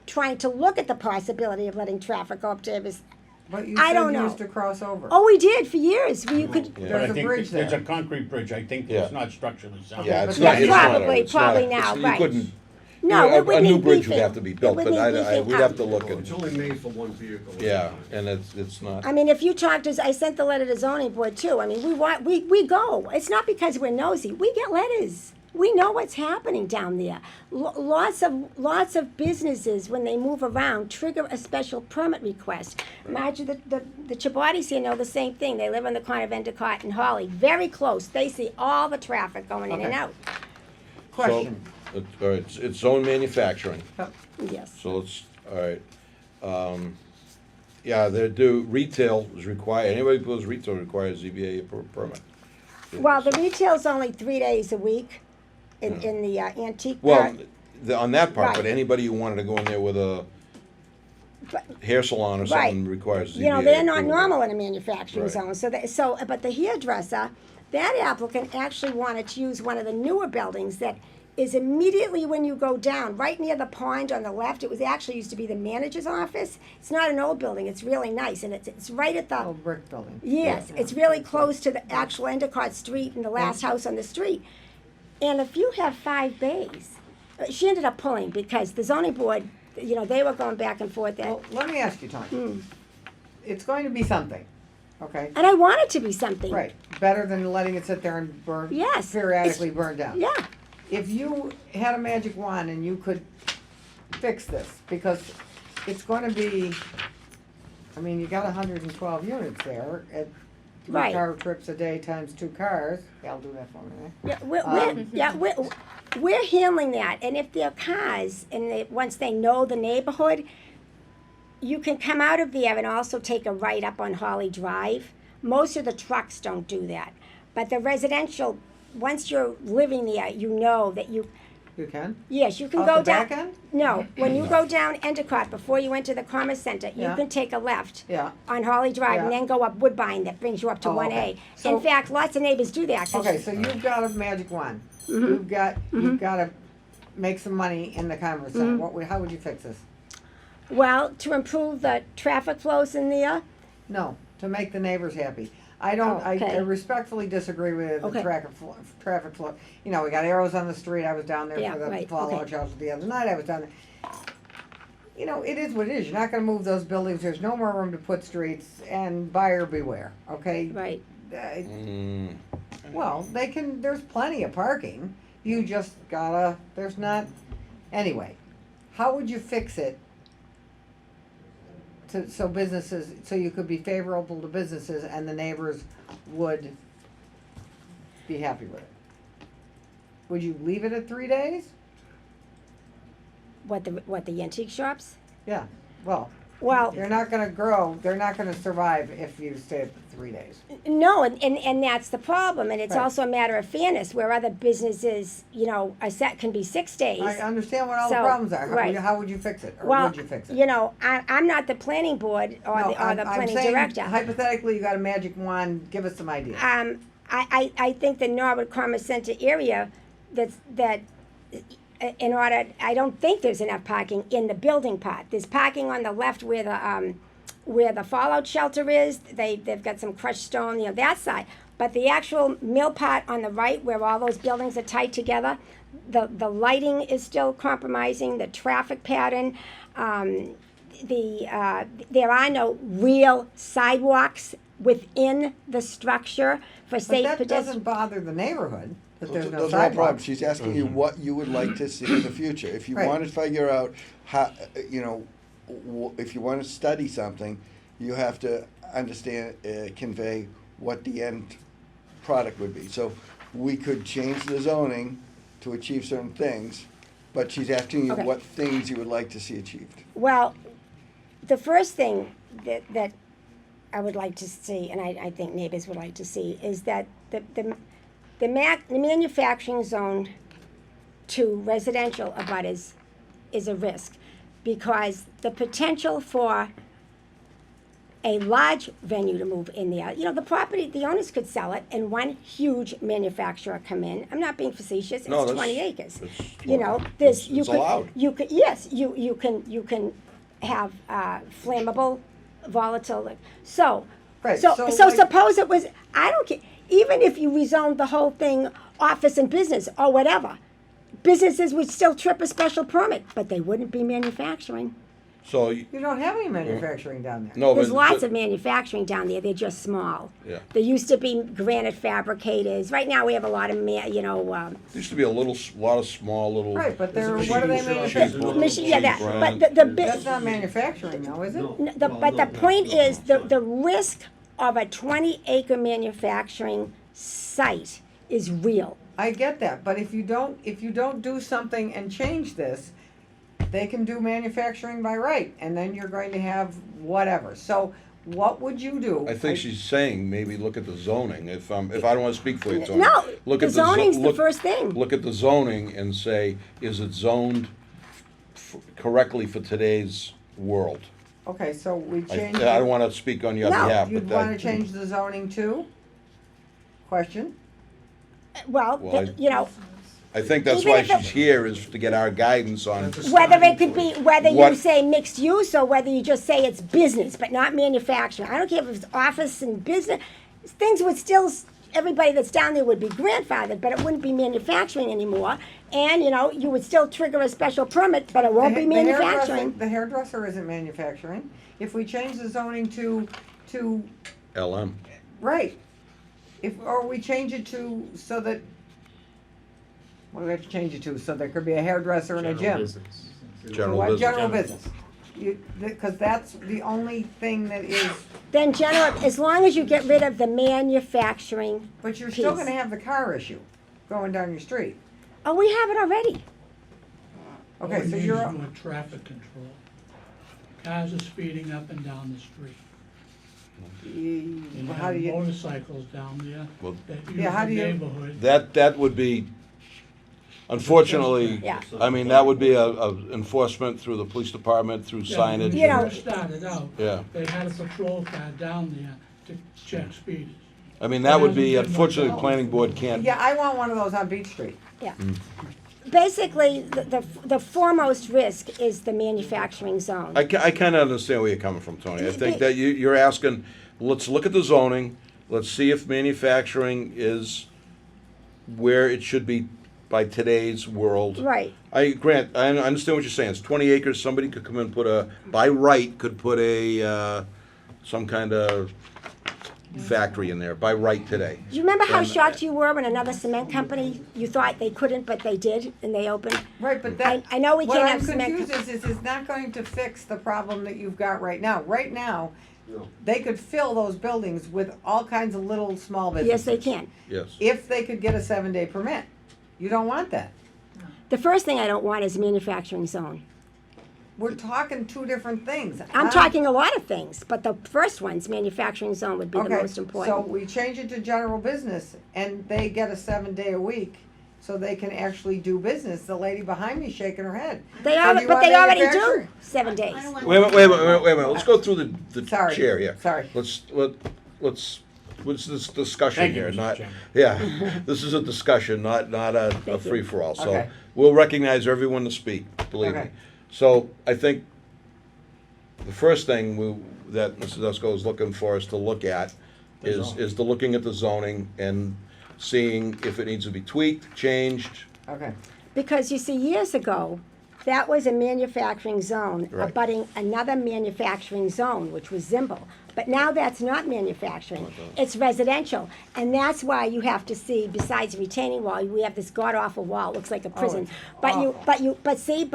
trying to look at the possibility of letting traffic go up Davis. But you I don't said you know. used to cross over. Oh, we did for years. We could. Yeah. But I There's a think bridge there's a there. concrete bridge, I think Yeah. it's not structurally sound. yeah, it's but not, that's it's not a- probably- it's not a- probably it's- now, you right. couldn't, No, a it would new need bridge would beefing. have to be built, It would but need I, beefing we'd up. have to look It's and, only made for one vehicle. yeah, and it's not. I mean, if you talk to, I sent the letter to zoning board too. I mean, we go. It's not because we're nosy. We get letters. We know what's happening down there. Lots of businesses, when they move around, trigger a special permit request. Imagine the Chabatis here know the same thing. They live on the corner of Endicott and Holly, very close. They see all the traffic going in and Okay. out. Question. So, all right, it's zone manufacturing, Yes. so it's, all right. Yeah, they do, retail is required, anybody who goes retail requires ZBA permit. Well, the retail's only 3 days a week in the antique Well, part. on that part, but Right. anybody who wanted to go in there with a But- hair salon or something requires ZBA. You know, they're not approval. normal in a manufacturing Right. zone, but the hairdresser, that applicant actually wanted to use one of the newer buildings that is immediately when you go down, right near the pond on the left. It was actually used to be the manager's office. It's not an old building, it's really nice, and it's right at the, Old brick building. yes, it's really close to the actual Endicott Street and the last house on the street. And if you have 5 bays, she ended up pulling because the zoning board, you know, they were going back and forth. Well, let me ask you, Tony. It's going to be something, okay? And I want it to be something. Right, better than letting it sit there and burn, Yes, periodically burn down. Yeah. If you had a magic wand and you could fix this, because it's gonna be, I mean, you got 112 units there at Right. 3 car trips a day times 2 cars. Yeah, I'll do that for me, eh? Yeah, we're handling that, and if they're cars, and once they know the neighborhood, you can come out of there and also take a right up on Holly Drive. Most of the trucks don't do that, but the residential, once you're living there, you know that you, You can? yes, you can Off go the down. back end? No, when you go down Endicott, before you enter the Commerce Center, you Yeah. can take a left Yeah. on Holly Drive and Yeah. then go up Woodbine, that brings you up to Oh, 1A. okay. So- In fact, lots of neighbors do that. 'cause Okay, so you've got a magic wand. You've got to make some money in the Commerce Center. How would you fix this? Well, to improve the traffic flows in there, No, to make the neighbors happy. I don't, Oh, I okay. respectfully disagree with the Okay. traffic flow. You know, we got arrows on the street. I was down there Yeah, for the right, Fallout okay. shelter the other night. I was down there. You know, it is what it is. You're not gonna move those buildings. There's no more room to put streets, and buyer beware, okay? right. Well, there's plenty of parking. You just gotta, there's not, anyway. How would you fix it so businesses, so you could be favorable to businesses and the neighbors would be happy with it? Would you leave it at 3 days? What the antique shops? Yeah, well, Well, they're not gonna grow, they're not gonna survive if you stay at 3 days. no, and that's the problem, and it's Right. also a matter of fairness, where other businesses, you know, can be 6 days. I understand what all the So, problems are. right. How would you fix it, or Well, would you fix it? you know, I'm not the planning board or No, the I'm planning saying director. hypothetically, you got a magic wand, give us some ideas. I think the Norwood Commerce Center area, in order, I don't think there's enough parking in the building part. There's parking on the left where the Fallout shelter is. They've got some crushed stone, you know, that side. But the actual mill part on the right, where all those buildings are tight together, the lighting is still compromising, the traffic pattern. There are no real sidewalks within the structure for But safe that pedestrians. doesn't bother the neighborhood, that there's no Those are all problems. sidewalks. She's asking you what you would like to see in the future. If you Right. want to figure out how, you know, if you want to study something, you have to understand, convey what the end product would be. So we could change the zoning to achieve certain things, but she's asking you Okay. what things you would like to see achieved. Well, the first thing that I would like to see, and I think neighbors would like to see, is that the manufacturing zone to residential abutters is a risk, because the potential for a large venue to move in there, the property, the owners could sell it and one huge manufacturer come in. I'm not being facetious, No, it's that's- 20 acres. it's- it's allowed. You could, yes, you can have flammable, volatile, so, Right, so so like- suppose it was, I don't care, even if you rezoned the whole thing office and business or whatever, businesses would still trip a special permit, but they wouldn't be manufacturing. So, You don't have any manufacturing down there. no, There's but. lots of manufacturing down there, they're just small. Yeah. There used to be granite fabricators, right now we have a lot of, There used to be a lot of small little. Right, but they're, It's a what are they machine shop. manufacturing? machine, yeah, that, Cheap but brand. the That's not manufacturing though, is it? but the point is, the risk of a 20-acre manufacturing site is real. I get that, but if you don't do something and change this, they can do manufacturing by right, and then you're going to have whatever. So what would you do? I think she's saying maybe look at the zoning, if I don't wanna speak for you, Tony. No, Look the at zo- zoning's the look- first thing. Look at the zoning and say, is it zoned correctly for today's world? Okay, so we I change. don't wanna speak on your No, behalf, but You'd that. wanna change the zoning to? Question? Well, Well, I think that's Even why if it- she's here, is to get our guidance on, whether it could be, whether you What- say mixed use or whether you just say it's business, but not manufacturing. I don't care if it's office and business, things would still, everybody that's down there would be grandfathered, but it wouldn't be manufacturing anymore. And, you would still trigger a special permit, but it won't be The hairdresser- manufacturing. The hairdresser isn't manufacturing. If we change the zoning to, LM. right, or we change it to, so that, what do we have to change it to? So there could be a hairdresser and a General gym. business. General What? business. General business. Because that's the only thing that is, Then general, as long as you get rid of the manufacturing, but you're still Piece. gonna have the car issue going down your street. oh, we have it already. Okay, so you're, More traffic control. Cars are speeding up and down the street. And you how have do you, motorcycles down there Well, that Yeah, use how the do you- neighborhood. that would be, unfortunately, Yeah. I mean, that would be a enforcement through the police department, through Yeah, when signage. we You know- first started out, Yeah. they had a patrol car down there to check speeders. I mean, that would be, unfortunately, the planning board can't. yeah, I want one of those on Beach Street. Basically, the foremost risk is the manufacturing zone. I kind of understand where you're coming from, Tony. I think that you're asking, let's look at the zoning, let's see if manufacturing is where it should be by today's world. Right. I understand what you're saying. It's 20 acres, somebody could come and by right, could put some kind of factory in there, by right today. Do you remember how And- shocked you were when another cement company, you thought they couldn't, but they did, and they opened? Right, but that. I know we what can't I'm have cement. confused is it's not going to fix the problem that you've got right now. Right now, they could fill those buildings with all kinds of little, small Yes, businesses. they can. Yes. If they could get a 7-day permit. You don't want that. The first thing I don't want is manufacturing zone. We're talking two different things. I'm talking a lot of things, but the first one's manufacturing zone would be the Okay, most so important. we change it to general business and they get a 7-day a week so they can actually do business. The lady behind me shaking her head. They So are, do you but want they already do manufacturing? 7 days. Wait a minute, let's go through the Sorry, chair here. sorry. What's this discussion Thank you, here, Mr. not, Chairman. yeah, this is a discussion, not a Thank you. free-for-all, so Okay. we'll recognize everyone to speak, believe me. Okay. So, I think the first thing that Mrs. Dusko is looking for us to look at is the looking at the zoning and seeing if it needs to be tweaked, changed. Okay. Because you see, years ago, that was a manufacturing zone Right. abutting another manufacturing zone, which was Zimble. But now that's not manufacturing, it's residential. And that's why you have to see, besides retaining wall, we have this god-awful wall, looks like a prison. But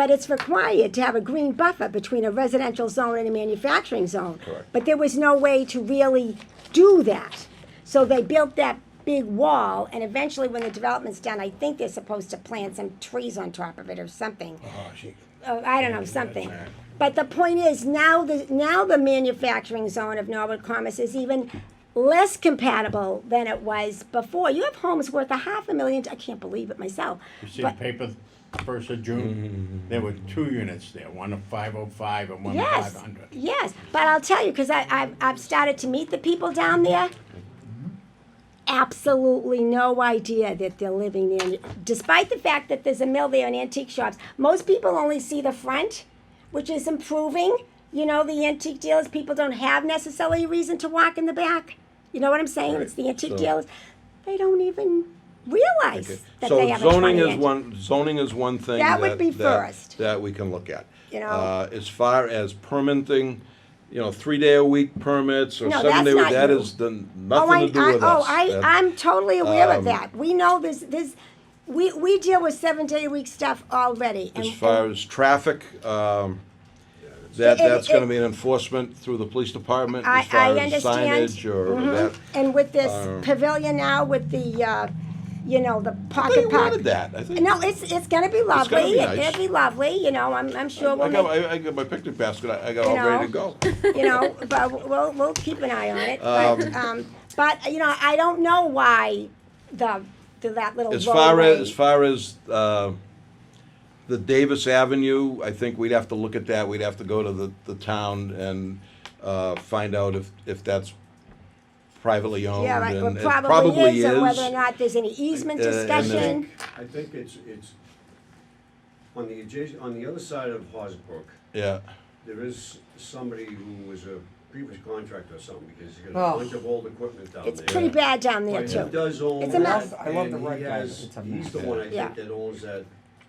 it's required to have a green buffer between a residential zone and a manufacturing zone. Correct. But there was no way to really do that. So they built that big wall, and eventually when the development's done, I think they're supposed to plant some trees on top of it or something. I don't know, something. But the point is, now the manufacturing zone of Norwood Commerce is even less compatible than it was before. You have homes worth $500,000, I can't believe it myself. You see the But- paper, 1st of June, there were 2 units there, one of 505 and one of Yes, 500. yes, but I'll tell you, because I've started to meet the people down there. Absolutely no idea that they're living there, despite the fact that there's a mill there and antique shops. Most people only see the front, which is improving. You know, the antique dealers, people don't have necessarily a reason to walk in the back. You know what I'm saying? Right. It's the antique So- dealers. They don't even realize Okay. that So they have a 20 zoning is one thing That would be first. that we can look at. You know? As far as permitting, 3-day-a-week permits or No, 7-day, that's not that you. is nothing to do with us. I'm totally aware of Um, that. We know we deal with 7-day-a-week stuff already. As and- far as traffic, It- that's gonna it- be an enforcement through the police department I as far as understand. signage or Mhm. that. And with this um, pavilion now, with the, the I thought pocket you park. wanted that. I think. No, it's gonna be gonna lovely. be nice. It'll be lovely, I'm sure I we'll got, make, I got my picnic basket. I got You all ready to go. but we'll keep an eye on it. But I don't know why that little As roadway. far as the Davis Avenue, I think we'd have to look at that. We'd have to go to the town and find out if that's privately owned. Yeah, right, and well, it probably is, and whether or not there's any easement And then- discussion. I think it's on the on the other side of Hosbrook, Yeah, there is somebody who was a previous contractor or something, because he's got Oh. a bunch of old equipment down there. It's pretty bad down there But he too. does own It's a mess. that, I love the and right he guy, has, but it's a he's mess. the one I Yeah. think that owns that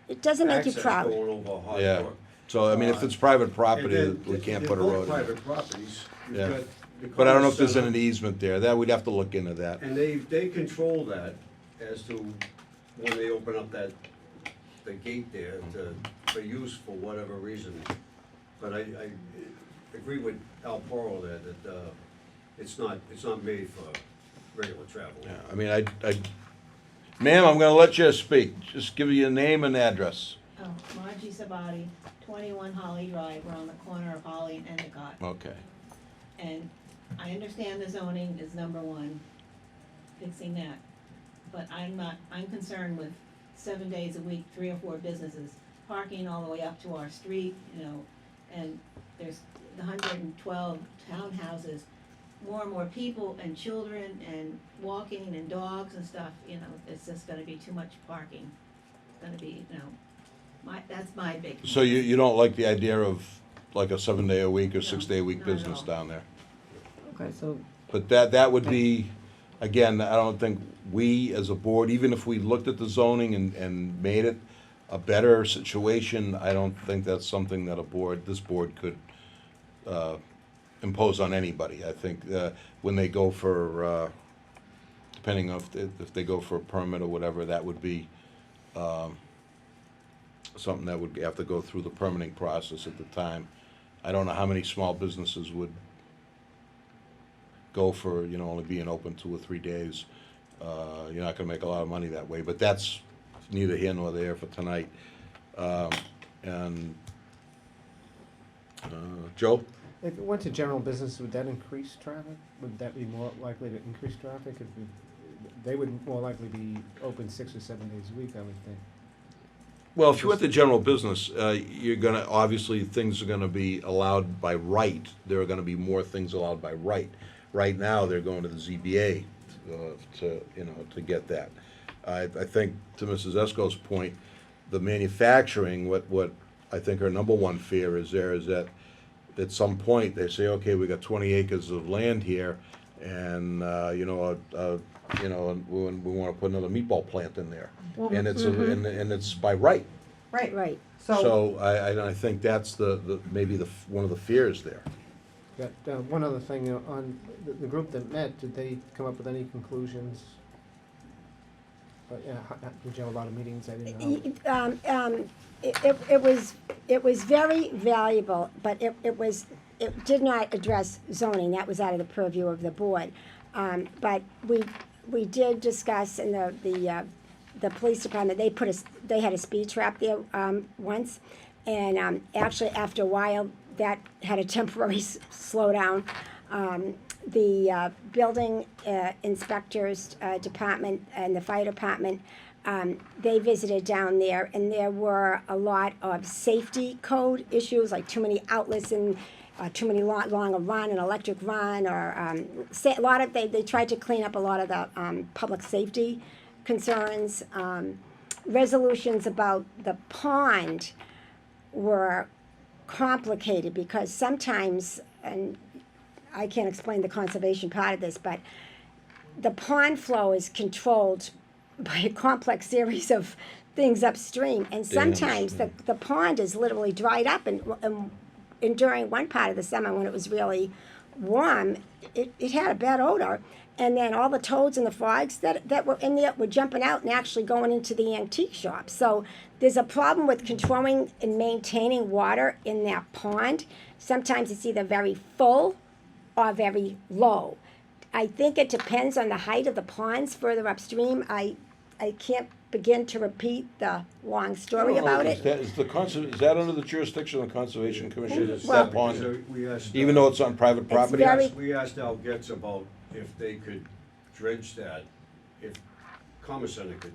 It doesn't make you access proud. going over Hosbrook. yeah. So, I mean, if it's private property, And then we can't they're put a both road in. private properties. You've Yeah. got the But I don't know if Commerce there's Center, an easement there. That, we'd have to look into that. And they control that as to when they open up the gate there for use for whatever reason. But I agree with Al Poro there that, it's not made for regular travel. Yeah, I mean, ma'am, I'm gonna let you speak. Just give me your name and address. Oh, Margie Sabati, 21 Holly Drive, we're on the corner of Holly and Endicott. Okay. And I understand the zoning is number one, fixing that. But I'm concerned with 7 days a week, 3 or 4 businesses, parking all the way up to our street, and there's the 112 townhouses, more and more people and children and walking and dogs and stuff, it's just gonna be too much parking. It's gonna be, that's my big. So you don't like the idea of like a 7-day-a-week or No, 6-day-a-week not at business all. down there? Okay, so, But that would be, again, I don't think we as a board, even if we looked at the zoning and made it a better situation, I don't think that's something that this board could impose on anybody. I think when they go for, depending on if they go for a permit or whatever, that would be something that would have to go through the permitting process at the time. I don't know how many small businesses would go for, only being open 2 or 3 days. You're not gonna make a lot of money that way, but that's neither here nor there for tonight. Joe? If it went to general business, would that increase traffic? Would that be more likely to increase traffic? They would more likely be open 6 or 7 days a week, I would think. Well, if you went to general business, you're gonna, obviously, things are gonna be allowed by right. There are gonna be more things allowed by right. Right now, they're going to the ZBA to get that. I think, to Mrs. Esco's point, the manufacturing, what I think our number one fear is that at some point, they say, okay, we got 20 acres of land here, and, we wanna put another meatball plant in there. Well, And it's by right. right, Right. so, So I think that's maybe one of the fears there. Got, one other thing, on the group that met, did they come up with any conclusions? But, did you have a lot of meetings? I didn't know. It was very valuable, but it did not address zoning, that was out of the purview of the board. But we did discuss in the police department, they had a speed trap there, once. And, actually, after a while, that had a temporary slowdown. The building inspectors department and the fire department, they visited down there, and there were a lot of safety code issues, like too many outlets and too many long a run, an electric run, or a lot of they tried to clean up a lot of the public safety concerns. Resolutions about the pond were complicated because sometimes, and I can't explain the conservation part of this, but the pond flow is controlled by a complex series of things upstream, and sometimes the pond is literally dried up, and during one part of the summer when it was really warm, it had a bad odor, and then all the toads and the frogs that were in there were jumping out and actually going into the antique shop. So there's a problem with controlling and maintaining water in that pond. Sometimes it's either very full or very low. I think it depends on the height of the ponds further upstream. I can't begin to repeat the long story about it. Is that under the jurisdiction of the Conservation Commission? Is Well- that pond, So we asked, even though it's on private property? very- we asked Al Getz about if they could dredge that, if Commerce Center could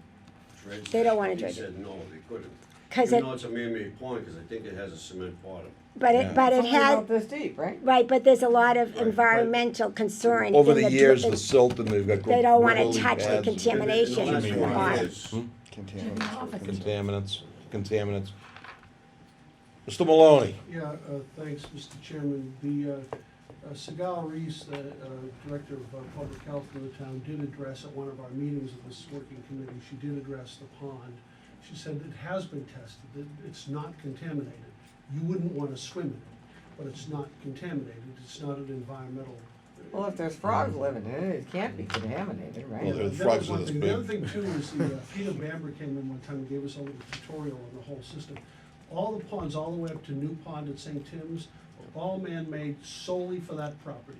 dredge that. They don't wanna dredge He it. said, no, they couldn't. 'Cause Even though it's a man-made pond, because I think it has a cement bottom. But Yeah. it It's only had, about this deep, right? right, but there's a lot of Right, environmental concern. Over in the years, in- the silt, and they've got. They don't wanna lily touch the pads. contamination And the in the last one pond. is- Contaminants. Mr. Maloney? Yeah, thanks, Mr. Chairman. The Sigal Reese, the Director of Public Health in the town, did address at one of our meetings of this working committee, she did address the pond. She said it has been tested, that it's not contaminated. You wouldn't want to swim in it, but it's not contaminated, it's not an environmental. Well, if there's frogs living in it, it can't be contaminated, Well, right? the That frogs was are one this thing. big. The other thing too is Peter Bamber came in one time and gave us a little tutorial on the whole system. All the ponds, all the way up to New Pond at St. Tim's, are all man-made solely for that property.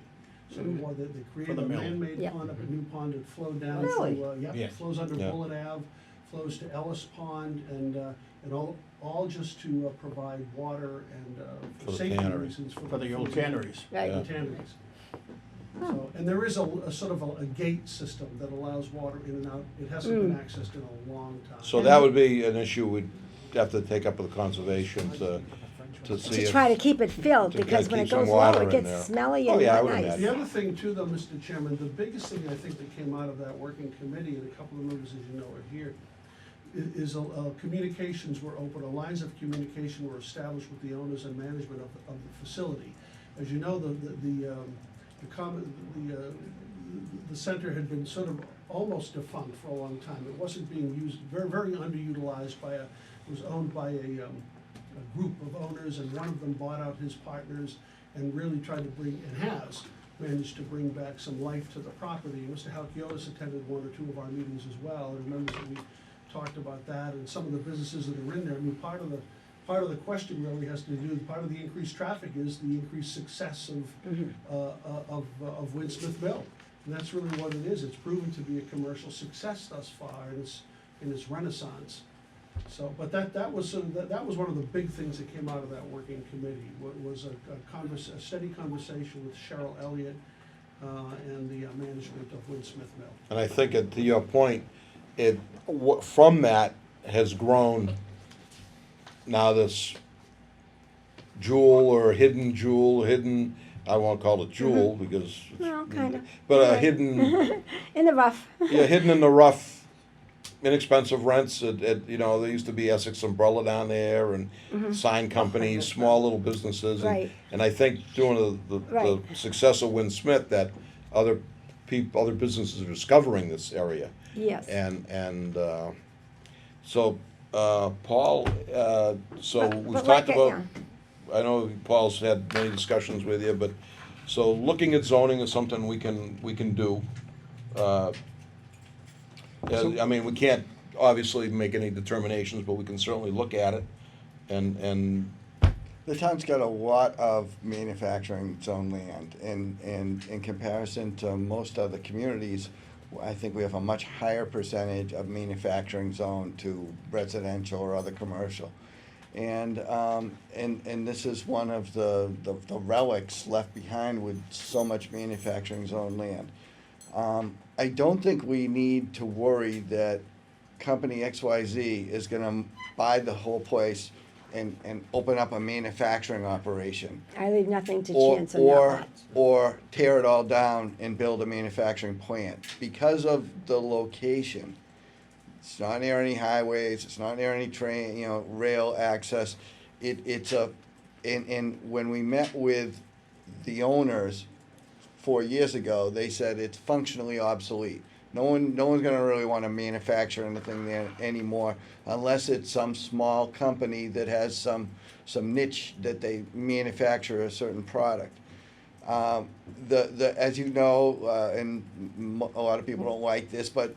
So they created the a mill. man-made Yep. pond up at New Pond that flowed down Really? to, Yeah. it flows under Yeah. Bullet Ave, flows to Ellis Pond, and all just to provide water and For for the safety tannery. reasons. For the old tanneries. Right. The tanneries. So, and there is a sort of a gate system that allows water in and out. It hasn't been accessed in a long time. So that would be an issue we'd have to take up with the conservation to see To if. try to keep it filled, to because when keep it some goes water low, it in there. gets smelly Oh, and yeah, I not would nice. imagine. The other thing too, though, Mr. Chairman, the biggest thing I think that came out of that working committee, and a couple of members, as you know, are here, is communications were open, or lines of communication were established with the owners and management of the facility. As you know, the center had been sort of almost defunct for a long time. It wasn't being used, very, very underutilized it was owned by a group of owners, and one of them bought out his partners and really tried to bring, and has managed to bring back some life to the property. Mr. Halkiotis attended one or two of our meetings as well, and remembers that we talked about that and some of the businesses that are in there. I mean, part of the question really has to do, part of the increased traffic is the increased success of Winsmith Mill. And that's really what it is. It's proven to be a commercial success thus far in its renaissance. So, but that was one of the big things that came out of that working committee, was a steady conversation with Cheryl Elliott and the management of Winsmith Mill. And I think, to your point, from that has grown now this hidden, I won't call it jewel because. Well, kind of. But a hidden, In the rough. yeah, hidden in the rough, inexpensive rents. There used to be Essex Umbrella down there and sign companies, small little businesses. And, Right. and I think doing the Right. success of Win Smith, that other businesses are discovering this area. Yes. And so, Paul, so But we've like talked it, about, I know Paul's had many discussions with you, but So looking at zoning is something we can do. I mean, we can't obviously make any determinations, but we can certainly look at it and The town's got a lot of manufacturing zone land, and in comparison to most other communities, I think we have a much higher percentage of manufacturing zone to residential or other commercial. And this is one of the relics left behind with so much manufacturing zone land. I don't think we need to worry that company XYZ is gonna buy the whole place and open up a manufacturing operation. I leave nothing to Or, chance on that or, one. or tear it all down and build a manufacturing plant. Because of the location, it's not near any highways, it's not near any train, rail access. And when we met with the owners 4 years ago, they said it's functionally obsolete. No one's gonna really wanna manufacture anything there anymore unless it's some small company that has some niche that they manufacture a certain product. As you know, and a lot of people don't like this, but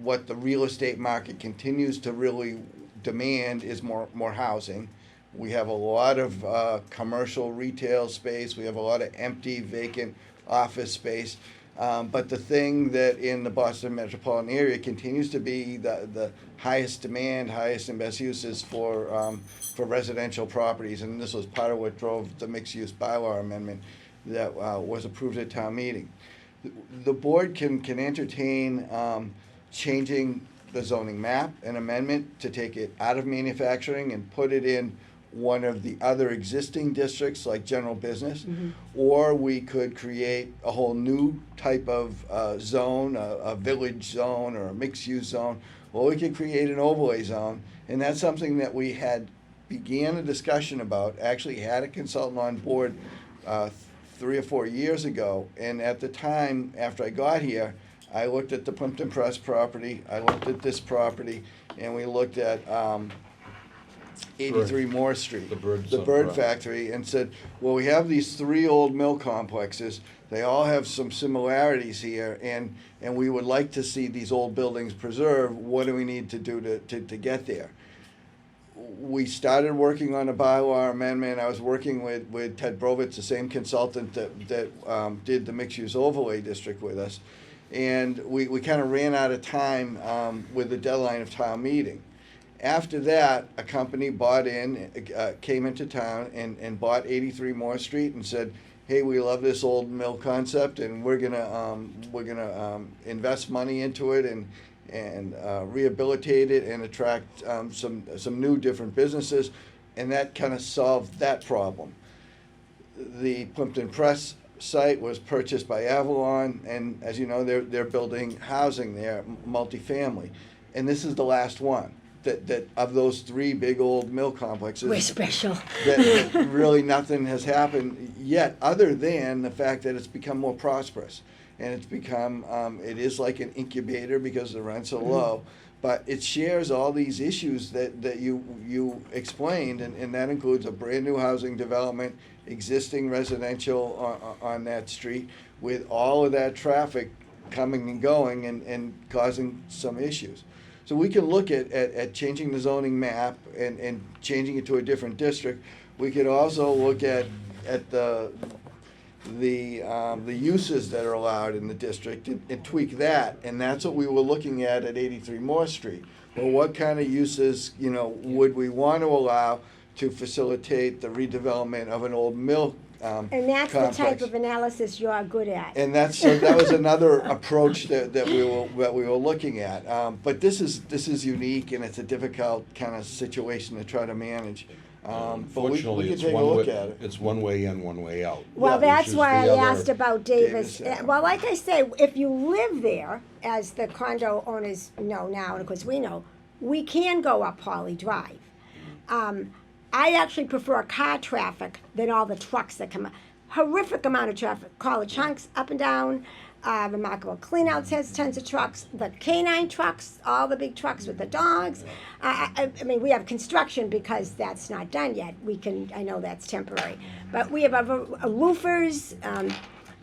what the real estate market continues to really demand is more housing. We have a lot of commercial retail space, we have a lot of empty vacant office space. But the thing that in the Boston metropolitan area continues to be the highest demand, highest and best uses for residential properties, and this was part of what drove the mixed-use bylaw amendment that was approved at town meeting. The board can entertain changing the zoning map, an amendment to take it out of manufacturing and put it in one of the other existing districts like general business, or we could create a whole new type of zone, a village zone or a mixed-use zone, or we could create an overlay zone, and that's something that we had began a discussion about, actually had a consultant on board 3 or 4 years ago, and at the time, after I got here, I looked at the Plimpton Press property, I looked at this property, and we looked at 83 Moore Street, the bird factory, and said, well, we have these 3 old mill complexes. They all have some similarities here, and we would like to see these old buildings preserved. What do we need to do to get there? We started working on a bylaw amendment. I was working with Ted Brovitz, the same consultant that did the mixed-use overlay district with us. And we kind of ran out of time with the deadline of town meeting. After that, a company came into town and bought 83 Moore Street and said, hey, we love this old mill concept, and we're gonna invest money into it and rehabilitate it and attract some new different businesses, and that kind of solved that problem. The Plimpton Press site was purchased by Avalon, and as you know, they're building housing there, multifamily, and this is the last one. That of those 3 big old mill complexes. We're special. that really nothing has happened yet, other than the fact that it's become more prosperous. And it's become, it is like an incubator because the rents are low, but it shares all these issues that you explained, and that includes a brand new housing development, existing residential on that street, with all of that traffic coming and going and causing some issues. So we can look at changing the zoning map and changing it to a different district. We could also look at the uses that are allowed in the district and tweak that, and that's what we were looking at 83 Moore Street. Well, what kind of uses, would we want to allow to facilitate the redevelopment of an old mill And that's complex? the type of analysis you're good at. And that was another approach that we were looking at. But this is unique, and it's a difficult kind of situation to try to manage. But we Fortunately, can it's take a one look way, at it. it's one way in, one way out. Well, Yeah, that's which is why the I other- asked about Davis. Davis, yeah. Well, like I say, if you live there, as the condo owners know now, and of course we know, we can go up Holly Drive. I actually prefer car traffic than all the trucks that come up. Horrific amount of traffic, car chunks up and down. Remarkable Cleanouts has tons of trucks. The canine trucks, all the big trucks with the dogs. I mean, we have construction because that's not done yet. I know that's temporary. But we have roofers.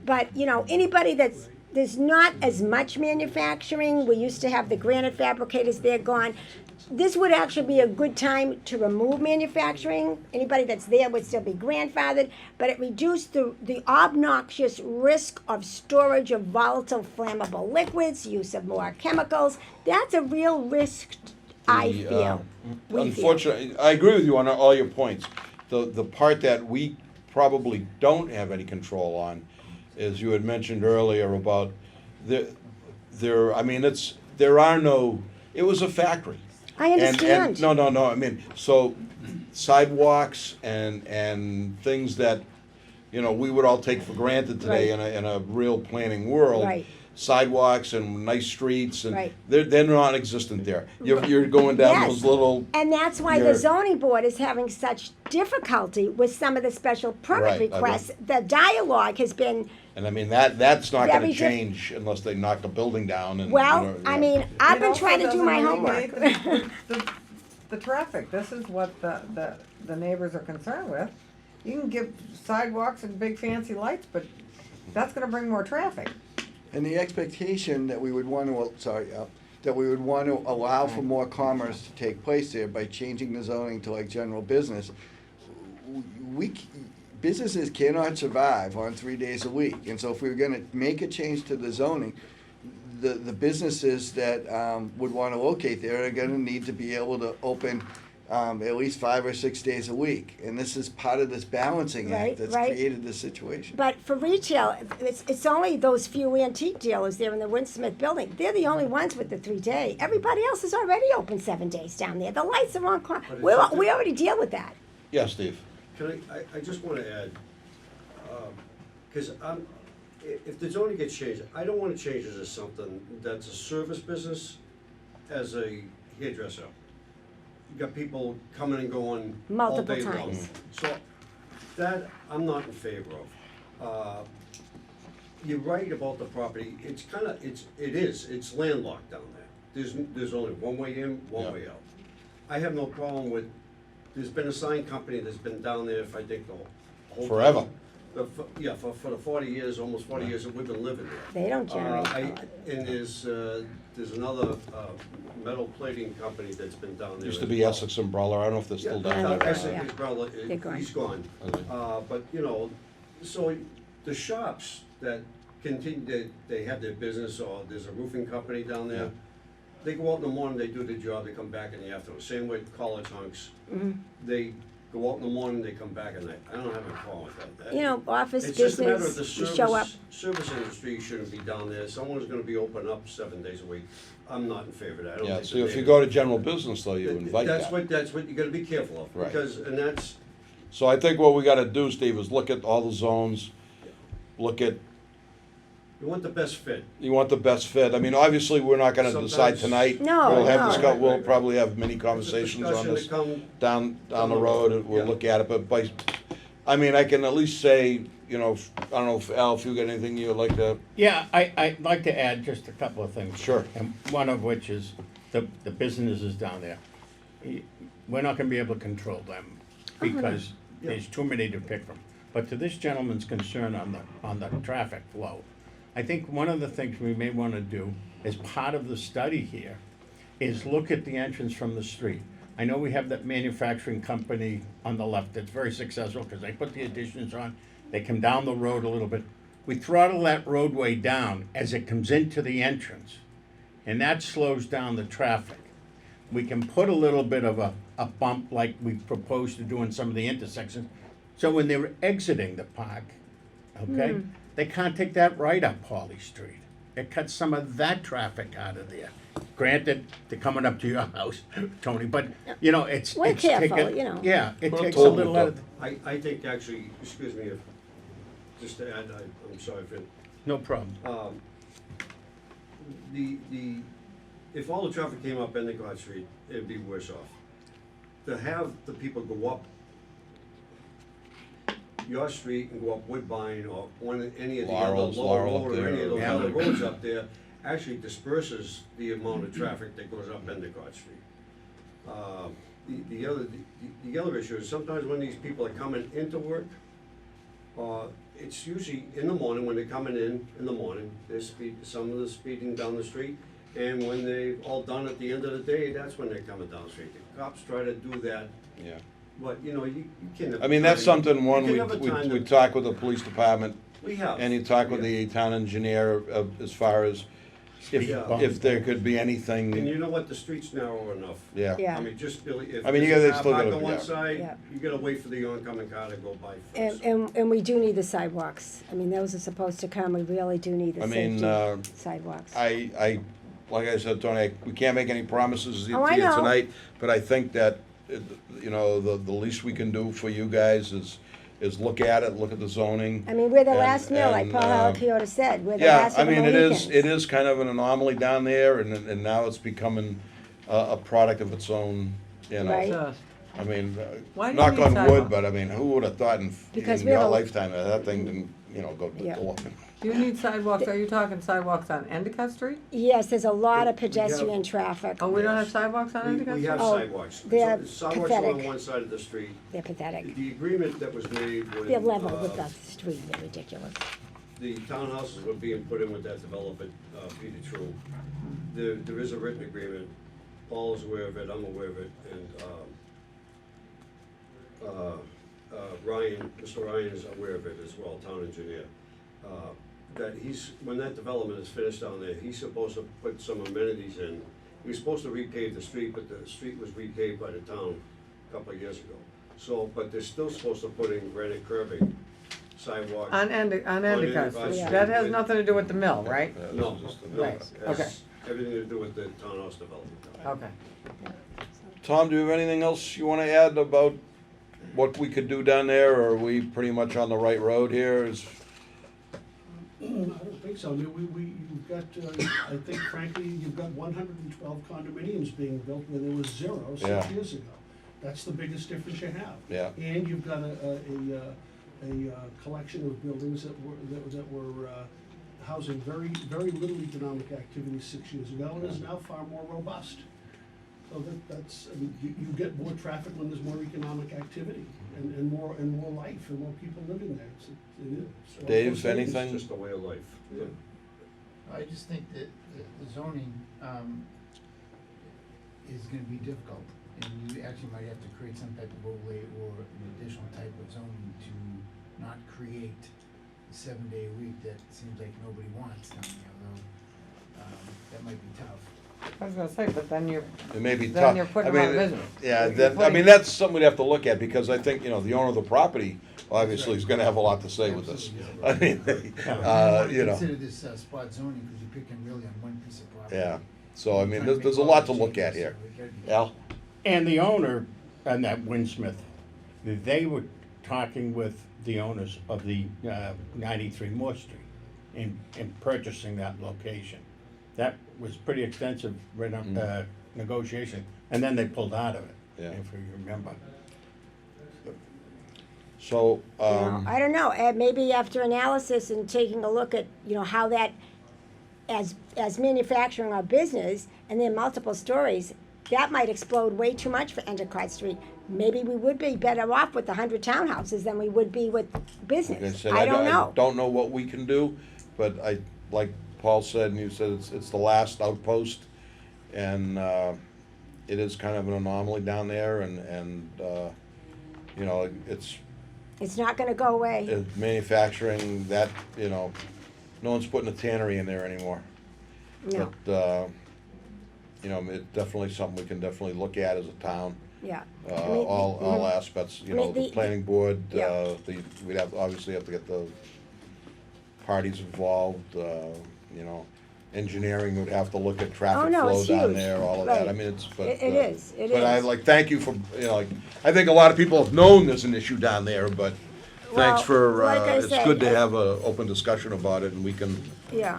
But, you know, anybody there's not as much manufacturing. We used to have the granite fabricators, they're gone. This would actually be a good time to remove manufacturing. Anybody that's there would still be grandfathered, but it reduced the obnoxious risk of storage of volatile flammable liquids, use of more chemicals. That's a real risk, I feel. We feel. Unfortunately, I agree with you on all your points. The part that we probably don't have any control on, as you had mentioned earlier about it was a factory. I understand. No. I mean, so sidewalks and things that, you know, we would all take for granted today Right. in a real planning world. Right. Sidewalks and nice streets, and Right. they're non-existent there. You're going down Yes. those little. And that's why You're- the zoning board is having such difficulty with some of the special permit Right, I requests. The dialogue has been, And I mean, that's not Very gonna diff- change unless they knock the building down and. well, you know, I mean, I've been trying to do my homework. The traffic, this is what the neighbors are concerned with. You can give sidewalks and big fancy lights, but that's gonna bring more traffic. And the expectation that we would want to, that we would want to allow for more commerce to take place there by changing the zoning to like general business, businesses cannot survive on 3 days a week. And so if we were gonna make a change to the zoning, the businesses that would want to locate there are gonna need to be able to open at least 5 or 6 days a week. And this is part of this balancing Right, act that's right. created this situation. But for retail, it's only those few antique dealers there in the Winsmith building. They're the only ones with the 3-day. Everybody else is already open 7 days down there. The lights are on. But it's We just a- already deal with that. Yeah, Steve. Can I just wanna add, cause if the zoning gets changed, I don't wanna change it as something that's a service business as a hairdresser. You got people coming and going all Multiple day long. times. So, that, I'm not in favor of. You're right about the property, it's landlocked down there. There's only one way in, one way out. I have no problem with, there's been a sign company that's been down there, if I think the whole. Forever. time. For the 40 years, almost 40 years that we've been living there. They don't generate I- color. And there's another metal plating company that's been down there. Used to as be well. Essex Umbrella, I don't know if they're still down Yeah, there. Essex, yeah. his brother, They're gone. he's gone. Okay. But, you know, so the shops that continue, they have their business, or there's a roofing company down there, Yeah. they go out in the morning, they do their job, they come back in the afternoon. Same with college hunks. They go out in the morning, they come back at night. I don't have a problem with that. You know, office It's just a matter of business, the you show up. service industry shouldn't be down there. Someone's gonna be open up 7 days a week. I'm not in favor of that. I don't Yeah, think so the if you neighbors- go to general business though, you invite that. That's what you gotta be careful of. Right. Because, and that's, So I think what we gotta do, Steve, is look at all the zones, look at, you want the best fit. you want the best fit. I mean, obviously, we're not gonna decide Sometimes- tonight. No, We'll have no. discuss, we'll probably have many conversations on Discussion this to come, down the road, and we'll look at it, but I mean, I can at least say, you know, I don't know if, Al, if you got anything you'd like to, Yeah, I'd like to add just a couple of things. Sure. And one of which is the businesses down there. We're not gonna be able to control them because there's too many to pick from. But to this gentleman's concern on the traffic flow, I think one of the things we may wanna do as part of the study here is look at the entrance from the street. I know we have that manufacturing company on the left that's very successful because they put the additions on, they come down the road a little bit. We throttle that roadway down as it comes into the entrance, and that slows down the traffic. We can put a little bit of a bump like we proposed to do in some of the intersections, so when they're exiting the park, okay, they can't take that right up Holly Street. It cuts some of that traffic out of there. Granted, they're coming up to your house, Tony, but, you know, it's We're careful, taken- you know. Yeah, it Well, takes a totally little out of, I think actually, excuse me, just to add, I'm sorry for, no problem. if all the traffic came up Endicott Street, it'd be worse off. To have the people go up your street and go up Woodbine or any of the Laurel's, other Laurel Laurel up Road or any of those there. other roads up there, actually disperses the amount of traffic that goes up Endicott Street. The other issue is sometimes when these people are coming into work, it's usually in the morning, when they're coming in the morning, some of them speeding down the street, and when they've all done at the end of the day, that's when they're coming down the street. The cops try to do that, Yeah. but, you know, you can't have. I mean, that's time- something, one, you we can have a time we to- talk with the police department, We have. and you talk with the town engineer Yeah. as far as Yeah. if there could be And anything, you know what, the street's narrow enough. yeah. Yeah. I mean, just Billy, if I mean, you there's a gotta- car still parked gotta- on one yeah. side, Yeah. you gotta wait for the oncoming car to go by And, first. and we do need the sidewalks. I mean, those are supposed to come, we really do need the I mean, safety sidewalks. Like I said, Tony, we can't make any promises to Oh, I you know. tonight, but I think that, you know, the least we can do for you guys is look at it, look at the zoning. I mean, we're the and- last mill, like and, Paul Halakiotis said, we're the Yeah, last I of the mean, Mohicans. it is kind of an anomaly down there, and now it's becoming a product of its own, you know. Right. I mean, Why do you knock need on wood, sidewalks? but I mean, who would have thought Because in we have your a- lifetime that thing didn't, you know, go to Yeah. the door? Do you need sidewalks, are you talking sidewalks on Endicott Street? Yes, there's a lot of We have- pedestrian traffic. Oh, we don't have sidewalks on We Endicott Street? have Oh, sidewalks. they're So sidewalks are on pathetic. one side of the street. They're pathetic. The agreement that was made with. They're level with the street, they're ridiculous. The townhouses were being put in with that developer, Peter True. There is a written agreement. Paul is aware of it, I'm aware of it, and, Ryan, Mr. Ryan is aware of it as well, town engineer. That when that development is finished down there, he's supposed to put some amenities in. He was supposed to repave the street, but the street was repaved by the town a couple of years ago. So, but they're still supposed to put in granite curbing, sidewalk. On Endicott Endicott Street, Street. that has nothing to do with the mill, right? No, no, Right, it okay. has everything to do with the townhouse development. Okay. Tom, do you have anything else you want to add about what we could do down there, or are we pretty much on the right road here? I don't think so. I mean, you've got, I think frankly, you've got 112 condominiums being built where there was 0 Yeah. 6 years ago. That's the biggest difference you have. Yeah. And you've got a collection of buildings that were housing very little economic activity 6 years ago, and is now far more robust. So that's, I mean, you get more traffic when there's more economic activity, and more life, and more people living there. It is. So Dave, those things- anything? It's just a way of life. Yeah. I just think that the zoning, is gonna be difficult, and you actually might have to create some type of overlay or an additional type of zoning to not create a 7-day week that seems like nobody wants down there, although, that might be tough. I was gonna say, but then you're, It may be then tough. you're putting I them out of mean, business. Yeah, You're then, I putting- mean, that's something we'd have to look at, because I think, you know, the owner of the property obviously is gonna have a lot to say with this. I mean, you know, Consider this spot zoning, because you're picking really on one piece of property. yeah. So, I mean, Trying to there's make a lot to all look at changes, here. so we gotta be- Al? And the owner, and that Winsmith, they were talking with the owners of the 93 Moore Street in purchasing that location. That was pretty extensive negotiation, and then they pulled out of it, Yeah. if you remember. So, I don't know, maybe after analysis and taking a look at, you know, how that, as manufacturing our business, and then multiple stories, that might explode way too much for Endicott Street. Maybe we would be better off with 100 townhouses than we would be with like I business. said, I don't know. don't know what we can do, but like Paul said, and you said, it's the last outpost, and, it is kind of an anomaly down there, and, you know, It's not gonna go away. manufacturing that, you know, no one's putting a tannery in there anymore. No, But, you know, it's definitely something we can definitely look at as a town, yeah. all aspects, you I mean, know, the the- planning board, Yeah. we'd obviously have to get the parties involved, you know, engineering would have to look at traffic no, flow it's down huge. there, all of that, I Right. mean, it's, but. It is, it But I is. thank you for, you know, like, I think a lot of people have known there's an issue down there, but Well, thanks for, like I it's say, good to have a open discussion about it, and we can, Yeah.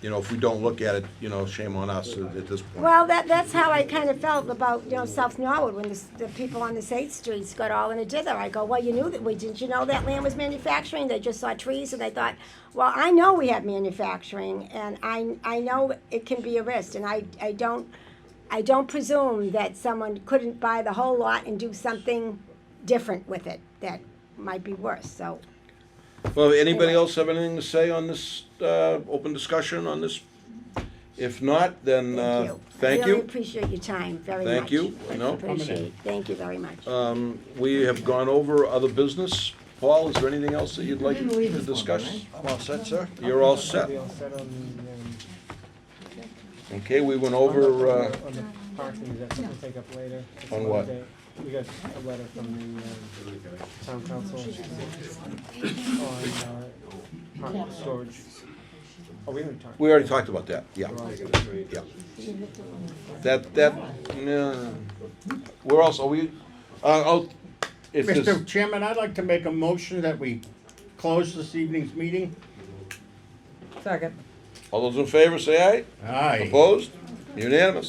you know, if we don't look at it, you know, shame on us at this point. Well, that's how I kind of felt about, South Norwood, when the people on the 8th Streets got all in a dither. I go, well, didn't you know that land was manufacturing? They just saw trees and they thought, well, I know we have manufacturing and I know it can be a risk, and I don't presume that someone couldn't buy the whole lot and do something different with it that might be worse, so. Well, anybody else have anything to say on this, open discussion on this? If not, then, thank I really you. appreciate your time very much. Thank you. No. Appreciate, thank you very much. We have gone over other business. Paul, is there anything else that you'd like to discuss? I'm all set, sir. You're all set. Be all set on Okay, we went over, on the parking, is that something to take up later? It's On what? Monday. We got a letter from the town council on parking storage. Oh, we haven't talked. we already talked about that, yeah. Yeah. That, where else are we, if Mr. there's, Chairman, I'd like to make a motion that we close this evening's meeting. Second. all those in favor, say aye. Aye. Opposed? Unanimous.